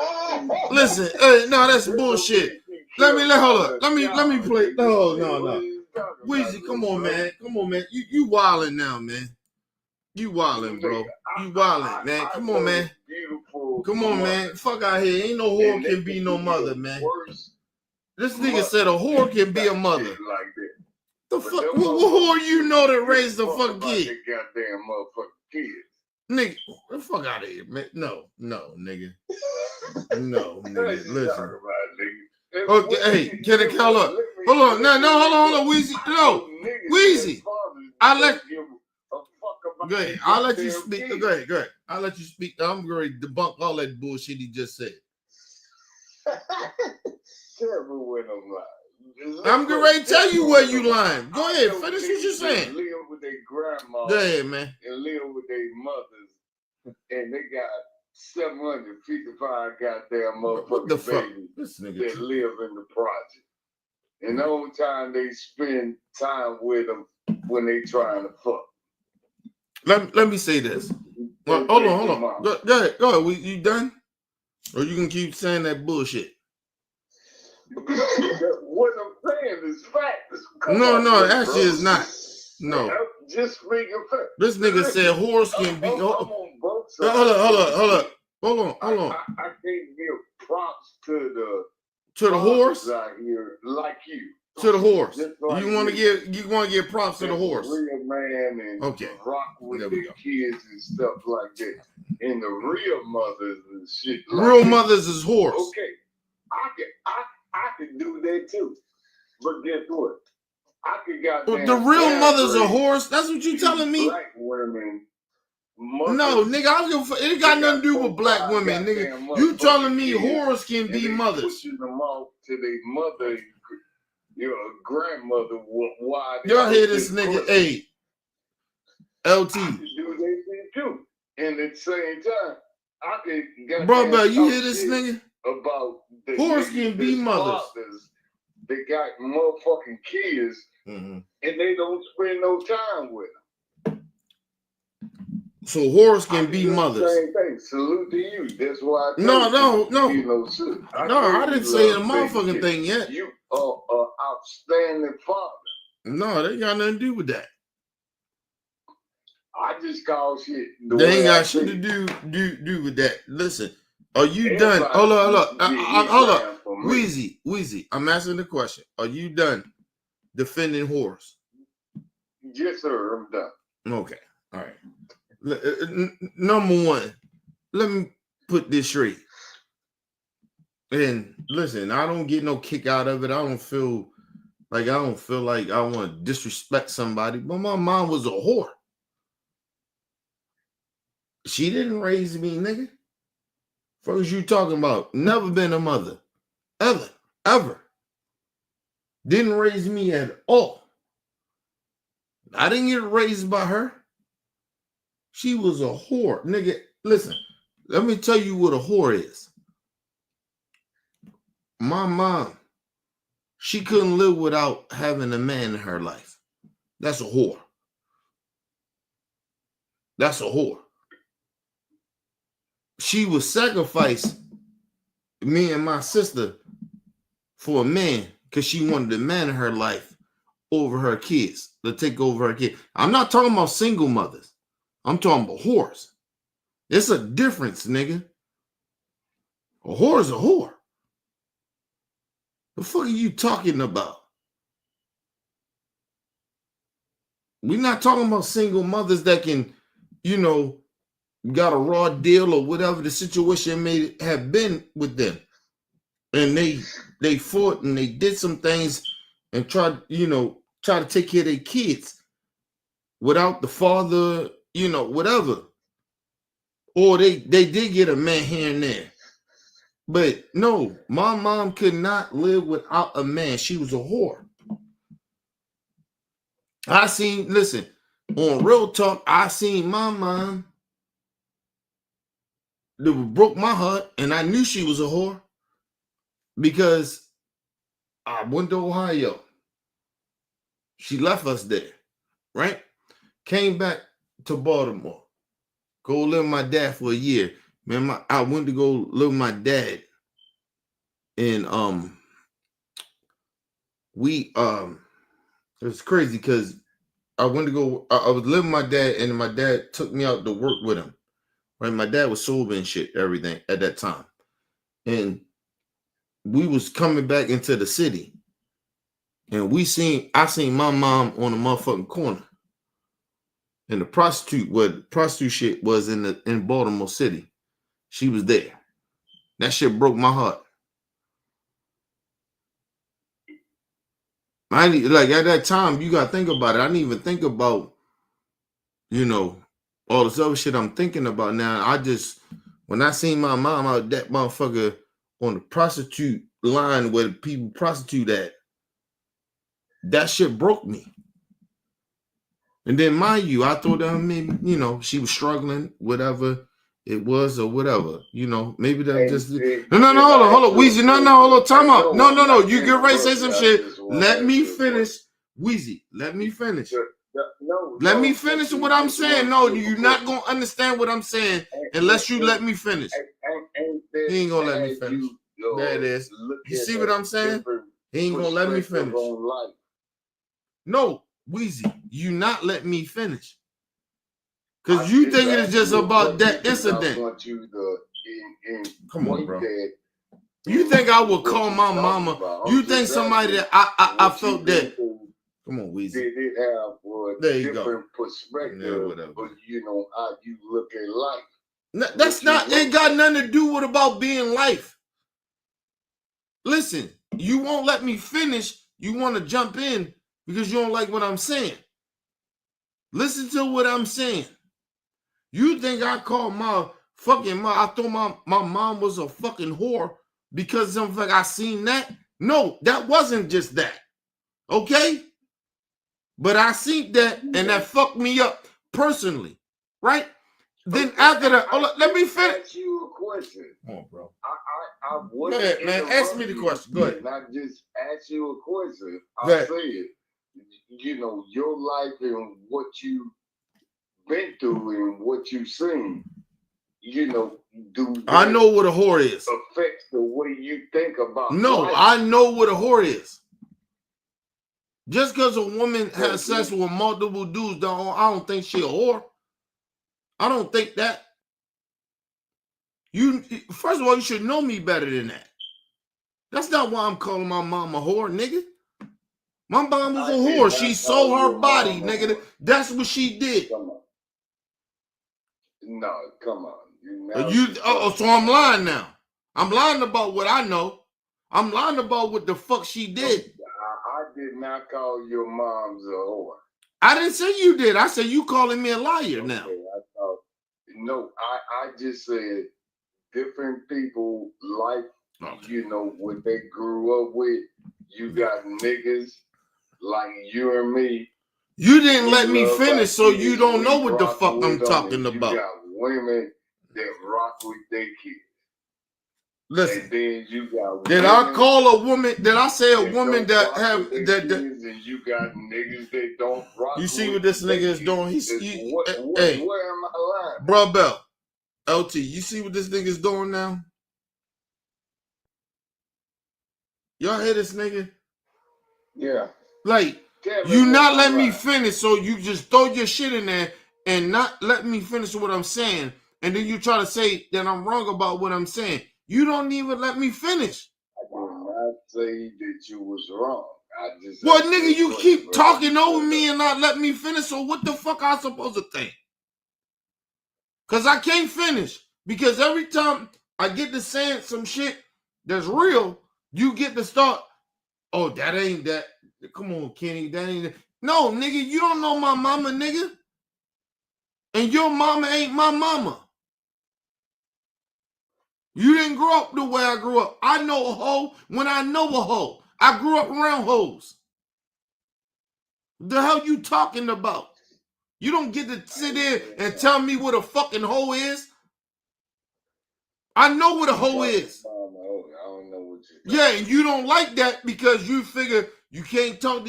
Listen, no, that's bullshit. Hold up. Let me play. No. Weezy, come on, man. You wildin' now, man. You wildin', bro. You wildin', man. Come on, man. Fuck out here. Ain't no whore can be no mother, man. This nigga said a whore can be a mother. The fuck? What whore you know that raised the fucking kid? Goddamn motherfucking kids. Nigga, the fuck out of here, man. No, nigga. No, nigga. Listen. Okay, hey, can it call up? Hold on, Weezy. No, Weezy. Go ahead. I'll let you speak. Go ahead. I'll let you speak. I'm going to debunk all that bullshit he just said. Terrible when I'm lying. I'm getting ready to tell you where you lying. Go ahead. Finish what you're saying. Live with their grandma. Go ahead, man. And live with their mothers. And they got 755 goddamn motherfucking babies that live in the project. And the only time they spend time with them when they trying to fuck. Let me say this. Well, hold on. Go ahead. You done? Or you can keep saying that bullshit? What I'm saying is facts. No, actually it's not. No. Just speaking facts. This nigga said horse can be. Hold up. Hold on. I can't give props to the horse out here like you. To the horse. Like you want to give props to the horse. Real man and rock with their kids and stuff like that. And the real mothers and shit. Real mothers is horse. Okay, I can do that too. But guess what? I could the real mothers are horse. That's what you telling me. Black women. No, nigga, I don't give a. It ain't got nothing to do with black women, nigga. You telling me horse can be mothers? Pushing them off to their mother. Your grandmother, why? Y'all hear this nigga? Hey, LT. I can do that thing too. And at the same time, I can. Bro, you hear this nigga? About the horse can be mothers. They got motherfucking kids, and they don't spend no time with them. So horse can be mothers. Same thing. Salute to you. That's why. No. You know, I didn't say the motherfucking thing yet. You are an outstanding father. No, they got nothing to do with that. I just call shit. They ain't got shit to do with that. Listen, are you done? Hold up. Wheezy. I'm asking the question. Are you done defending horse? Yes, sir. I'm done. Okay. All right. Number one, let me put this straight. And listen, I don't get no kick out of it. I don't feel like I want to disrespect somebody. But my mom was a whore. She didn't raise me, nigga. What was you talking about? Never been a mother. Ever. Didn't raise me at all. I didn't get raised by her. She was a whore. Nigga, listen, let me tell you what a whore is. My mom, she couldn't live without having a man in her life. That's a whore. That's a whore. She would sacrifice me and my sister for a man because she wanted a man in her life over her kids, to take over her kids. I'm not talking about single mothers. I'm talking about whores. It's a difference, nigga. A whore is a whore. The fuck are you talking about? We're not talking about single mothers that can, got a raw deal or whatever the situation may have been with them. And they fought and they did some things and tried to take care of their kids without the father, whatever. Or they did get a man here and there. But no, my mom could not live without a man. She was a whore. Listen, on Real Talk, I seen my mom that broke my heart, and I knew she was a whore because I went to Ohio. She left us there, right? Came back to Baltimore. Go live with my dad for a year. Man, I went to go live with my dad. And it was crazy because I was living with my dad, and my dad took me out to work with him. Right? My dad was sober and shit, everything at that time. And we was coming back into the city. And I seen my mom on the motherfucking corner. And the prostitute shit was in Baltimore City. She was there. That shit broke my heart. At that time, you gotta think about it. I didn't even think about, all this other shit I'm thinking about now. When I seen my mom out that motherfucker on the prostitute line where people prostitute at, that shit broke me. And then, mind you, I thought that maybe, she was struggling, whatever it was or whatever. Maybe that just... No, hold on. Weezy, hold on, time out. No. You get ready to say some shit. Let me finish. Weezy, let me finish. Let me finish what I'm saying. No, you're not going to understand what I'm saying unless you let me finish. He ain't going to let me finish. There it is. You see what I'm saying? He ain't going to let me finish. No, Weezy, you not let me finish. Because you think it's just about that incident. I want you to Come on, bro. You think I would call my mama? You think somebody that I felt that? Come on, Weezy. They did have there you different go. perspective, Yeah, whatever. but you know how you look at life. No, that's not. Ain't got nothing to do with about being life. Listen, you won't let me finish. You want to jump in because you don't like what I'm saying. Listen to what I'm saying. You think I called my fucking mom? I thought my mom was a fucking whore because something like I seen that? No, that wasn't just that. Okay? But I seen that and that fucked me up personally. Right? Then after that, let me finish. Ask you a question. Come on, bro. I would Go ahead, man. Ask me the question. Go ahead. And I just ask you a question. Go ahead. I said, you know, your life and what you been through and what you've seen, you know, I know what a whore is. Affects the way you think about life. I know what a whore is. Just because a woman has sex with multiple dudes, I don't think she a whore. I don't think that. First of all, you should know me better than that. That's not why I'm calling my mom a whore, nigga. My mom was a whore. She sold her body, nigga. That's what she did. Come on. No, come on. So I'm lying now. I'm lying about what I know. I'm lying about what the fuck she did. I did not call your mom's a whore. I didn't say you did. I said you calling me a liar now. No, I just said different people like, you know, what they grew up with. You got niggas like you and me. You didn't let me finish, so you don't know what the fuck I'm talking about. You got women that rock with their kids. Listen, and then you got did I call a woman? Did I say a woman that have that? And you got niggas that don't rock. You see what this nigga is doing? Where am I lying? Bro, Bell, LT, you see what this nigga is doing now? Y'all hear this nigga? Yeah. Like, you not let me finish, so you just throw your shit in there and not let me finish what I'm saying, and then you try to say that I'm wrong about what I'm saying. You don't even let me finish. I did not say that you was wrong. I just well, nigga, you keep talking over me and not let me finish, so what the fuck I supposed to think? Because I can't finish. Because every time I get to saying some shit that's real, you get to start, oh, that ain't that. Come on, Kenny, that ain't that. No, nigga, you don't know my mama, nigga. And your mama ain't my mama. You didn't grow up the way I grew up. I know a hoe when I know a hoe. I grew up around hoes. The hell you talking about? You don't get to sit there and tell me what a fucking hoe is. I know what a hoe is. I don't know what yeah, and you don't like that because you figure you can't talk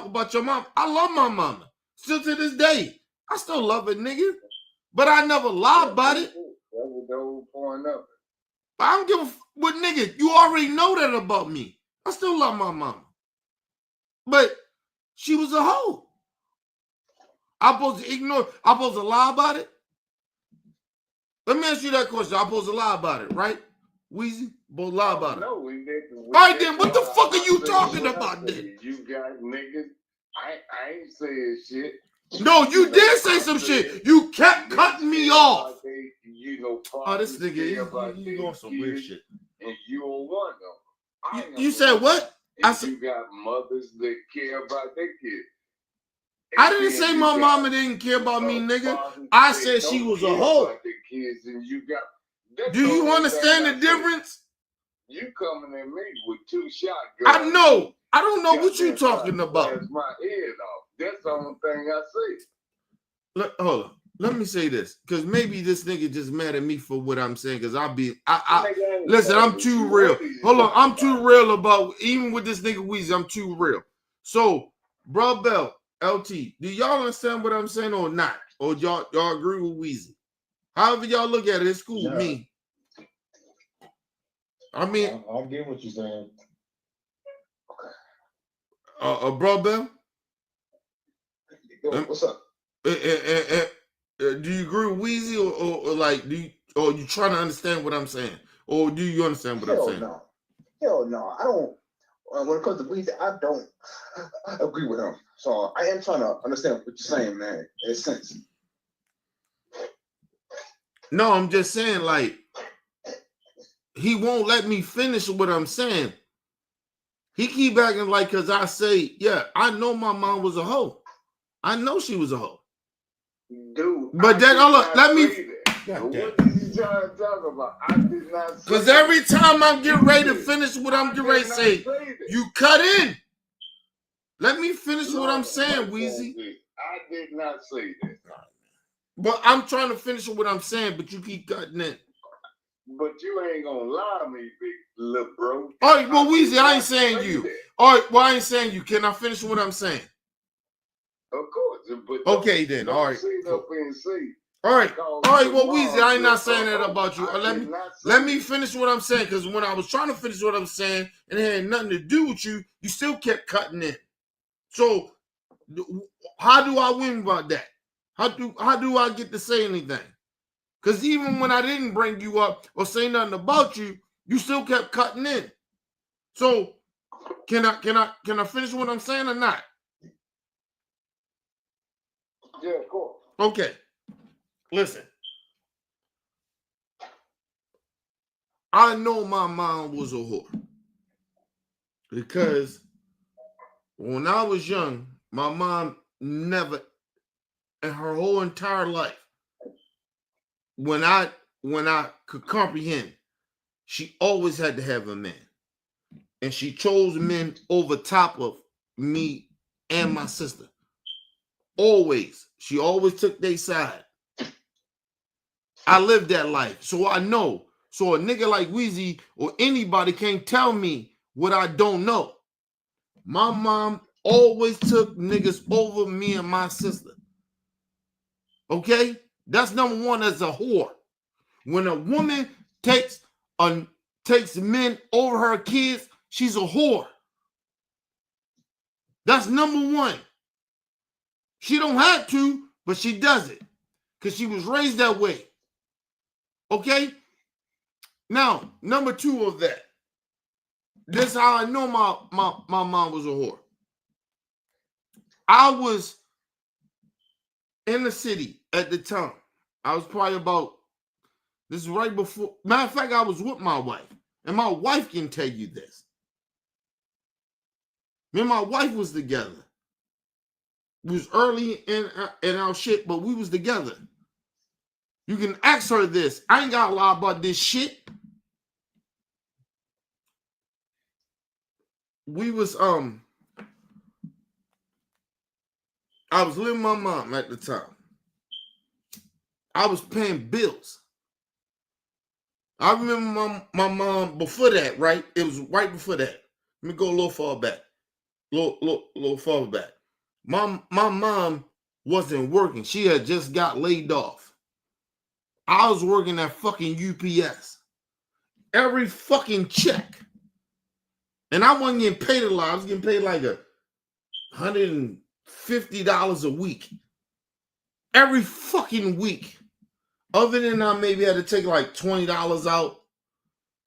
about your mom. I love my mama. Still to this day. I still love it, nigga. But I never lie about it. That was the whole point of it. I don't give a what, nigga. You already know that about me. I still love my mama. But she was a hoe. I'm supposed to ignore, I'm supposed to lie about it? Let me ask you that question. I'm supposed to lie about it, right? Weezy? Supposed to lie about it. No, all right, then what the fuck are you talking about then? You got niggas. I ain't saying shit. No, you did say some shit. You kept cutting me off. You know, oh, this nigga, you going some weird shit. And you don't want them. You said what? I said you got mothers that care about their kids. I didn't say my mama didn't care about me, nigga. I said she was a hoe. Do you understand the difference? You coming at me with two shotguns. I know. I don't know what you talking about. That's my head off. That's the only thing I say. Hold on. Let me say this, because maybe this nigga just mad at me for what I'm saying. Because listen, I'm too real. Hold on, I'm too real about even with this nigga Weezy. I'm too real. So, bro, Bell, LT, do y'all understand what I'm saying or not? Or y'all agree with Weezy? However y'all look at it, it's cool with me. I mean, I get what you're saying. Bro, Bell. Yo, what's up? Do you agree with Weezy or like do you Or you trying to understand what I'm saying? Or do you understand what I'm saying? No. Hell no. I don't. When it comes to Weezy, I don't agree with him. So I am trying to understand what you're saying, man. In a sense. No, I'm just saying, like, he won't let me finish what I'm saying. He keep acting like, because I say, yeah, I know my mom was a hoe. I know she was a hoe. Dude, but then, let me. What did you try to talk about? I did not say. Because every time I'm getting ready to finish what I'm getting ready to say, you cut in. Let me finish what I'm saying, Weezy. I did not say that. But I'm trying to finish what I'm saying, but you keep cutting in. But you ain't gonna lie to me, big little bro. All right, well, Weezy, I ain't saying you. That. All right, well, I ain't saying you. Can I finish what I'm saying? Of course. But okay, then. All right. Up and see. All right. Well, Weezy, I ain't not saying that about you. Let me finish what I'm saying, because when I was trying to finish what I'm saying and it had nothing to do with you, you still kept cutting in. So how do I win about that? How do I get to say anything? Because even when I didn't bring you up or say nothing about you, you still kept cutting in. So can I finish what I'm saying or not? Yeah, of course. Okay. Listen. I know my mom was a whore. Because when I was young, my mom never, in her whole entire life, when I could comprehend, she always had to have a man. And she chose men over top of me and my sister. Always. She always took their side. I lived that life, so I know. So a nigga like Weezy or anybody can't tell me what I don't know. My mom always took niggas over me and my sister. Okay? That's number one as a whore. When a woman takes men over her kids, she's a whore. That's number one. She don't have to, but she does it. Because she was raised that way. Okay? Now, number two of that. This is how I know my mom was a whore. I was in the city at the time. I was probably about, this is right before, matter of fact, I was with my wife. And my wife can tell you this. Me and my wife was together. We was early in our shit, but we was together. You can ask her this. I ain't got to lie about this shit. We was, I was living with my mom at the time. I was paying bills. I remember my mom before that, right? It was right before that. Let me go a little far back. Little far back. My mom wasn't working. She had just got laid off. I was working at fucking UPS. Every fucking check. And I wasn't getting paid a lot. I was getting paid like $150 a week. Every fucking week. Other than I maybe had to take like $20 out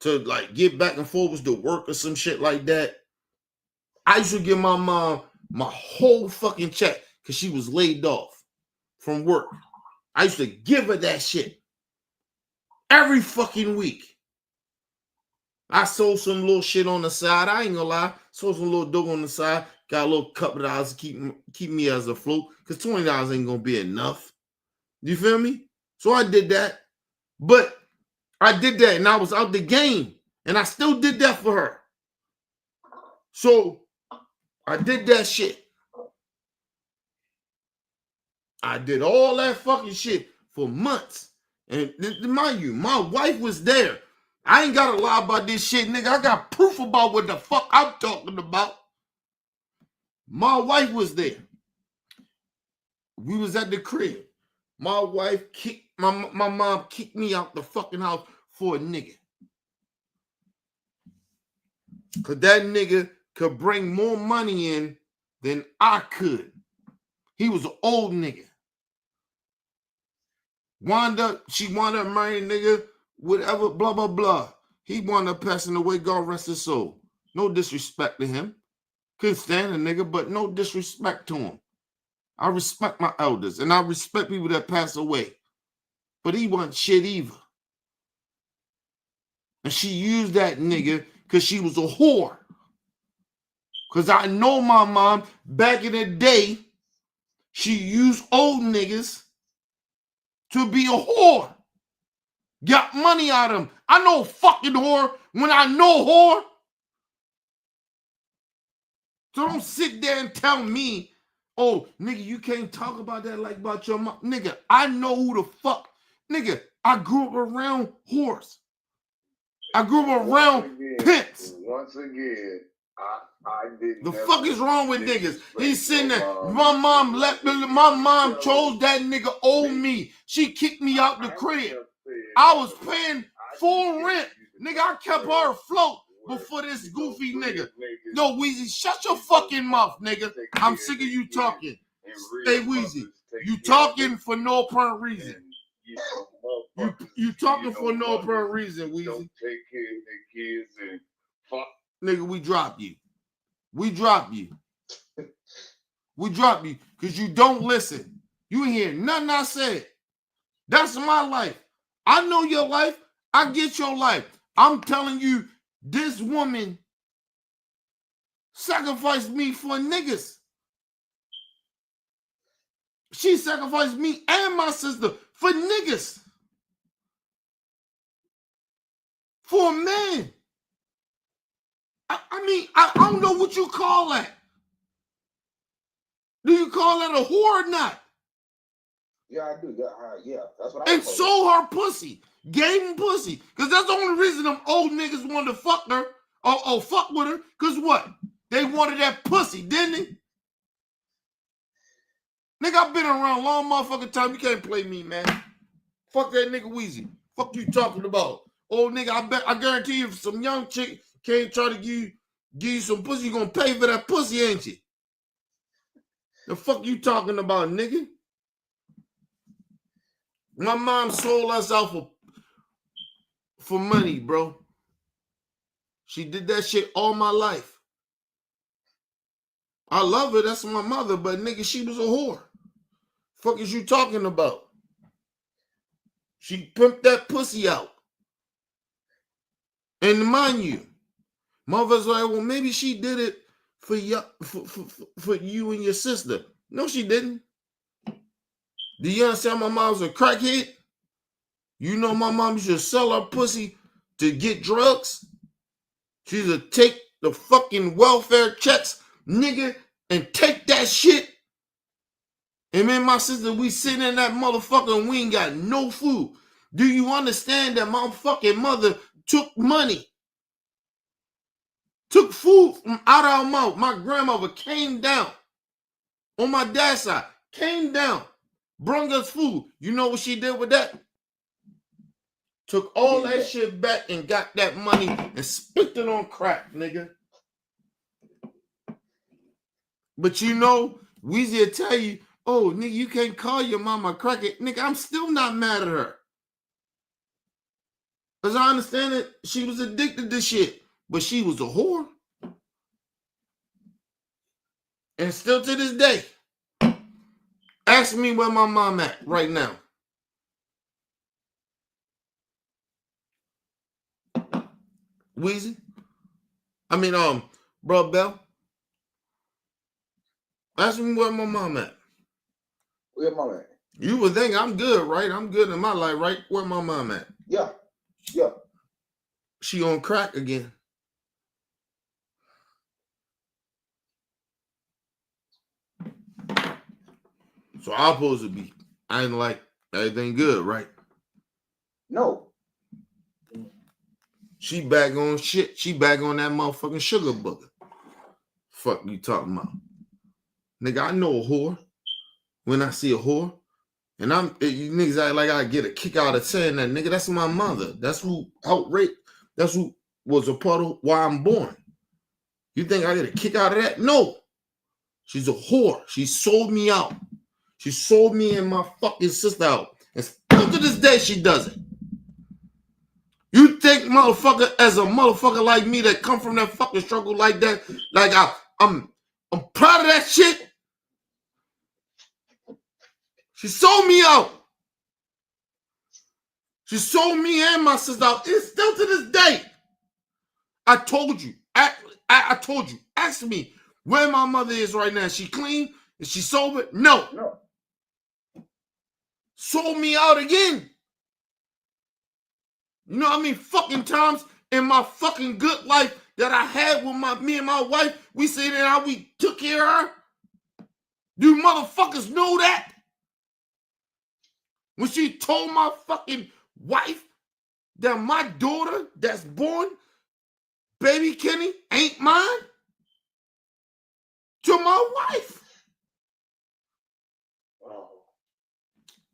to like get back and forth to work or some shit like that. I used to give my mom my whole fucking check because she was laid off from work. I used to give her that shit every fucking week. I sold some little shit on the side. I ain't gonna lie. Sold some little dough on the side. Got a little couple of dollars to keep me as a float because $20 ain't gonna be enough. You feel me? So I did that. But I did that and I was out the game. And I still did that for her. So I did that shit. I did all that fucking shit for months. And mind you, my wife was there. I ain't gotta lie about this shit, nigga. I got proof about what the fuck I'm talking about. My wife was there. We was at the crib. My wife kicked, my mom kicked me out the fucking house for a nigga. Cause that nigga could bring more money in than I could. He was an old nigga. She wound up marrying a nigga, whatever, blah, blah, blah. He wound up passing away, God rest his soul. No disrespect to him. Couldn't stand a nigga, but no disrespect to him. I respect my elders, and I respect people that pass away. But he wasn't shit either. And she used that nigga because she was a whore. Because I know my mom, back in the day, she used old niggas to be a whore. Got money out of them. I know fucking whore when I know whore. So don't sit there and tell me, oh, nigga, you can't talk about that like about your mom. Nigga, I know who the fuck. Nigga, I grew up around whores. I grew up around pimps. Once again, I didn't. The fuck is wrong with niggas? He's sitting there. My mom chose that nigga owe me. She kicked me out the crib. I was paying full rent. Nigga, I kept her afloat before this goofy nigga. Yo, Weezy, shut your fucking mouth, nigga. I'm sick of you talking. Stay Weezy. You talking for no apparent reason. You talking for no apparent reason, Weezy. Don't take care of their kids and fuck. Nigga, we drop you. We drop you. We drop you because you don't listen. You ain't hear nothing I said. That's my life. I know your life. I get your life. I'm telling you, this woman sacrificed me for niggas. She sacrificed me and my sister for niggas. For a man. I mean, I don't know what you call that. Do you call that a whore or not? Yeah, I do. Yeah, that's what I And sold her pussy. Gave him pussy. Because that's the only reason them old niggas wanted to fuck her or fuck with her. Because what? They wanted that pussy, didn't they? Nigga, I've been around a long motherfucking time. You can't play me, man. Fuck that nigga Weezy. Fuck you talking about. Old nigga, I guarantee you if some young chick can't try to give you some pussy, you gonna pay for that pussy, ain't you? The fuck you talking about, nigga? My mom sold us out for money, bro. She did that shit all my life. I love her, that's my mother, but nigga, she was a whore. Fuck is you talking about? She pimped that pussy out. And mind you, mother's like, well, maybe she did it for you and your sister. No, she didn't. Do you understand my mom was a crackhead? You know my mom used to sell her pussy to get drugs? She used to take the fucking welfare checks, nigga, and take that shit. And me and my sister, we sitting in that motherfucker and we ain't got no food. Do you understand that my fucking mother took money? Took food from out of our mouth. My grandmother came down on my dad's side. Came down. Brung us food. You know what she did with that? Took all that shit back and got that money and split it on crack, nigga. But you know, Weezy will tell you, oh, nigga, you can't call your mama crackhead. Nigga, I'm still not mad at her. Because I understand it, she was addicted to shit. But she was a whore. And still to this day. Ask me where my mom at right now. Weezy? I mean, Bro Bell. Ask me where my mom at. Where mom at? You would think I'm good, right? I'm good in my life, right? Where my mom at? Yeah. She on crack again. So I'm supposed to be, I ain't like everything good, right? No. She back on shit. She back on that motherfucking sugar booger. Fuck you talking about? Nigga, I know a whore. When I see a whore, and you niggas act like I get a kick out of saying that, nigga, that's my mother. That's who outraged. That's who was a part of why I'm born. You think I get a kick out of that? No. She's a whore. She sold me out. She sold me and my fucking sister out and split Still to this day, she doesn't. You think, motherfucker, as a motherfucker like me that come from that fucking struggle like that, like I'm proud of that shit. She sold me out. She sold me and my sister out. It's still to this day. I told you. I told you. Ask me where my mother is right now. Is she clean? Is she sober? No. Sold me out again. You know how many fucking times in my fucking good life that I had with me and my wife, we said that how we took care of her? Do you motherfuckers know that? When she told my fucking wife that my daughter that's born, baby Kenny, ain't mine? To my wife.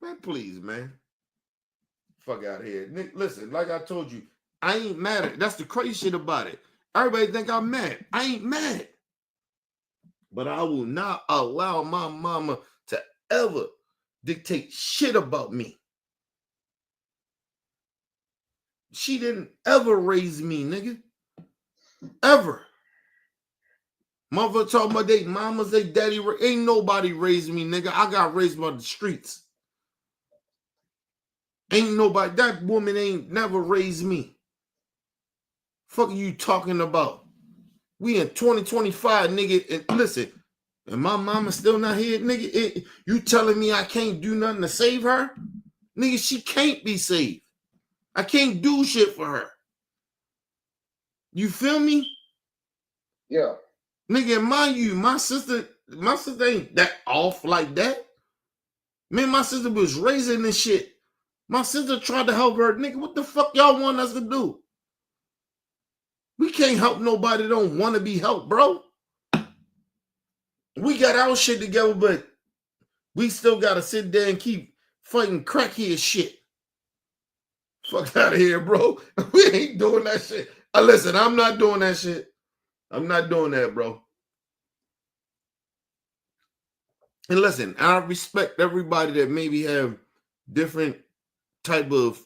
Man, please, man. Fuck out of here. Nick, listen, like I told you, I ain't mad at it. That's the crazy shit about it. Everybody think I'm mad. I ain't mad. But I will not allow my mama to ever dictate shit about me. She didn't ever raise me, nigga. Ever. Mother talking about they mamas, they daddy. Ain't nobody raised me, nigga. I got raised by the streets. Ain't nobody, that woman ain't never raised me. Fuck are you talking about? We in 2025, nigga. And listen, and my mama still not here, nigga. You telling me I can't do nothing to save her? Nigga, she can't be saved. I can't do shit for her. You feel me? Yeah. Nigga, mind you, my sister ain't that off like that. Man, my sister was raising this shit. My sister tried to help her. Nigga, what the fuck y'all want us to do? We can't help nobody that don't want to be helped, bro. We got our shit together, but we still got to sit there and keep fighting crackhead shit. Fuck out of here, bro. We ain't doing that shit. Listen, I'm not doing that shit. I'm not doing that, bro. And listen, I respect everybody that maybe have different type of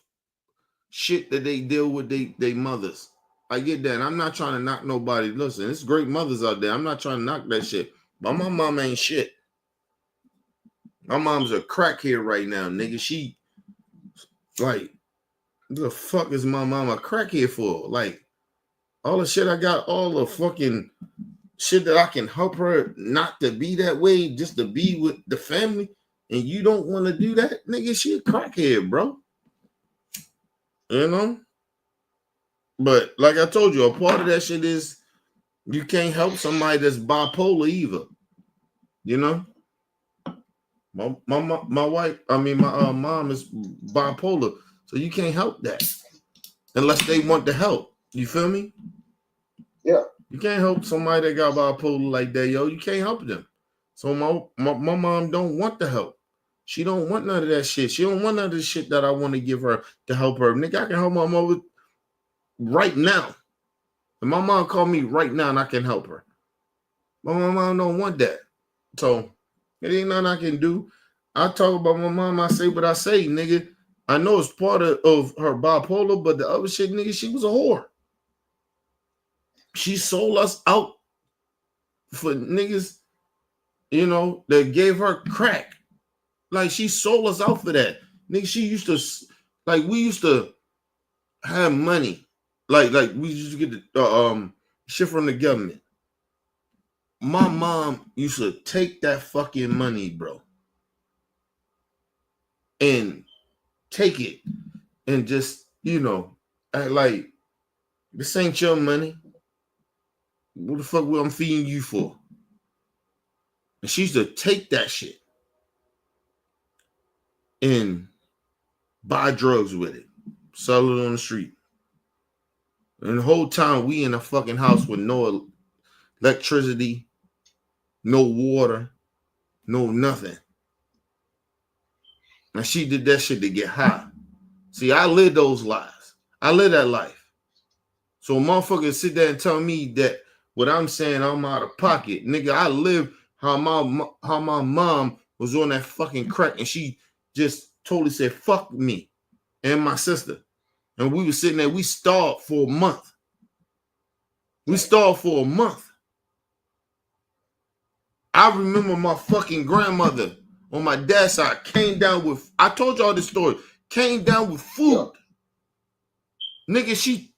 shit that they deal with they mothers. I get that. I'm not trying to knock nobody. Listen, there's great mothers out there. I'm not trying to knock that shit. But my mom ain't shit. My mom's a crackhead right now, nigga. She, like, the fuck is my mom a crackhead for? Like, all the shit I got, all the fucking shit that I can help her not to be that way, just to be with the family, and you don't want to do that, nigga, she a crackhead, bro. You know? But like I told you, a part of that shit is you can't help somebody that's bipolar either. You know? My wife, I mean, my mom is bipolar, so you can't help that unless they want to help. You feel me? Yeah. You can't help somebody that got bipolar like that, yo. You can't help them. So my mom don't want the help. She don't want none of that shit. She don't want none of the shit that I want to give her to help her. Nigga, I can help my mother right now. And my mom called me right now and I can help her. But my mom don't want that. So it ain't nothing I can do. I talk about my mom, I say what I say, nigga. I know it's part of her bipolar, but the other shit, nigga, she was a whore. She sold us out for niggas, you know, that gave her crack. Like, she sold us out for that. Nigga, she used to, like, we used to have money. Like we used to get the shit from the government. My mom used to take that fucking money, bro, and take it and just, you know, act like this ain't your money. What the fuck I'm feeding you for? And she used to take that shit and buy drugs with it, sell it on the street. And the whole time we in a fucking house with no electricity, no water, no nothing. And she did that shit to get high. See, I live those lives. I live that life. So motherfuckers sit there and tell me that what I'm saying, I'm out of pocket. Nigga, I live how my mom was on that fucking crack and she just totally said, fuck me and my sister. And we were sitting there, we starved for a month. We starved for a month. I remember my fucking grandmother on my dad's side came down with, I told y'all this story, came down with food. Nigga,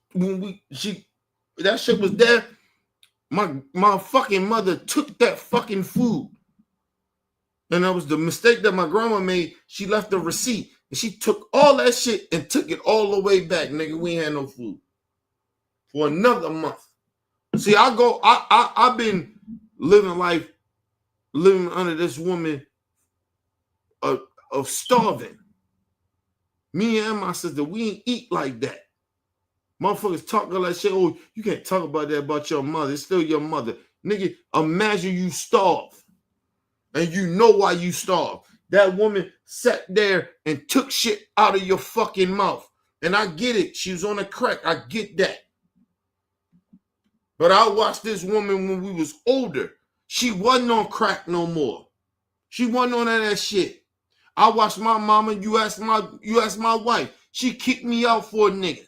that shit was there. My fucking mother took that fucking food. And that was the mistake that my grandma made. She left a receipt. And she took all that shit and took it all the way back, nigga. We ain't had no food. For another month. See, I've been living life, living under this woman of starving. Me and my sister, we ain't eat like that. Motherfuckers talk like shit. Oh, you can't talk about that about your mother. It's still your mother. Nigga, imagine you starve. And you know why you starve. That woman sat there and took shit out of your fucking mouth. And I get it. She was on a crack. I get that. But I watched this woman when we was older. She wasn't on crack no more. She wasn't on that shit. I watched my mama. You ask my wife. She kicked me out for a nigga.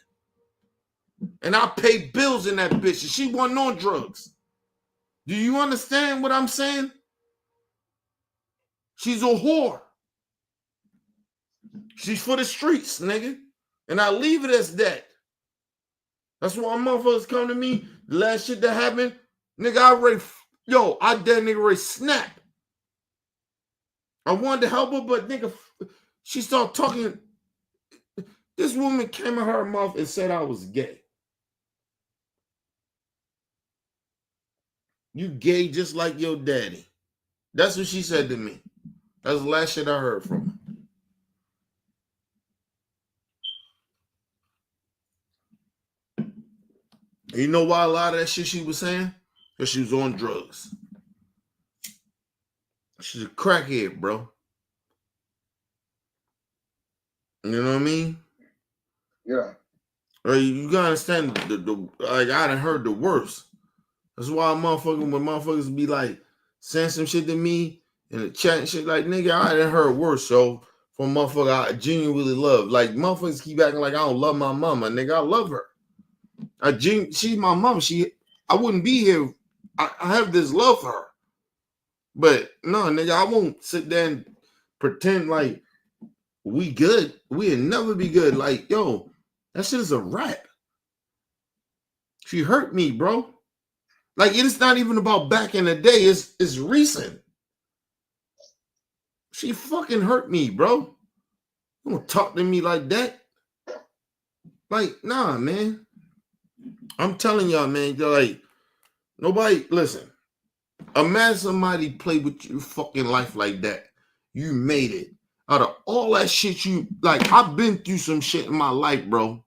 And I paid bills in that bitch. And she wasn't on drugs. Do you understand what I'm saying? She's a whore. She's for the streets, nigga. And I leave it as that. That's why motherfuckers come to me. The last shit that happened, nigga, I dead nigga already snap. I wanted to help her, but nigga, she started talking. This woman came in her mouth and said I was gay. You gay just like your daddy. That's what she said to me. That's the last shit I heard from her. You know why a lot of that shit she was saying? Because she was on drugs. She's a crackhead, bro. You know what I mean? Yeah. You gotta understand like I done heard the worst. That's why when motherfuckers be like saying some shit to me in the chat and shit, like nigga, I done heard worse. So from motherfucker I genuinely love. Like motherfuckers keep acting like I don't love my mama. Nigga, I love her. She's my mom. I wouldn't be here. I have this love for her. But no, nigga, I won't sit there and pretend like we good. We'll never be good. Like, yo, that shit is a rap. She hurt me, bro. Like, it's not even about back in the day. It's recent. She fucking hurt me, bro. You don't talk to me like that. Like, nah, man. I'm telling y'all, man, like, nobody, listen, imagine somebody play with your fucking life like that. You made it. Out of all that shit like, I've been through some shit in my life, bro.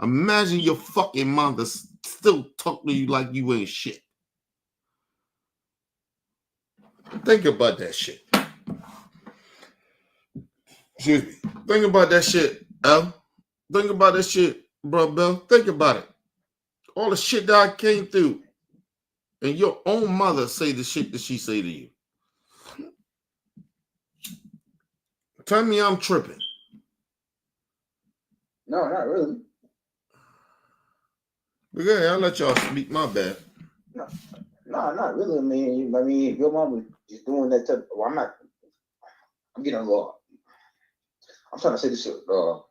Imagine your fucking mother still talk to you like you ain't shit. Think about that shit. Excuse me. Think about that shit, L. Think about that shit, bro, Bell. Think about it. All the shit that I came through. And your own mother say the shit that she say to you. Tell me I'm tripping. No, not really. But yeah, I'll let y'all speak. My bad. No, not really. I mean, your mom is doing that type. Well, I'm getting a little. I'm trying to say this shit. You're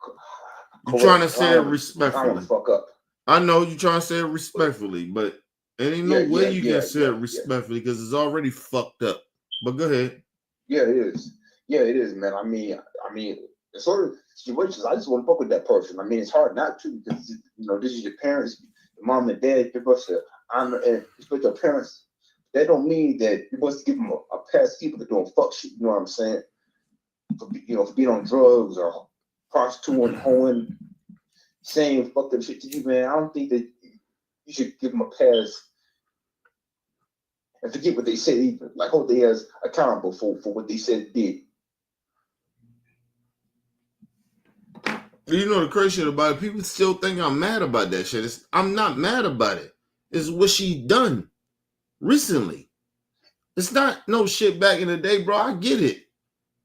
trying to say it respectfully. I don't want to fuck up. I know you're trying to say it respectfully, but there ain't no way you can say it respectfully because it's already fucked up. But go ahead. Yeah, it is. Yeah, it is, man. I mean, it's sort of situations. I just want to fuck with that person. I mean, it's hard not to because this is your parents, your mom and dad. You're supposed to honor and respect your parents. That don't mean that you're supposed to give them a pass. People that doing fuck shit. You know what I'm saying? For being on drugs or prostituting, hoeing, saying fucked up shit to you, man. I don't think that you should give them a pass and forget what they said either. Like hold they as accountable for what they said did. You know the crazy shit about it, people still think I'm mad about that shit. I'm not mad about it. It's what she done recently. It's not no shit back in the day, bro. I get it.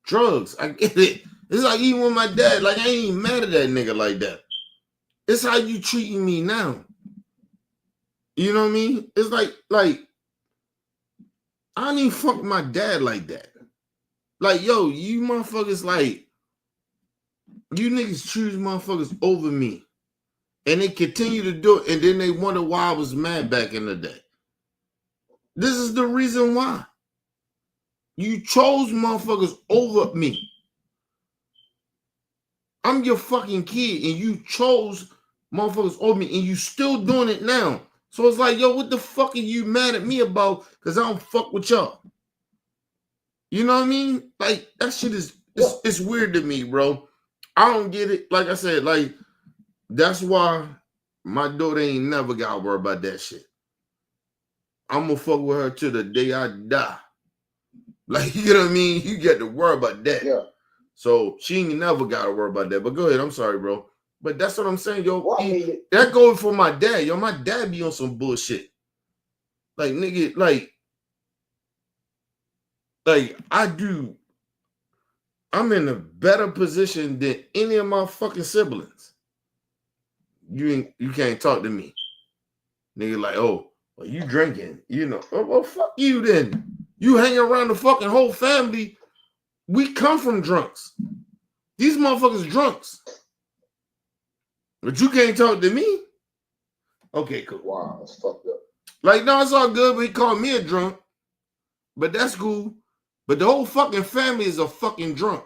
Drugs, I get it. It's like even with my dad, like I ain't even mad at that nigga like that. It's how you treating me now. You know what I mean? It's like I don't even fuck my dad like that. Like, yo, you motherfuckers, like, you niggas choose motherfuckers over me. And they continue to do it, and then they wonder why I was mad back in the day. This is the reason why. You chose motherfuckers over me. I'm your fucking kid, and you chose motherfuckers over me, and you still doing it now. So it's like, yo, what the fuck are you mad at me about? Because I don't fuck with y'all. You know what I mean? Like, that shit is, it's weird to me, bro. I don't get it. Like I said, like, that's why my daughter ain't never got to worry about that shit. I'm going to fuck with her till the day I die. Like, you know what I mean? You get to worry about that. Yeah. So she ain't never got to worry about that. But go ahead. I'm sorry, bro. But that's what I'm saying, yo. Well, I mean, that goes for my dad. Yo, my dad be on some bullshit. Like, nigga, like I'm in a better position than any of my fucking siblings. You can't talk to me. Nigga like, oh, well, you drinking, you know. Oh, well, fuck you then. You hang around the fucking whole family. We come from drunks. These motherfuckers drunks. But you can't talk to me? Okay, cool. Wow, that's fucked up. Like, no, it's all good, but he called me a drunk. But that's cool. But the whole fucking family is a fucking drunk.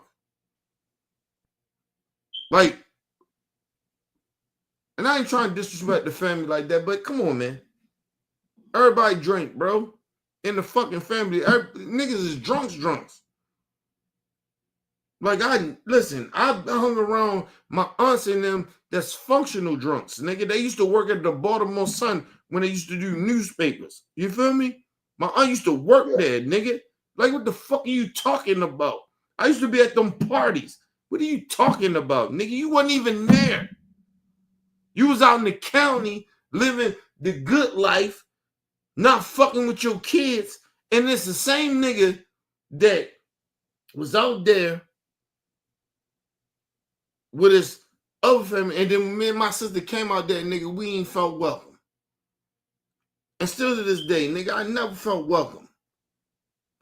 Like, and I ain't trying to disrespect the family like that, but come on, man. Everybody drink, bro. In the fucking family, niggas is drunks. Like, I hung around my aunts and them that's functional drunks, nigga. They used to work at the Baltimore Sun when they used to do newspapers. You feel me? My aunt used to work there, nigga. Like, what the fuck are you talking about? I used to be at them parties. What are you talking about, nigga? You wasn't even there. You was out in the county living the good life, not fucking with your kids. And it's the same nigga that was out there with his other family. And then me and my sister came out there, nigga, we ain't felt welcome. And still to this day, nigga, I never felt welcome.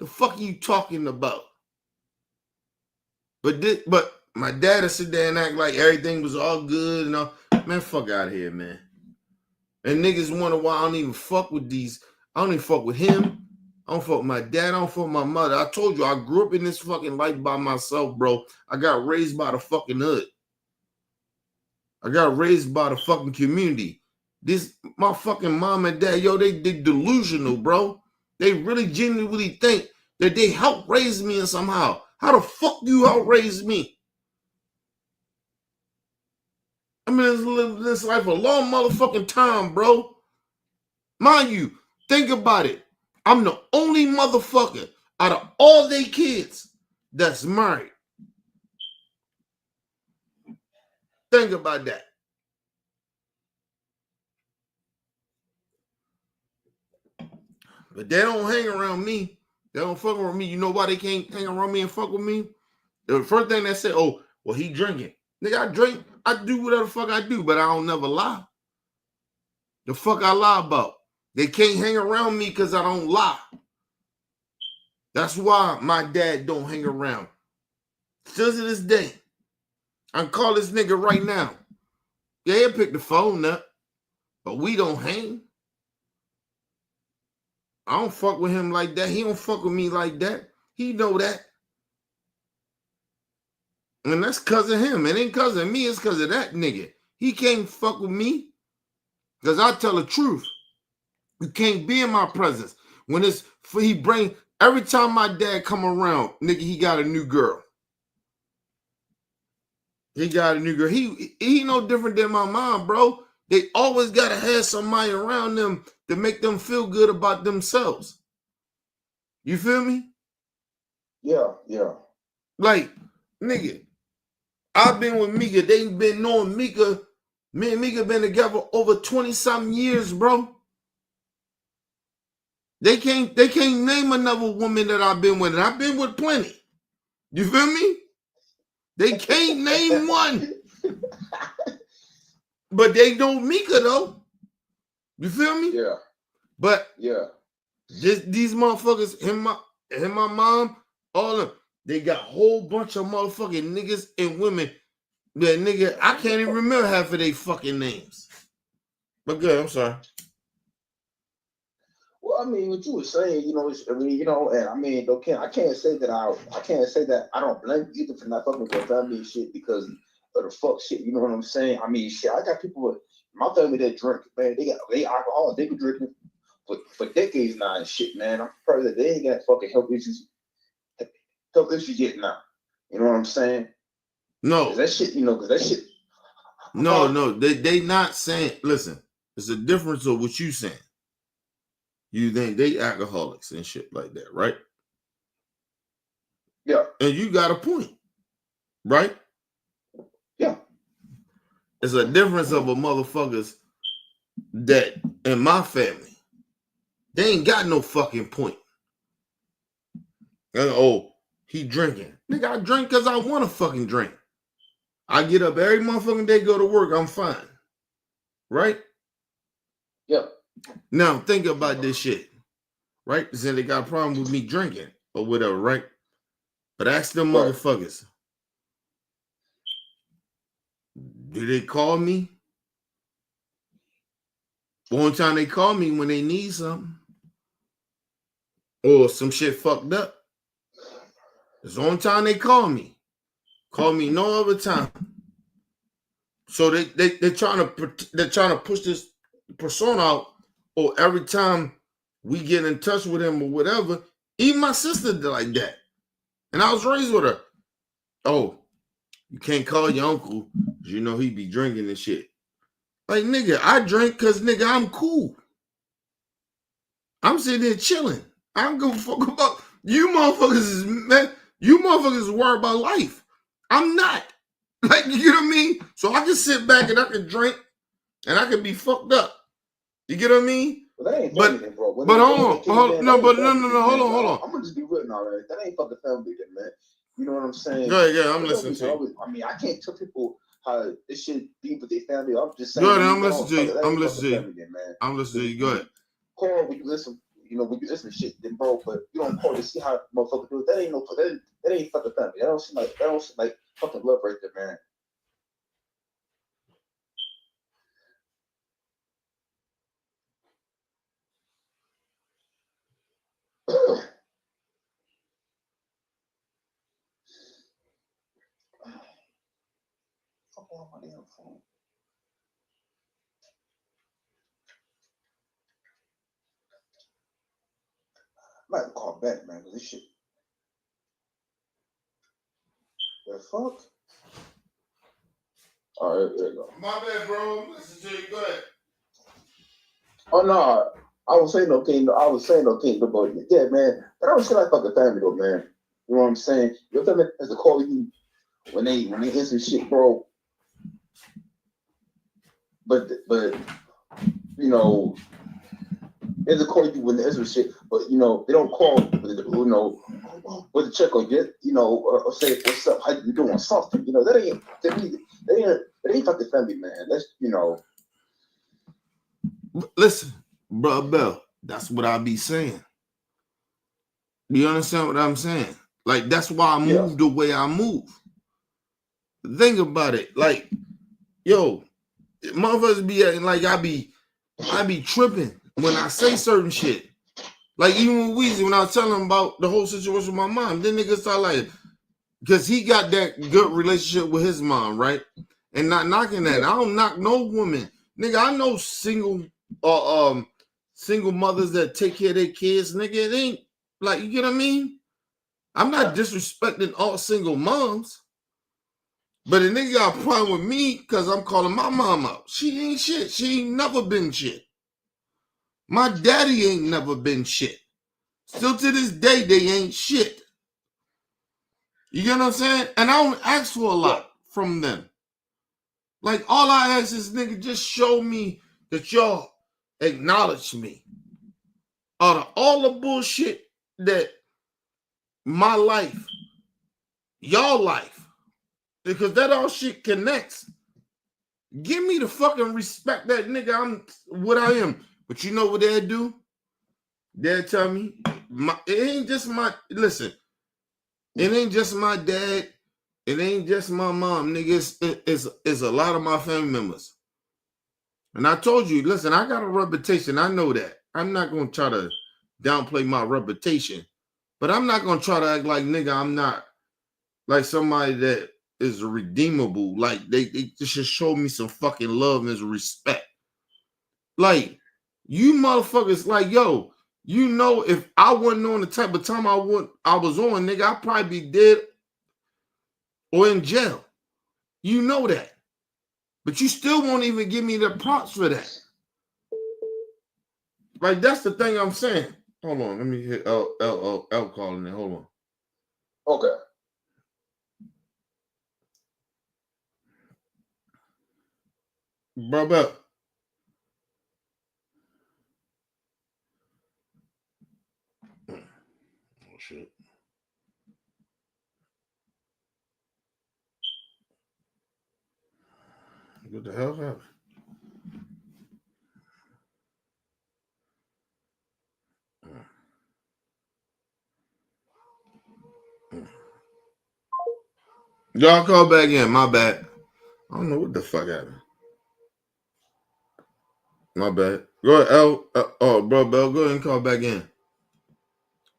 The fuck are you talking about? But my dad would sit there and act like everything was all good and all. Man, fuck out of here, man. And niggas wonder why I don't even fuck with these. I don't even fuck with him. I don't fuck with my dad. I don't fuck with my mother. I told you, I grew up in this fucking life by myself, bro. I got raised by the fucking hood. I got raised by the fucking community. My fucking mom and dad, yo, they delusional, bro. They really genuinely think that they helped raise me somehow. How the fuck you help raise me? I mean, lived this life a long motherfucking time, bro. Mind you, think about it. I'm the only motherfucker out of all they kids that's married. Think about that. But they don't hang around me. They don't fuck around me. You know why they can't hang around me and fuck with me? The first thing they say, oh, well, he drinking. Nigga, I drink. I do whatever the fuck I do, but I don't never lie. The fuck I lie about? They can't hang around me because I don't lie. That's why my dad don't hang around. Still to this day. I can call this nigga right now. Yeah, he'll pick the phone up, but we don't hang. I don't fuck with him like that. He don't fuck with me like that. He know that. And that's because of him. It ain't because of me. It's because of that nigga. He can't fuck with me because I tell the truth. You can't be in my presence. When it's he bring every time my dad come around, nigga, he got a new girl. He got a new girl. He no different than my mom, bro. They always gotta have somebody around them to make them feel good about themselves. You feel me? Yeah. Like, nigga, I've been with Mika. They been knowing Mika. Me and Mika been together over 20-something years, bro. They can't name another woman that I've been with. And I've been with plenty. You feel me? They can't name one. But they know Mika though. You feel me? Yeah. But yeah, these motherfuckers, him, my mom, all of them, they got a whole bunch of motherfucking niggas and women that nigga, I can't even remember half of their fucking names. But good, I'm sorry. Well, I mean, what you were saying, you know, and I mean, I can't say that I don't blame you either for not fucking with your family and shit because of the fuck shit. You know what I'm saying? I mean, shit, I got people in my family that drink, man. They alcoholics. They been drinking for decades now and shit, man. I'm surprised that they ain't got fucking health issues yet now. You know what I'm saying? No, that shit. No, they not saying. Listen, it's a difference of what you saying. You think they alcoholics and shit like that, right? Yeah. And you got a point, right? Yeah. It's a difference of a motherfuckers that in my family, they ain't got no fucking point. And he drinking. Nigga, I drink because I want to fucking drink. I get up every motherfucking day, go to work, I'm fine. Right? Yeah. Now think about this shit. Right? Saying they got a problem with me drinking or whatever, right? But ask them motherfuckers. Do they call me? One time they call me when they need something. Or some shit fucked up. It's the only time they call me. Call me no other time. So they're trying to push this persona out. Or every time we get in touch with him or whatever, even my sister did like that. And I was raised with her. Oh, you can't call your uncle because you know he be drinking and shit. Like, nigga, I drink because, nigga, I'm cool. I'm sitting there chilling. I don't give a fuck about you motherfuckers. You motherfuckers worry about life. I'm not. Like, you know what I mean? So I can sit back and I can drink and I can be fucked up. You get what I mean? Well, that ain't but family, bro. Hold on. I'm gonna just be real now, right? That ain't fucking family, then, man. You know what I'm saying? Yeah, I'm listening to you. I mean, I can't tell people how this shit be with their family. I'm just saying. Go ahead, I'm listening to you. I'm listening to you. Family, man. I'm listening to you. Go ahead. Call when you listen. You know, when you listen to shit, then bro, but you don't call to see how motherfucker do it. That ain't fucking family. That don't seem like fucking love right there, man. On my damn phone. I might call back, man, because this shit. The fuck? All right, there you go. My bad, bro. Listen to you. Go ahead. Oh no, I was saying no king. I was saying no king, but yeah, man. But I don't feel like fucking family though, man. You know what I'm saying? Your family has to call you when they hear some shit, bro. But you know, they have to call you when they hear some shit. But you know, they don't call with the check or get or say what's up, how you doing, something. You know, that ain't fucking family, man. That's Listen, bro, Bell. That's what I be saying. You understand what I'm saying? Like, that's why I move the way I move. Think about it. Like, yo, motherfuckers be acting like I be tripping when I say certain shit. Like, even with Weezy, when I was telling him about the whole situation with my mom, then niggas start like, because he got that good relationship with his mom, right? And not knocking that. I don't knock no woman. Nigga, I know single mothers that take care of their kids, nigga. It ain't like, you get what I mean? I'm not disrespecting all single moms. But a nigga got a problem with me because I'm calling my mom out. She ain't shit. She ain't never been shit. My daddy ain't never been shit. Still to this day, they ain't shit. You get what I'm saying? And I don't ask for a lot from them. Like, all I ask is, nigga, just show me that y'all acknowledge me. Out of all the bullshit that my life, y'all life, Because that all shit connects. Give me the fucking respect that nigga I'm what I am. But you know what they'll do? They'll tell me, it ain't just my, listen, it ain't just my dad. It ain't just my mom, nigga. It's a lot of my family members. And I told you, listen, I got a reputation. I know that. I'm not going to try to downplay my reputation. But I'm not going to try to act like, nigga, I'm not like somebody that is redeemable. Like, they just should show me some fucking love and respect. Like, you motherfuckers, like, yo, you know, if I wasn't on the type of time I was on, nigga, I'd probably be dead or in jail. You know that. But you still won't even give me the props for that. Like, that's the thing I'm saying. Hold on. Let me hit L calling it. Hold on. Okay. Bro. Oh, shit. What the hell happened? Y'all call back in. My bad. I don't know what the fuck happened. My bad. Go ahead, L. Bro, Bell, go ahead and call back in.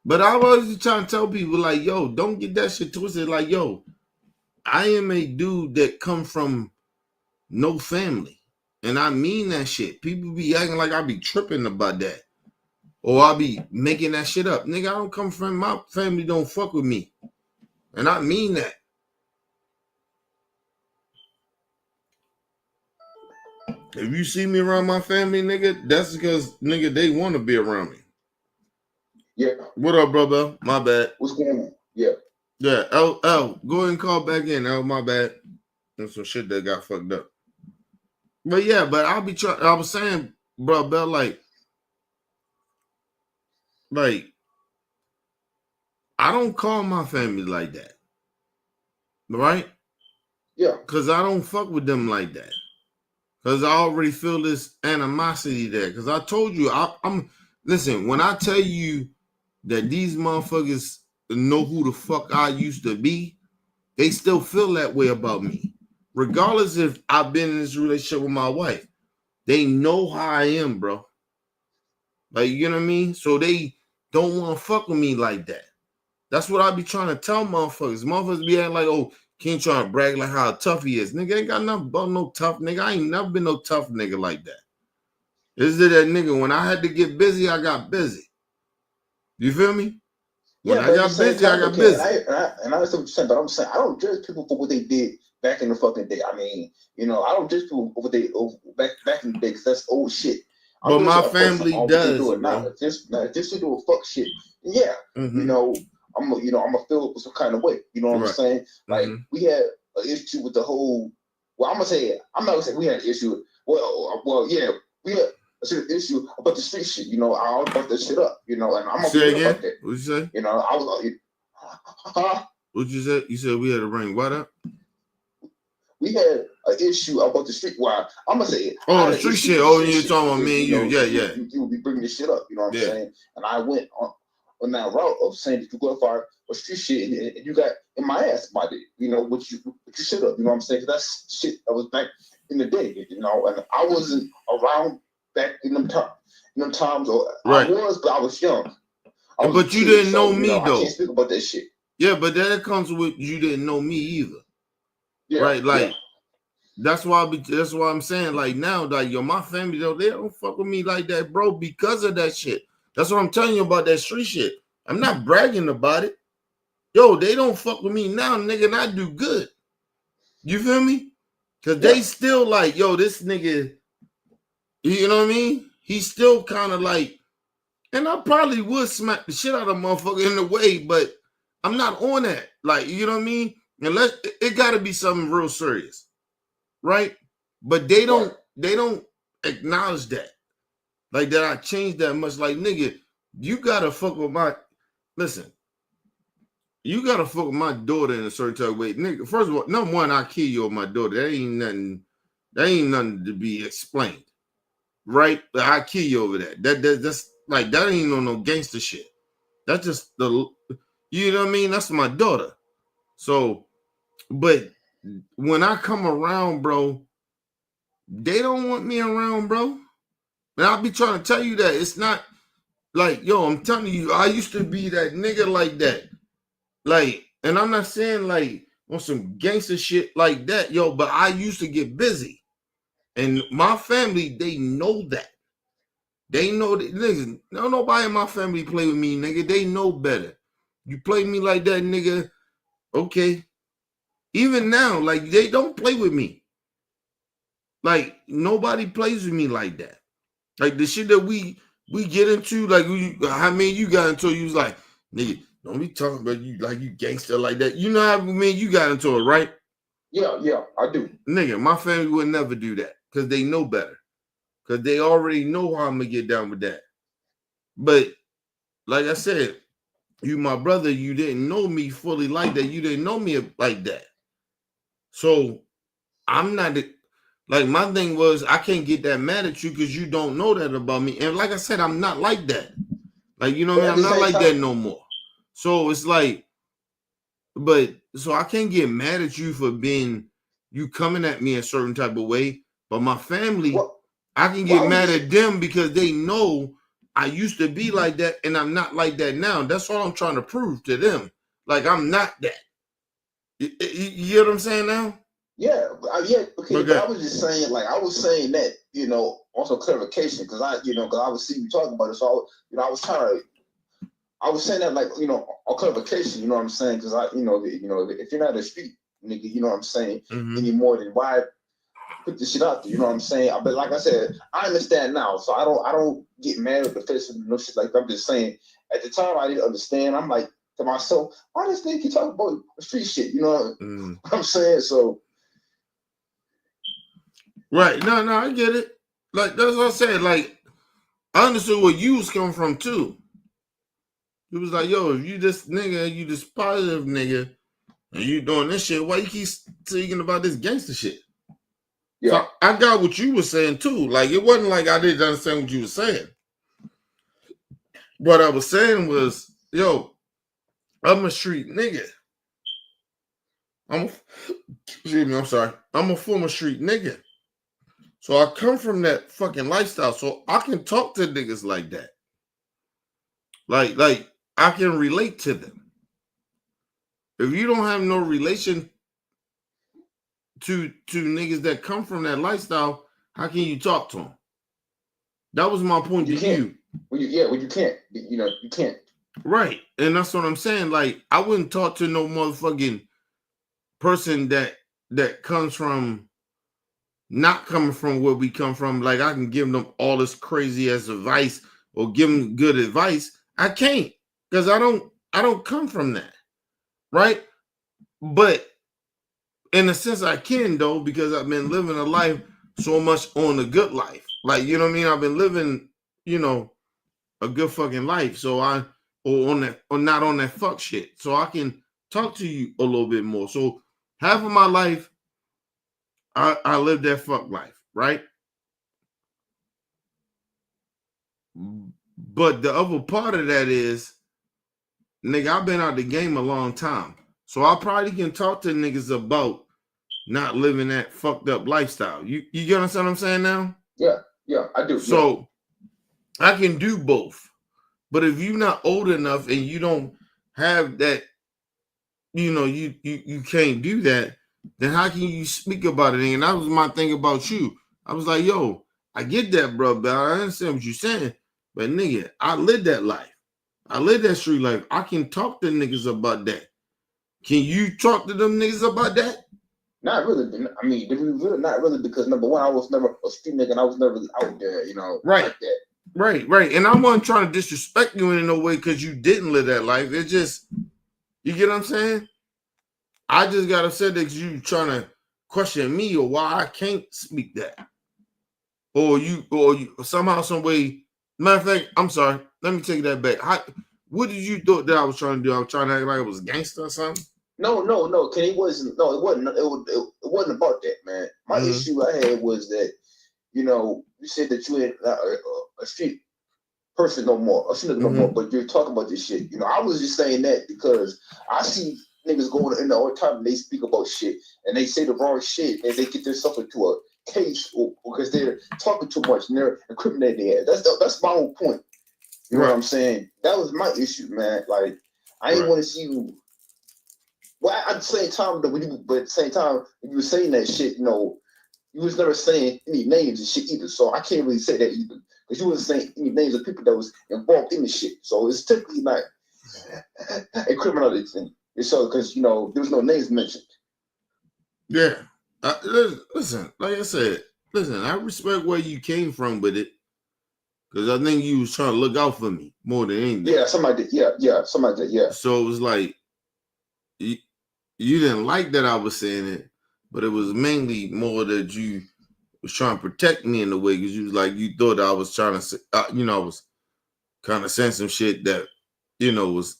But I was trying to tell people, like, yo, don't get that shit twisted. Like, yo, I am a dude that come from no family. And I mean that shit. People be acting like I be tripping about that. Or I be making that shit up. Nigga, I don't come from, my family don't fuck with me. And I mean that. If you see me around my family, nigga, that's because, nigga, they want to be around me. Yeah. What up, brother? My bad. What's going on? Yeah. Yeah, L, go ahead and call back in. L, my bad. There's some shit that got fucked up. But yeah, but I was saying, bro, Bell, like, I don't call my family like that. Right? Yeah. Because I don't fuck with them like that. Because I already feel this animosity there. Because I told you, I'm listen, when I tell you that these motherfuckers know who the fuck I used to be, they still feel that way about me. Regardless if I've been in this relationship with my wife. They know how I am, bro. Like, you know what I mean? So they don't want to fuck with me like that. That's what I be trying to tell motherfuckers. Motherfuckers be acting like, oh, King trying to brag like how tough he is. Nigga ain't got nothing about no tough nigga. I ain't never been no tough nigga like that. Is it that nigga? When I had to get busy, I got busy. You feel me? When I got busy, I got busy. And I understand what you're saying, but I'm saying I don't judge people for what they did back in the fucking day. I mean, you know, I don't judge people for what they back in the day because that's old shit. But my family does, bro. If this to do a fuck shit, yeah, you know, I'm gonna feel some kind of way. You know what I'm saying? Like we had an issue with the whole. Well, I'm not gonna say we had an issue. Well, yeah, we had an issue about the street shit. You know, I always brought that shit up. You know, and I'm gonna say again. About that. What'd you say? You know, I was. What'd you say? You said we had to bring what up? We had an issue about the street. Well, I'm gonna say it. Oh, the street shit. Oh, you're talking about me and you. Yeah. You would be bringing this shit up. You know what I'm saying? And I went on that route of saying that you glorify a street shit, and you got in my ass about it. You know what you should have. You know what I'm saying? That's shit that was back in the day. You know, and I wasn't around back in them times. Or right. I was, but I was young. But you didn't know me though. I can't speak about that shit. Yeah, but that comes with you didn't know me either. Yeah, right? Like that's why I'm saying, like, now, like, yo, my family though, they don't fuck with me like that, bro, because of that shit. That's what I'm telling you about that street shit. I'm not bragging about it. Yo, they don't fuck with me now, nigga, and I do good. You feel me? Because they still like, yo, this nigga, you know what I mean? He's still kind of like, and I probably would smack the shit out of a motherfucker in a way, but I'm not on that. Like, you know what I mean? Unless it got to be something real serious, right? But they don't acknowledge that, like that I changed that much. Like, nigga, you gotta fuck with my. Listen, you gotta fuck with my daughter in a certain type of way. Nigga, first of all, number one, I kill you over my daughter. That ain't nothing to be explained. Right? I kill you over that. That's like that ain't no gangster shit. That's just you know what I mean? That's my daughter. So, but when I come around, bro, they don't want me around, bro. And I'll be trying to tell you that it's not like, yo, I'm telling you, I used to be that nigga like that. Like, and I'm not saying like on some gangster shit like that, yo, but I used to get busy. And my family, they know that. They know that, niggas, no, nobody in my family play with me, nigga. They know better. You play me like that, nigga, okay. Even now, like, they don't play with me. Like, nobody plays with me like that. Like, the shit that we get into, like, how many you got into, you was like, nigga, don't be talking about you like you gangster like that. You know how many you got into it, right? Yeah, I do. Nigga, my family would never do that because they know better. Because they already know how I'm going to get down with that. But, like I said, you my brother, you didn't know me fully like that. You didn't know me like that. So, I'm not... Like, my thing was, I can't get that mad at you because you don't know that about me. And like I said, I'm not like that. Like, you know what I mean? I'm not like that no more. So, it's like... But, so I can't get mad at you for you coming at me a certain type of way. But my family... I can get mad at them because they know I used to be like that and I'm not like that now. That's all I'm trying to prove to them. Like, I'm not that. You hear what I'm saying now? Yeah, okay. But I was just saying, like, I was saying that, you know, also clarification, because I was seeing you talking about it. So, I was saying that, like, you know, on clarification, you know what I'm saying? Because if you're not a street nigga, you know what I'm saying, anymore, then why put this shit out there, you know what I'm saying? But like I said, I understand now, so I don't get mad at the face and no shit like that. I'm just saying, at the time I didn't understand. I'm like to myself, why this nigga keep talking about street shit? You know what I'm saying? So right, no, I get it. Like that's what I said. Like I understood where you was coming from too. It was like, yo, if you this nigga, you this positive nigga, and you doing this shit, why you keep speaking about this gangster shit? Yeah. So I got what you were saying too. Like it wasn't like I didn't understand what you were saying. What I was saying was, yo, I'm a street nigga. I'm sorry. I'm a former street nigga. So I come from that fucking lifestyle. So I can talk to niggas like that. Like I can relate to them. If you don't have no relation to niggas that come from that lifestyle, how can you talk to them? That was my point to you. You can't. You can't. Right. And that's what I'm saying. Like, I wouldn't talk to no motherfucking person that comes from not coming from where we come from. Like, I can give them all this crazy ass advice or give them good advice. I can't, because I don't come from that. Right? But in a sense I can though, because I've been living a life so much on the good life. Like, you know what I mean? I've been living, a good fucking life. So not on that fuck shit. So I can talk to you a little bit more. So half of my life, I lived that fuck life, right? But the other part of that is, nigga, I've been out the game a long time. So I probably can talk to niggas about not living that fucked up lifestyle. You understand what I'm saying now? Yeah, I do. So I can do both. But if you're not old enough and you don't have that, you can't do that, then how can you speak about it? And that was my thing about you. I was like, yo, I get that, bro, but I understand what you're saying. But nigga, I live that life. I live that street life. I can talk to niggas about that. Can you talk to them niggas about that? Not really. I mean, really not really, because number one, I was never a street nigga and I was never really out there, right. Like that. Right. And I wasn't trying to disrespect you in no way because you didn't live that life. It's just, you get what I'm saying? I just got upset that you trying to question me or why I can't speak that. Or you somehow, some way. Matter of fact, I'm sorry. Let me take that back. What did you thought that I was trying to do? I was trying to act like it was gangster or something? No. Kenny wasn't. No, it wasn't. It wasn't about that, man. My issue I had was that, you said that you ain't a street person no more, no more. But you're talking about this shit. I was just saying that because I see niggas going in all the time and they speak about shit and they say the wrong shit and they get themselves into a case because they're talking too much and they're incriminating their ass. That's my whole point. You know what I'm saying? That was my issue, man. Like, I didn't want to see you. Well, at the same time, though, but at the same time, when you were saying that shit, you was never saying any names and shit either. So I can't really say that either. Because you wasn't saying any names of people that was involved in the shit. So it's typically not a criminality thing. So, because, there was no names mentioned. Yeah. Listen, like I said, I respect where you came from with it. Because I think you was trying to look out for me more than anything. Yeah, somebody did. Yeah, somebody did. Yeah. So it was like, you didn't like that I was saying it, but it was mainly more that you was trying to protect me in a way because you was like, you thought I was trying to, I was kind of saying some shit that, was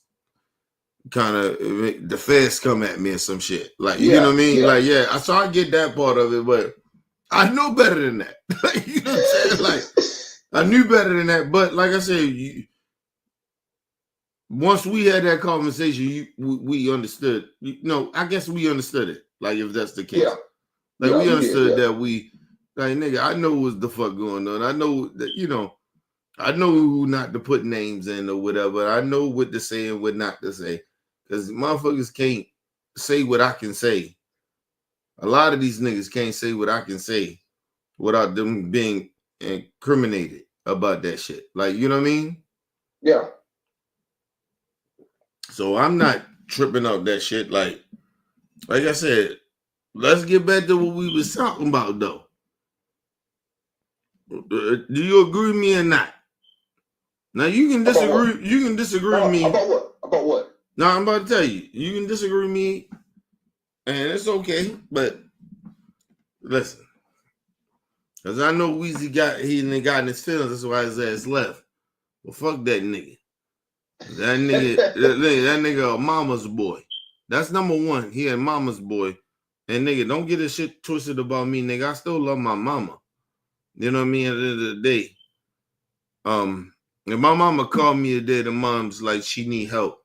kind of the feds come at me and some shit. Like, you know what I mean? Yeah. Like, so I get that part of it, but I know better than that. Like, you know what I'm saying? Like, I knew better than that, but like I said, once we had that conversation, we understood. I guess we understood it. Like, if that's the case, we understood that like, nigga, I know what's the fuck going on. I know that I know who not to put names in or whatever. I know what to say and what not to say, because motherfuckers can't say what I can say. A lot of these niggas can't say what I can say without them being incriminated about that shit. Like, you know what I mean? Yeah. So I'm not tripping out that shit. Like I said, let's get back to what we was talking about, though. Do you agree with me or not? Now you can disagree. You can disagree with me. About what? About what? No, I'm about to tell you. You can disagree with me, and it's okay. But listen, because I know Weezy got in his feelings. That's why his ass left. Well, fuck that nigga. That nigga a mama's boy. That's number one. He a mama's boy. And nigga, don't get this shit twisted about me, nigga. I still love my mama. You know what I mean? At the end of the day. If my mama called me a day, the mom's like, she need help.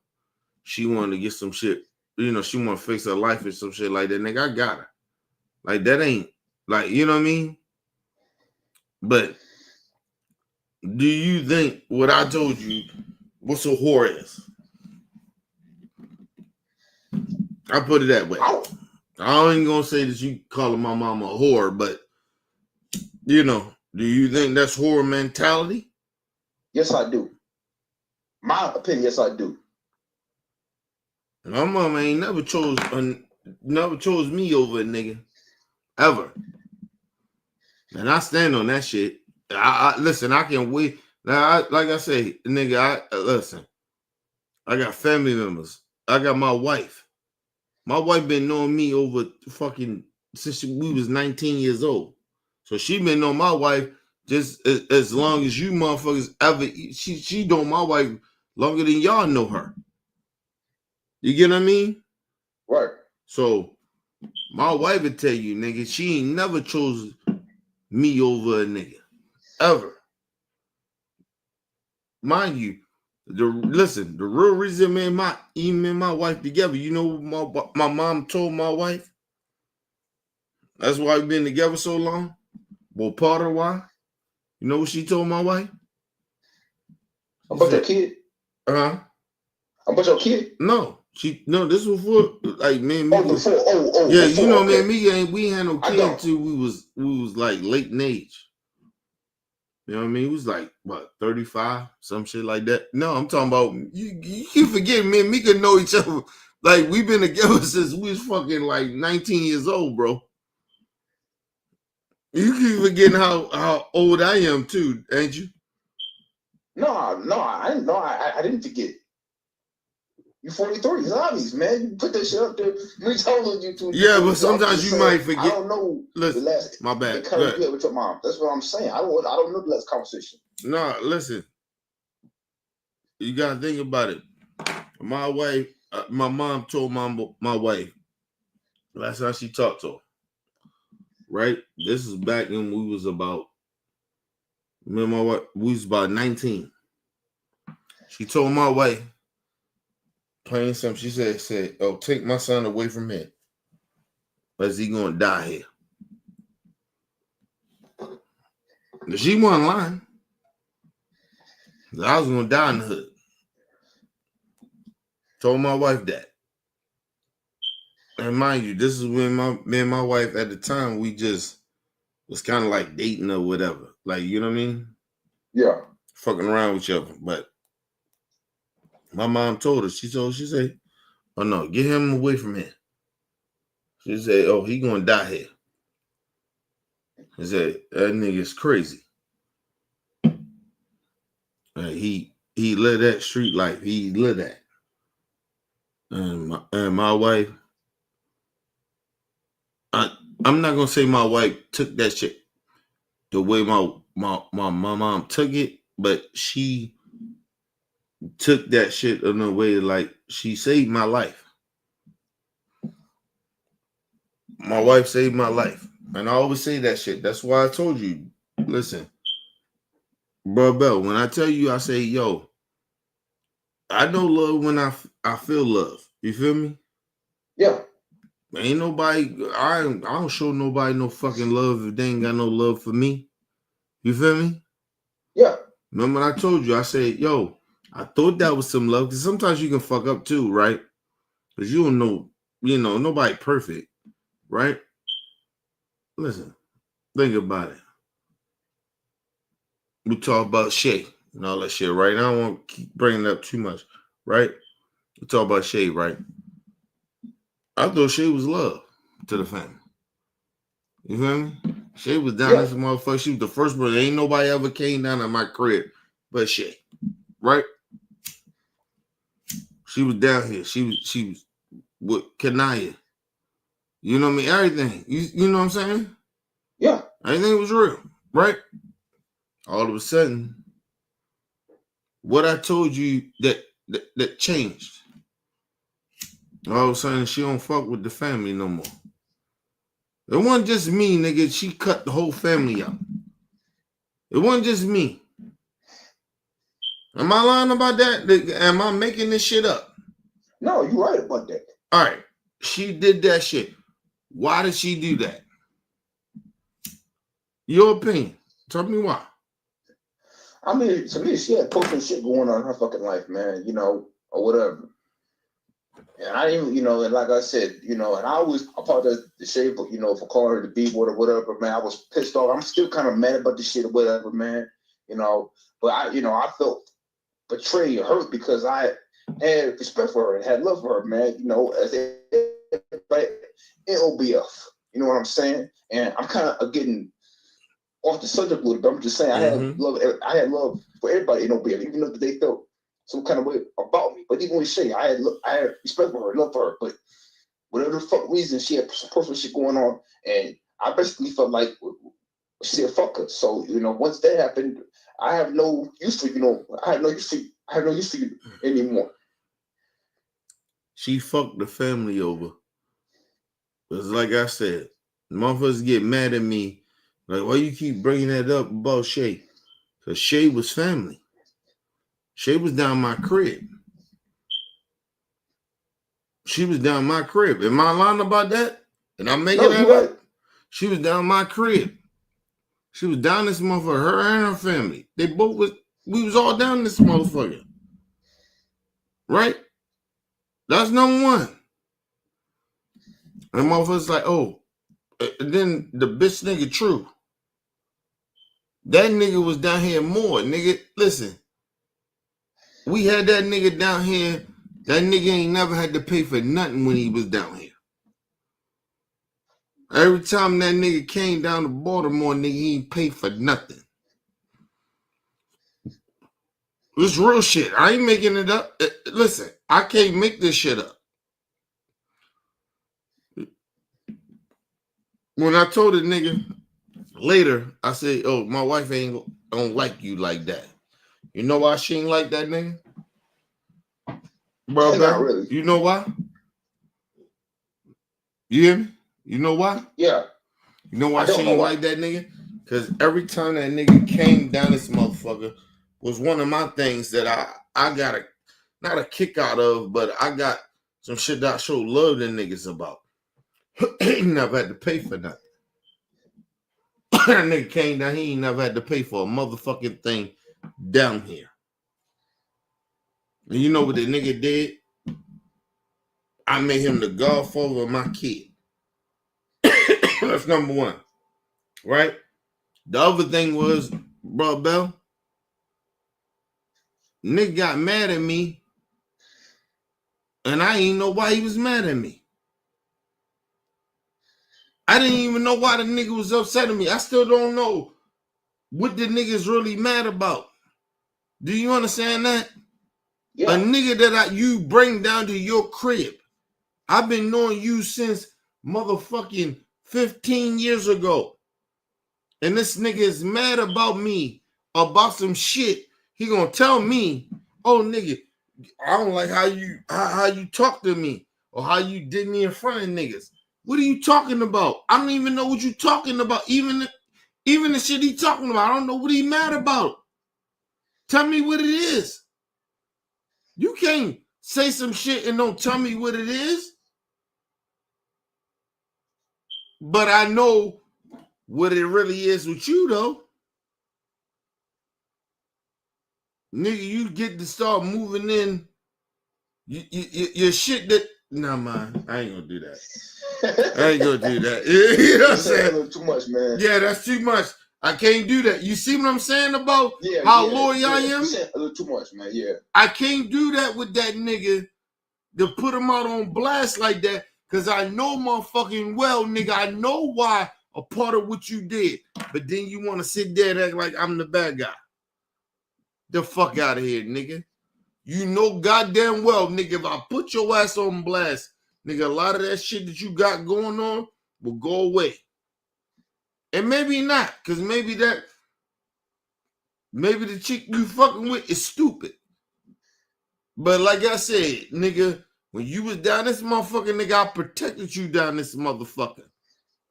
She wanted to get some shit. She want to fix her life or some shit like that. Nigga, I got her. Like, that ain't, like, you know what I mean? But do you think what I told you, what's a whore is? I put it that way. I ain't gonna say that you calling my mama a whore, but do you think that's whore mentality? Yes, I do. My opinion, yes, I do. My mama ain't never chose me over a nigga, ever. And I stand on that shit. Listen, I can wait. Now, like I say, nigga, listen. I got family members. I got my wife. My wife been knowing me over since we was 19 years old. So she been knowing my wife just as long as you motherfuckers ever. She known my wife longer than y'all know her. You get what I mean? Right. So my wife would tell you, nigga, she ain't never chose me over a nigga. Ever. Mind you, the real reason me and my wife together, you know what my mom told my wife? That's why we've been together so long. Well, part of why. You know what she told my wife? About your kid? Uh-huh. About your kid? No. This was for like man. Me, yeah, you know, okay. Man, we had no kid until we was like late in age. You know what I mean? It was like what 35, some shit like that. No, I'm talking about you forget me and Mika know each other. Like we've been together since we was fucking like 19 years old, bro. You keep forgetting how old I am too, ain't you? No, I didn't forget. You 43, it's obvious, man. You put that shit up there. We told you to. Yeah, but sometimes you might forget. I don't know. Listen, the last, my bad. The current you had with your mom. That's what I'm saying. I don't know the last conversation. No, listen. you gotta think about it. My wife, my mom told my wife last time she talked to her. Right, this is back when we was about. Me and my wife, we was about 19. She told my wife, plain and simple. She said, "Oh, take my son away from here, because he gonna die here." She wasn't lying. I was gonna die in the hood. Told my wife that. And mind you, this is when me and my wife at the time, we just was kind of like dating or whatever. Like, you know what I mean? Yeah. Fucking around with each other. But my mom told her, she said, "Oh no, get him away from here." She said, "Oh, he gonna die here." She said, "That nigga's crazy. He lived that street life. He lived that." And my wife, I'm not gonna say my wife took that shit the way my mom took it, but she took that shit in a way like she saved my life. My wife saved my life. And I always say that shit. That's why I told you, listen, bro, Bell, when I tell you, I say, yo, I know love when I feel love. You feel me? Yeah. Ain't nobody, I don't show nobody no fucking love if they ain't got no love for me. You feel me? Yeah. Remember when I told you, I said, yo, I thought that was some love, because sometimes you can fuck up too, right? Because you don't know, nobody perfect, right? Listen, think about it. We talk about Shay and all that shit, right? I don't want to keep bringing it up too much, right? We talk about Shay, right? I thought Shay was love to the family. You feel me? Shay was down this motherfucker. She was the first one. Ain't nobody ever came down to my crib but Shay, right? She was down here. She was with Kanaya. You know what I mean? Everything. You know what I'm saying? Yeah. Everything was real, right? All of a sudden, what I told you that changed. All of a sudden, she don't fuck with the family no more. It wasn't just me, nigga. She cut the whole family out. It wasn't just me. Am I lying about that? Am I making this shit up? No, you're right about that. All right. She did that shit. Why did she do that? Your opinion. Tell me why. I mean, to me, she had personal shit going on in her fucking life, man, or whatever. And I didn't, and like I said, and I apologize to Shay for, for calling her the B-word or whatever, man. I was pissed off. I'm still kind of mad about this shit or whatever, man. But I felt betrayed or hurt because I had respect for her and had love for her, man. But in OBF, you know what I'm saying? And I'm kind of getting off the subject a little bit. I'm just saying I had love for everybody in OBF, even though they felt some kind of way about me. But even with Shay, I had respect for her, love for her. But whatever the fuck reason, she had some personal shit going on, and I basically felt like she said fuck her. So once that happened, I have no use for I have no use for you anymore. She fucked the family over. Because like I said, motherfuckers get mad at me. Like, why you keep bringing that up about Shay? Because Shay was family. Shay was down my crib. She was down my crib. Am I lying about that? And I'm making that up? Right. She was down my crib. She was down this motherfucker, her and her family. We was all down this motherfucker. Right? That's number one. And motherfuckers like, oh, and then the bitch nigga True. That nigga was down here more. Nigga, listen. We had that nigga down here. That nigga ain't never had to pay for nothing when he was down here. Every time that nigga came down to Baltimore, nigga, he ain't pay for nothing. It's real shit. I ain't making it up. Listen, I can't make this shit up. When I told the nigga later, I said, oh, my wife don't like you like that. You know why she ain't like that nigga? Bro, Not really. You know why? You hear me? You know why? Yeah. You know why she ain't like that nigga? Because every time that nigga came down this motherfucker was one of my things that I got not a kick out of, but I got some shit that I show love to niggas about. He never had to pay for nothing. That nigga came down, he ain't never had to pay for a motherfucking thing down here. And you know what the nigga did? I made him the godfather of my kid. That's number one. Right? The other thing was, bro, Bell, nigga got mad at me, and I didn't know why he was mad at me. I didn't even know why the nigga was upset at me. I still don't know what the nigga's really mad about. Do you understand that? Yeah. A nigga that you bring down to your crib. I've been knowing you since motherfucking 15 years ago. And this nigga is mad about me, about some shit. He gonna tell me, oh nigga, I don't like how you talk to me or how you did me in front of niggas. What are you talking about? I don't even know what you're talking about. Even the shit he talking about, I don't know what he mad about. Tell me what it is. You can't say some shit and don't tell me what it is. But I know what it really is with you, though. Nigga, you get to start moving in your shit that... Nah, man, I ain't gonna do that. I ain't gonna do that. You know what I'm saying? A little too much, man. Yeah, that's too much. I can't do that. You see what I'm saying about how loyal I am? A little too much, man, yeah. I can't do that with that nigga to put him out on blast like that because I know motherfucking well, nigga, I know why a part of what you did. But then you want to sit there and act like I'm the bad guy. The fuck out of here, nigga. You know goddamn well, nigga, if I put your ass on blast, nigga, a lot of that shit that you got going on will go away. And maybe not, because maybe the chick you fucking with is stupid. But like I said, nigga, when you was down this motherfucker, nigga, I protected you down this motherfucker.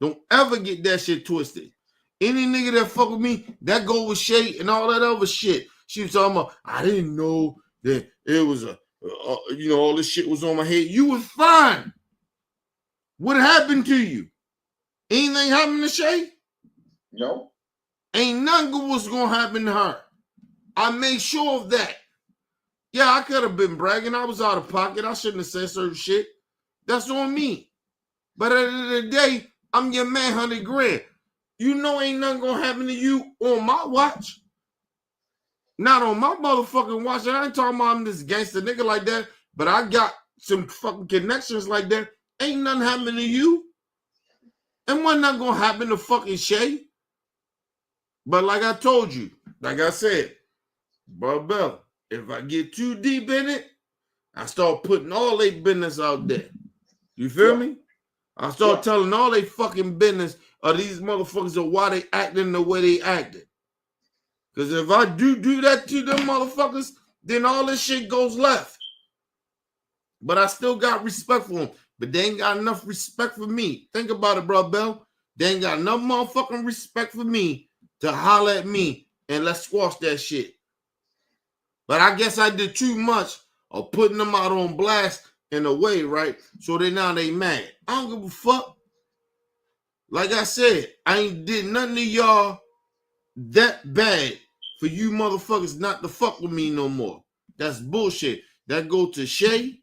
Don't ever get that shit twisted. Any nigga that fuck with me, that go with Shay and all that other shit. She was talking about, I didn't know that it was all this shit was on my head. You was fine. What happened to you? Anything happened to Shay? No. Ain't nothing was gonna happen to her. I made sure of that. Yeah, I could have been bragging. I was out of pocket. I shouldn't have said certain shit. That's on me. But at the end of the day, I'm your man, 100 grand. You know ain't nothing gonna happen to you on my watch. Not on my motherfucking watch. I ain't talking about I'm this gangster nigga like that, but I got some fucking connections like that. Ain't nothing happening to you. And what's not gonna happen to fucking Shay? But like I told you, like I said, bro, Bell, if I get too deep in it, I start putting all they business out there. You feel me? I start telling all they fucking business of these motherfuckers of why they acting the way they acting. Because if I do that to them motherfuckers, then all this shit goes left. But I still got respect for them. But they ain't got enough respect for me. Think about it, bro, Bell. They ain't got enough motherfucking respect for me to holler at me and let's squash that shit. But I guess I did too much of putting them out on blast in a way, right? So now they mad. I don't give a fuck. Like I said, I ain't did nothing to y'all that bad for you motherfuckers not to fuck with me no more. That's bullshit. That go to Shay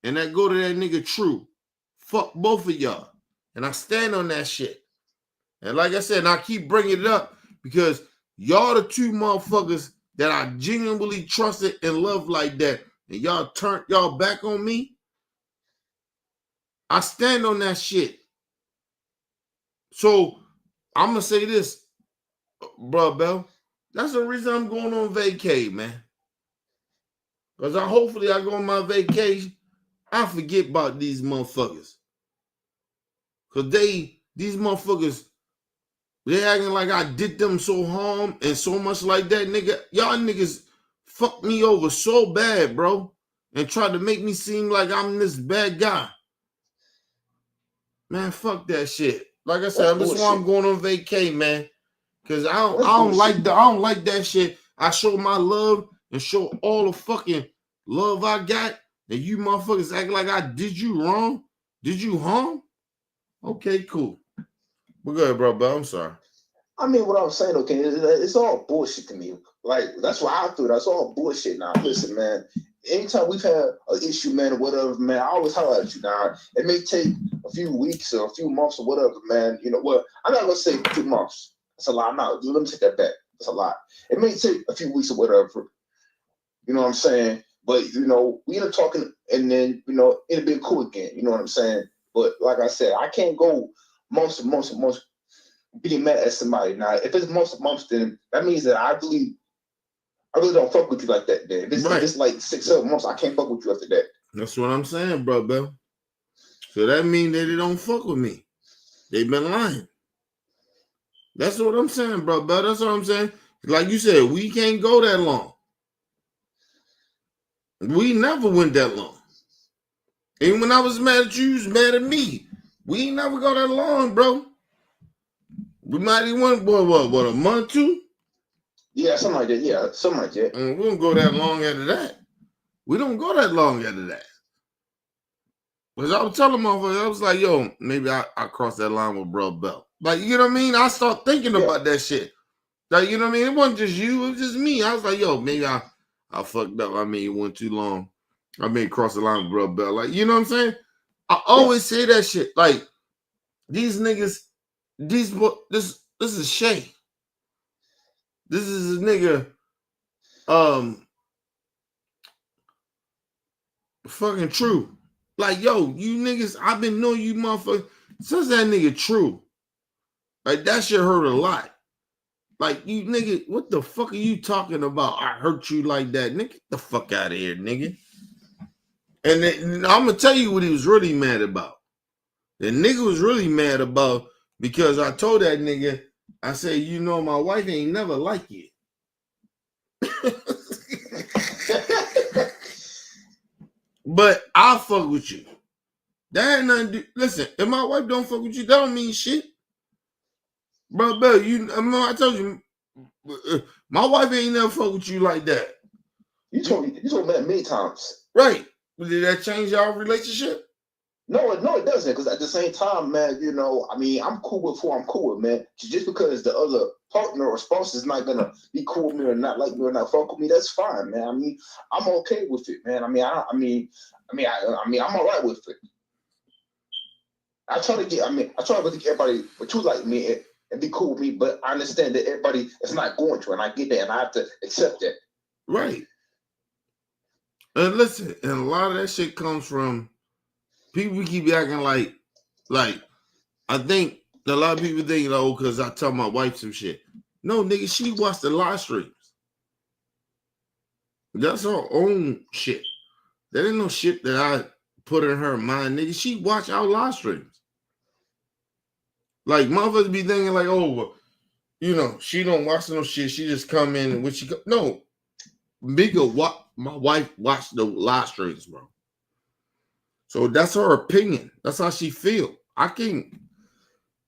and that go to that nigga True. Fuck both of y'all. And I stand on that shit. And like I said, I keep bringing it up because y'all the two motherfuckers that I genuinely trusted and loved like that. And y'all turned y'all back on me. I stand on that shit. So I'm going to say this, bro, Bell. That's the reason I'm going on vacay, man. Because hopefully I go on my vacation, I forget about these motherfuckers. Because these motherfuckers, they acting like I did them so harm and so much like that, nigga. Y'all niggas fucked me over so bad, bro. and tried to make me seem like I'm this bad guy. Man, fuck that shit. Like I said, that's why I'm going on vacay, man. Cause I don't like that shit. I show my love and show all the fucking love I got, and you motherfuckers act like I did you wrong. Did you harm? Okay, cool. We're good, bro. But I'm sorry. I mean, what I'm saying, okay, it's all bullshit to me. Like, that's what I feel. That's all bullshit now. Listen, man, anytime we've had an issue, man, or whatever, man, I always holler at you now. It may take a few weeks or a few months or whatever, man. You know what? I'm not going to say 2 months. That's a lot. No, let me take that back. That's a lot. It may take a few weeks or whatever. You know what I'm saying? But, you know, we end up talking and then, you know, it'll be cool again. You know what I'm saying? But like I said, I can't go months being mad at somebody. Now, if it's months, then that means that I really don't fuck with you like that. Then if it's like 6-7 months, I can't fuck with you after that. That's what I'm saying, bro, Bill. So that means that they don't fuck with me. They've been lying. That's what I'm saying, bro. That's what I'm saying. Like you said, we can't go that long. We never went that long. Even when I was mad at you was mad at me. We ain't never go that long, bro. We might even went, what, a month, 2? Yeah, something like that. Yeah, something like that. And we don't go that long after that. We don't go that long after that. Because I was telling motherfuckers, I was like, yo, maybe I crossed that line with Bro Bell. Like, you know what I mean? I start thinking about that shit. Like, you know what I mean? It wasn't just you, it was just me. I was like, yo, maybe I fucked up. I mean, it went too long. I mean, cross the line with Bro Bell. Like, you know what I'm saying? I always say that shit. Like, these niggas, this is Shay. This is a nigga, fucking True. Like, yo, you niggas, I've been knowing you motherfuckers since that nigga True. Like, that shit hurt a lot. Like, you nigga, what the fuck are you talking about? I hurt you like that. Nigga, get the fuck out of here, nigga. And then, I'm going to tell you what he was really mad about. The nigga was really mad about because I told that nigga, I said, you know, my wife ain't never like you. But I'll fuck with you. That ain't nothing to do. Listen, if my wife don't fuck with you, that don't mean shit. Bro, I told you, my wife ain't never fuck with you like that. You told me that many times. Right. Did that change our relationship? No, it doesn't. Because at the same time, man, you know, I mean, I'm cool with who I'm cool with, man. Just because the other partner or spouse is not gonna be cool with me or not like me or not fuck with me, that's fine, man. I mean, I'm okay with it, man. I'm all right with it. I try to get everybody to like me and be cool with me, but I understand that everybody is not going to, and I get that, and I have to accept that. Right. And listen, and a lot of that shit comes from people keep acting like I think a lot of people think, oh, because I tell my wife some shit. No, nigga, she watched the live streams. That's her own shit. That ain't no shit that I put in her mind, nigga. She watch our live streams. Like, motherfuckers be thinking like, oh, well, you know, she don't watch no shit. She just come in and when she go. No. My wife watched the live streams, bro. So that's her opinion. That's how she feel. I can't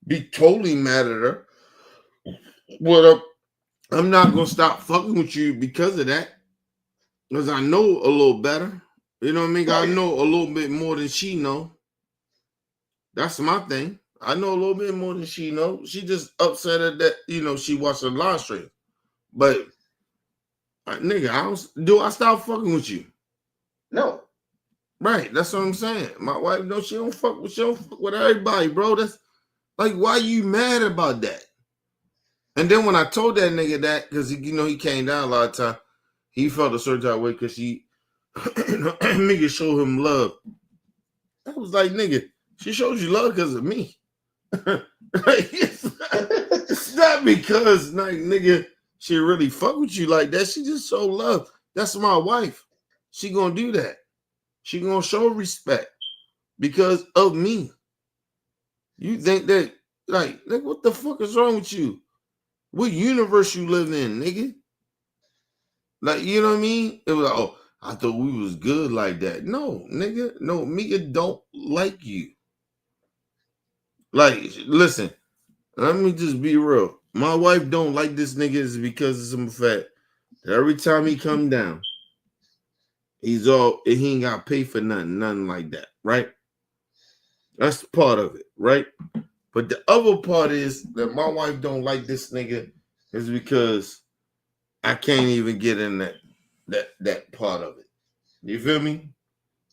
be totally mad at her. Well, I'm not gonna stop fucking with you because of that. Because I know a little better. You know what I mean? I know a little bit more than she know. That's my thing. I know a little bit more than she know. She just upset at that, you know, she watched the live stream. But nigga, do I stop fucking with you? No. Right, that's what I'm saying. My wife, no, she don't fuck with everybody, bro. That's like, why you mad about that? And then when I told that nigga that, because he came down a lot of time, he felt a certain type of way because she nigga showed him love. I was like, nigga, she showed you love because of me. It's not because, like, nigga, she really fuck with you like that. She just show love. That's my wife. She gonna do that. She gonna show respect because of me. You think that, like, what the fuck is wrong with you? What universe you live in, nigga? Like, you know what I mean? It was like, oh, I thought we was good like that. No, nigga. No, Mika don't like you. Like, listen, let me just be real. My wife don't like this nigga is because of some fact that every time he come down, he ain't got to pay for nothing like that, right? That's part of it, right? But the other part is that my wife don't like this nigga is because I can't even get in that part of it. You feel me?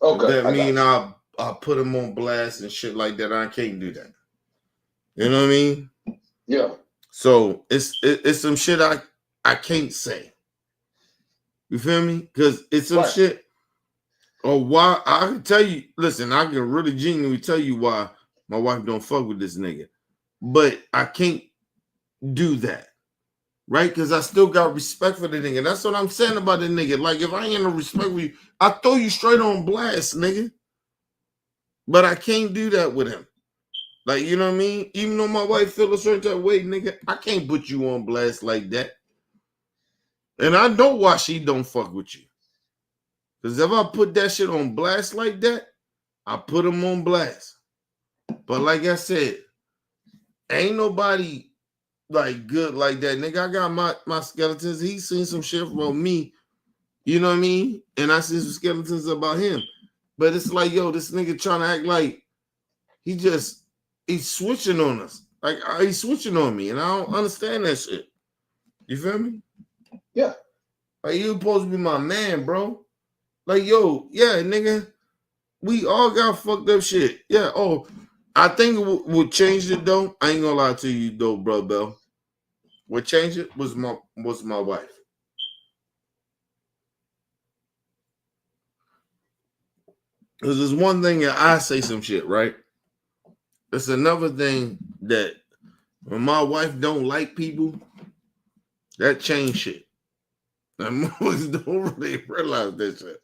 Okay. That mean I put him on blast and shit like that. I can't do that. You know what I mean? Yeah. So it's some shit I can't say. You feel me? Because it's some shit. Or why I can tell you, listen, I can really genuinely tell you why my wife don't fuck with this nigga. But I can't do that. Right? Because I still got respect for the nigga. That's what I'm saying about the nigga. Like, if I ain't no respect for you, I throw you straight on blast, nigga. But I can't do that with him. Like, you know what I mean? Even though my wife feel a certain type of way, nigga, I can't put you on blast like that. And I know why she don't fuck with you. Because if I put that shit on blast like that, I put him on blast. But like I said, ain't nobody like good like that. Nigga, I got my skeletons. He seen some shit from me. You know what I mean? And I seen some skeletons about him. But it's like, yo, this nigga trying to act like he's switching on us. Like, he's switching on me. And I don't understand that shit. You feel me? Yeah. Like, you supposed to be my man, bro. Like, yo, yeah, nigga. We all got fucked up shit. Yeah. Oh, I think what changed it though. I ain't gonna lie to you though, bro, Bell. What changed it was my wife. Because there's one thing that I say some shit, right? It's another thing that when my wife don't like people, that change shit. And most don't really realize that shit.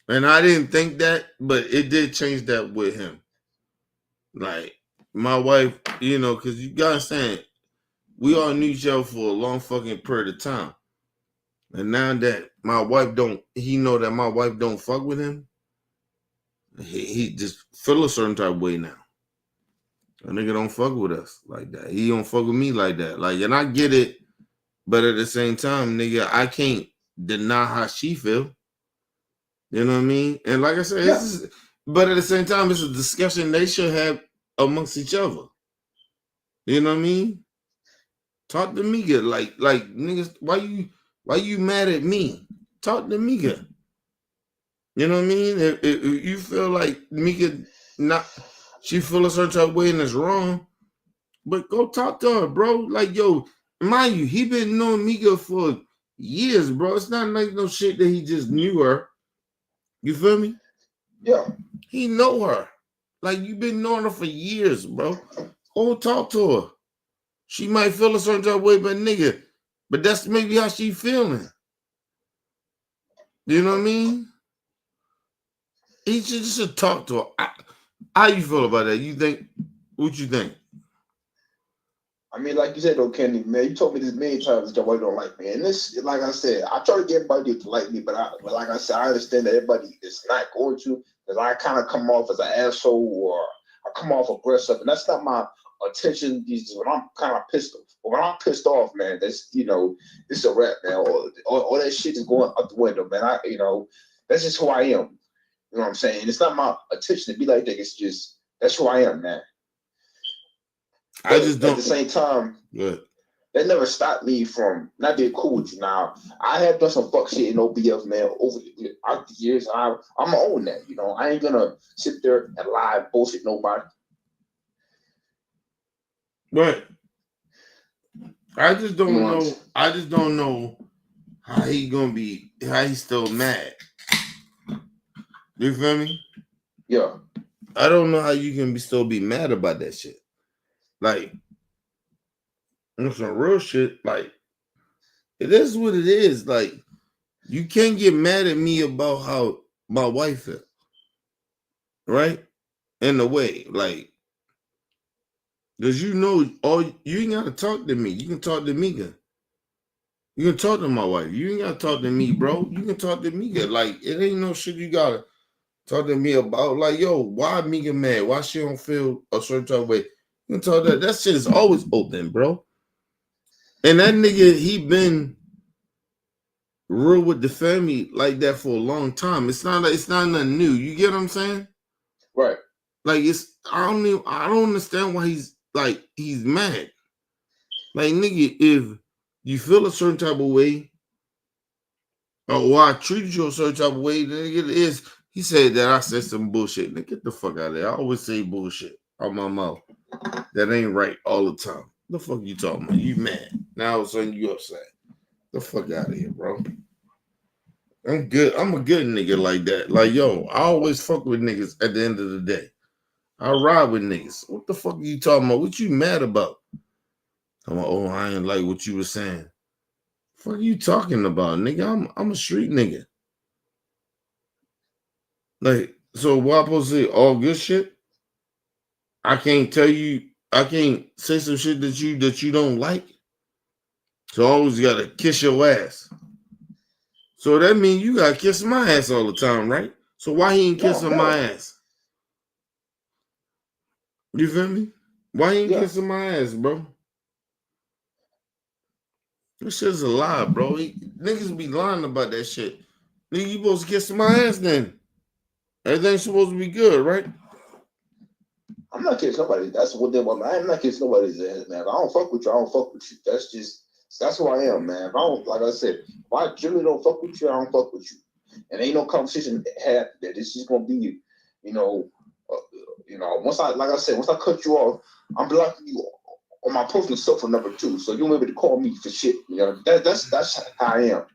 And I didn't think that, but it did change that with him. Like, my wife, you know, because you gotta understand, we all knew each other for a long fucking period of time. And now that he know that my wife don't fuck with him, he just feel a certain type of way now. A nigga don't fuck with us like that. He don't fuck with me like that. Like, and I get it, but at the same time, nigga, I can't deny how she feel. You know what I mean? And like I said, but at the same time, it's a discussion they should have amongst each other. You know what I mean? Talk to Mika. Like niggas, why you mad at me? Talk to Mika. You know what I mean? If you feel like Mika she feel a certain type of way and it's wrong, but go talk to her, bro. Like, yo, mind you, he been knowing Mika for years, bro. It's not like no shit that he just knew her. You feel me? Yeah. He know her. Like, you been knowing her for years, bro. Go talk to her. She might feel a certain type of way, but that's maybe how she feeling. You know what I mean? He should talk to her. How you feel about that? What you think? I mean, like you said, though, Kenny, man, you told me this many times that your wife don't like me. And this, like I said, I try to get everybody to like me, but like I said, I understand that everybody is not going to, because I kind of come off as an asshole or I come off aggressive, and that's not my attention. When I'm kind of pissed off. But when I'm pissed off, man, that's, it's a wrap, man. All that shit is going out the window, man. That's just who I am. You know what I'm saying? It's not my attention to be like that. It's just, that's who I am, man. I just don't. At the same time, good. That never stopped me from not being cool with you. Now, I have done some fuck shit in OBF, man, over the years. I'm gonna own that. I ain't gonna sit there and lie, bullshit nobody. But I just don't know. I just don't know how he's still mad. You feel me? Yeah. I don't know how you can still be mad about that shit. Like, some real shit. Like, it is what it is. Like, you can't get mad at me about how my wife is. Right? In a way. Like, because you ain't gotta talk to me. You can talk to Mika. You can talk to my wife. You ain't gotta talk to me, bro. You can talk to Mika. Like, it ain't no shit you gotta talk to me about. Like, yo, why Mika mad? Why she don't feel a certain type of way? You can talk that shit is always open, bro. And that nigga, he been real with the family like that for a long time. It's not nothing new. You get what I'm saying? Right. Like, I don't understand why he's mad. Like, nigga, if you feel a certain type of way, or I treated you a certain type of way, then it is. He said that I said some bullshit. Nigga, get the fuck out of there. I always say bullshit out my mouth. That ain't right all the time. The fuck you talking about? You mad. Now all of a sudden you upset. The fuck out of here, bro. I'm good. I'm a good nigga like that. Like, yo, I always fuck with niggas at the end of the day. I ride with niggas. What the fuck are you talking about? What you mad about? I'm like, oh, I ain't like what you were saying. Fuck are you talking about, nigga? I'm a street nigga. Like, so what I'm supposed to say? All good shit? I can't tell you, I can't say some shit that you don't like. So I always gotta kiss your ass. So that means you gotta kiss my ass all the time, right? So why he ain't kissing my ass? You feel me? Why he ain't kissing my ass, bro? This shit's a lie, bro. Niggas be lying about that shit. Nigga, you supposed to kiss my ass then. Everything's supposed to be good, right? I'm not kissing nobody. That's what they want. I'm not kissing nobody's ass, man. If I don't fuck with you, I don't fuck with you. That's who I am, man. If I don't, like I said, if I generally don't fuck with you, I don't fuck with you. And ain't no conversation had that. This is gonna be, once I cut you off, I'm blocking you on my personal cell phone number 2, so you won't be able to call me for shit. You know, that's how I am. Right.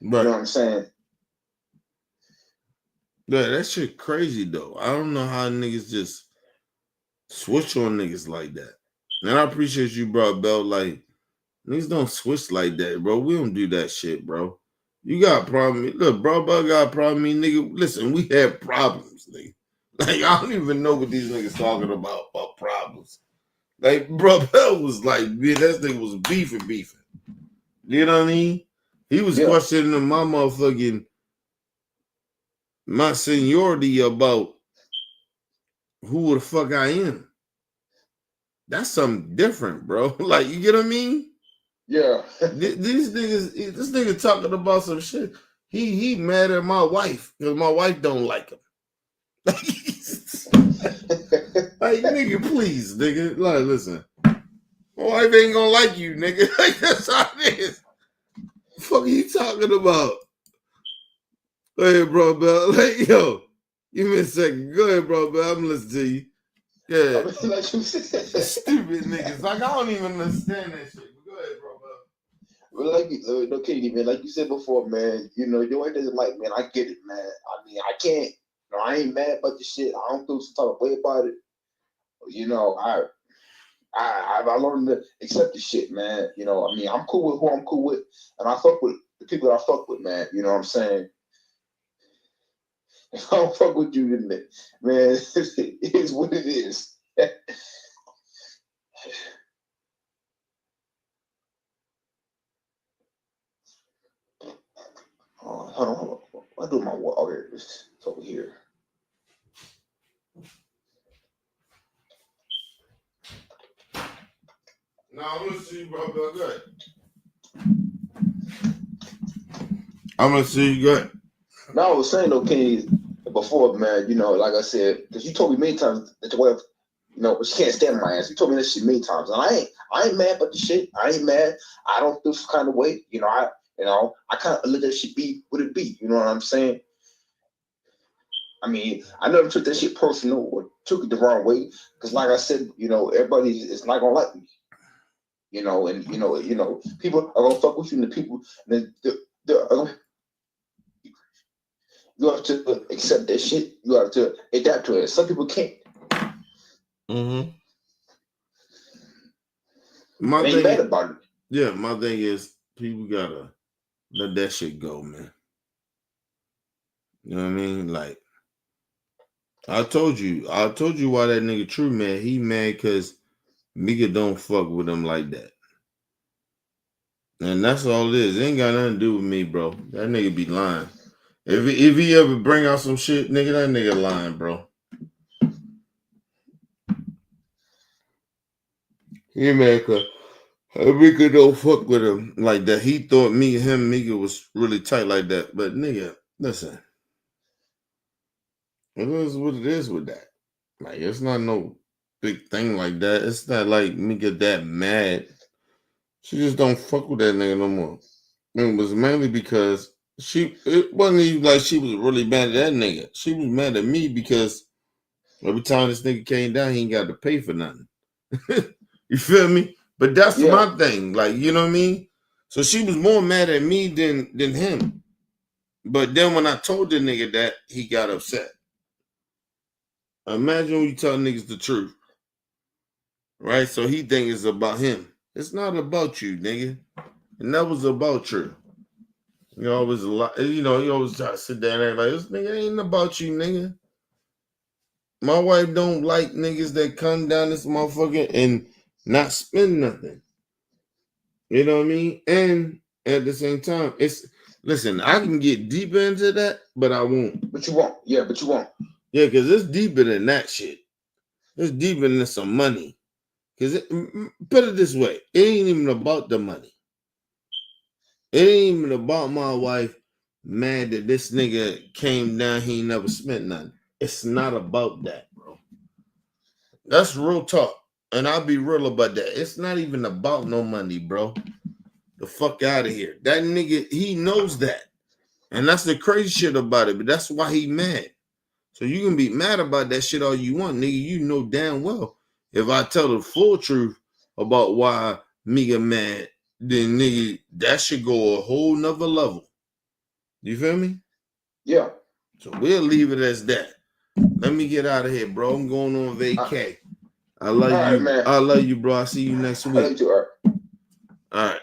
You know what I'm saying? Yeah, that shit crazy though. I don't know how niggas just switch on niggas like that. And I appreciate you, bro, Bell. Like, niggas don't switch like that, bro. We don't do that shit, bro. You got a problem. Look, bro, Bell got a problem. Nigga, listen, we have problems, nigga. Like, I don't even know what these niggas talking about problems. Like, bro, Bell was like, man, that nigga was beefing. You know what I mean? He was questioning my motherfucking, my seniority about who the fuck I am. That's something different, bro. Like, you get what I mean? Yeah. These niggas, this nigga talking about some shit. He mad at my wife because my wife don't like him. Like, nigga, please, nigga. Like, listen. My wife ain't gonna like you, nigga. Like, that's how it is. The fuck are you talking about? Go ahead, bro, Bell. Like, yo, give me a second. Go ahead, bro, Bell. I'm listening to you. Yeah. Stupid niggas. Like, I don't even understand that shit. But go ahead, bro, Bell. Well, okay, man. Like you said before, man. You know, your wife doesn't like, man. I get it, man. I mean, I can't. You know, I ain't mad about the shit. I don't feel some type of way about it. You know, I learned to accept the shit, man. You know, I mean, I'm cool with who I'm cool with, and I fuck with the people that I fuck with, man. You know what I'm saying? If I don't fuck with you, then, man, it is what it is. Hold on. I do my work. Okay, it's over here. No, I'm gonna see you, bro. Go ahead. I'm gonna see you. Go ahead. No, I was saying though, Kenny, before, man. You know, like I said, because you told me many times that your wife, you know, she can't stand my ass. You told me that shit many times, and I ain't mad about the shit. I ain't mad. I don't feel some kind of way. You know, I kind of let that shit be what it be. You know what I'm saying? I mean, I never took that shit personal or took it the wrong way. Because, like I said, you know, everybody is not gonna like me. You know, and you know, people are gonna fuck with you, and the people, you have to accept that shit. You have to adapt to it. Some people can't. Mm-hmm. They ain't mad about it. Yeah, my thing is people gotta let that shit go, man. You know what I mean? Like, I told you why that nigga True, man. He mad because Mika don't fuck with him like that. And that's all it is. It ain't got nothing to do with me, bro. That nigga be lying. If he ever bring out some shit, nigga, that nigga lying, bro. He America. Mika don't fuck with him like that. He thought Mika was really tight like that. But nigga, listen. It is what it is with that. Like, it's not no big thing like that. It's not like Mika that mad. She just don't fuck with that nigga no more. And it was mainly because it wasn't even like she was really mad at that nigga. She was mad at me because every time this nigga came down, he ain't got to pay for nothing. You feel me? But that's my thing. Like, you know what I mean? So she was more mad at me than him. But then when I told the nigga that, he got upset. Imagine when you tell niggas the truth. Right? So he think it's about him. It's not about you, nigga. And that was about you. You always you always try to sit there and act like, this nigga ain't about you, nigga. My wife don't like niggas that come down this motherfucker and not spend nothing. You know what I mean? And at the same time, listen, I can get deeper into that, but I won't. But you won't. Yeah, but you won't. Yeah, because it's deeper than that shit. It's deeper than some money. Because put it this way, it ain't even about the money. It ain't even about my wife mad that this nigga came down, he ain't never spent nothing. It's not about that, bro. That's real talk. And I'll be real about that. It's not even about no money, bro. The fuck out of here. That nigga, he knows that. And that's the crazy shit about it. But that's why he mad. So you can be mad about that shit all you want, nigga. You know damn well. If I tell the full truth about why me get mad, then nigga, that should go a whole nother level. You feel me? Yeah. So we'll leave it as that. Let me get out of here, bro. I'm going on vacay. I love you. Man. I love you, bro. I'll see you next week. I love you too, Art. All right.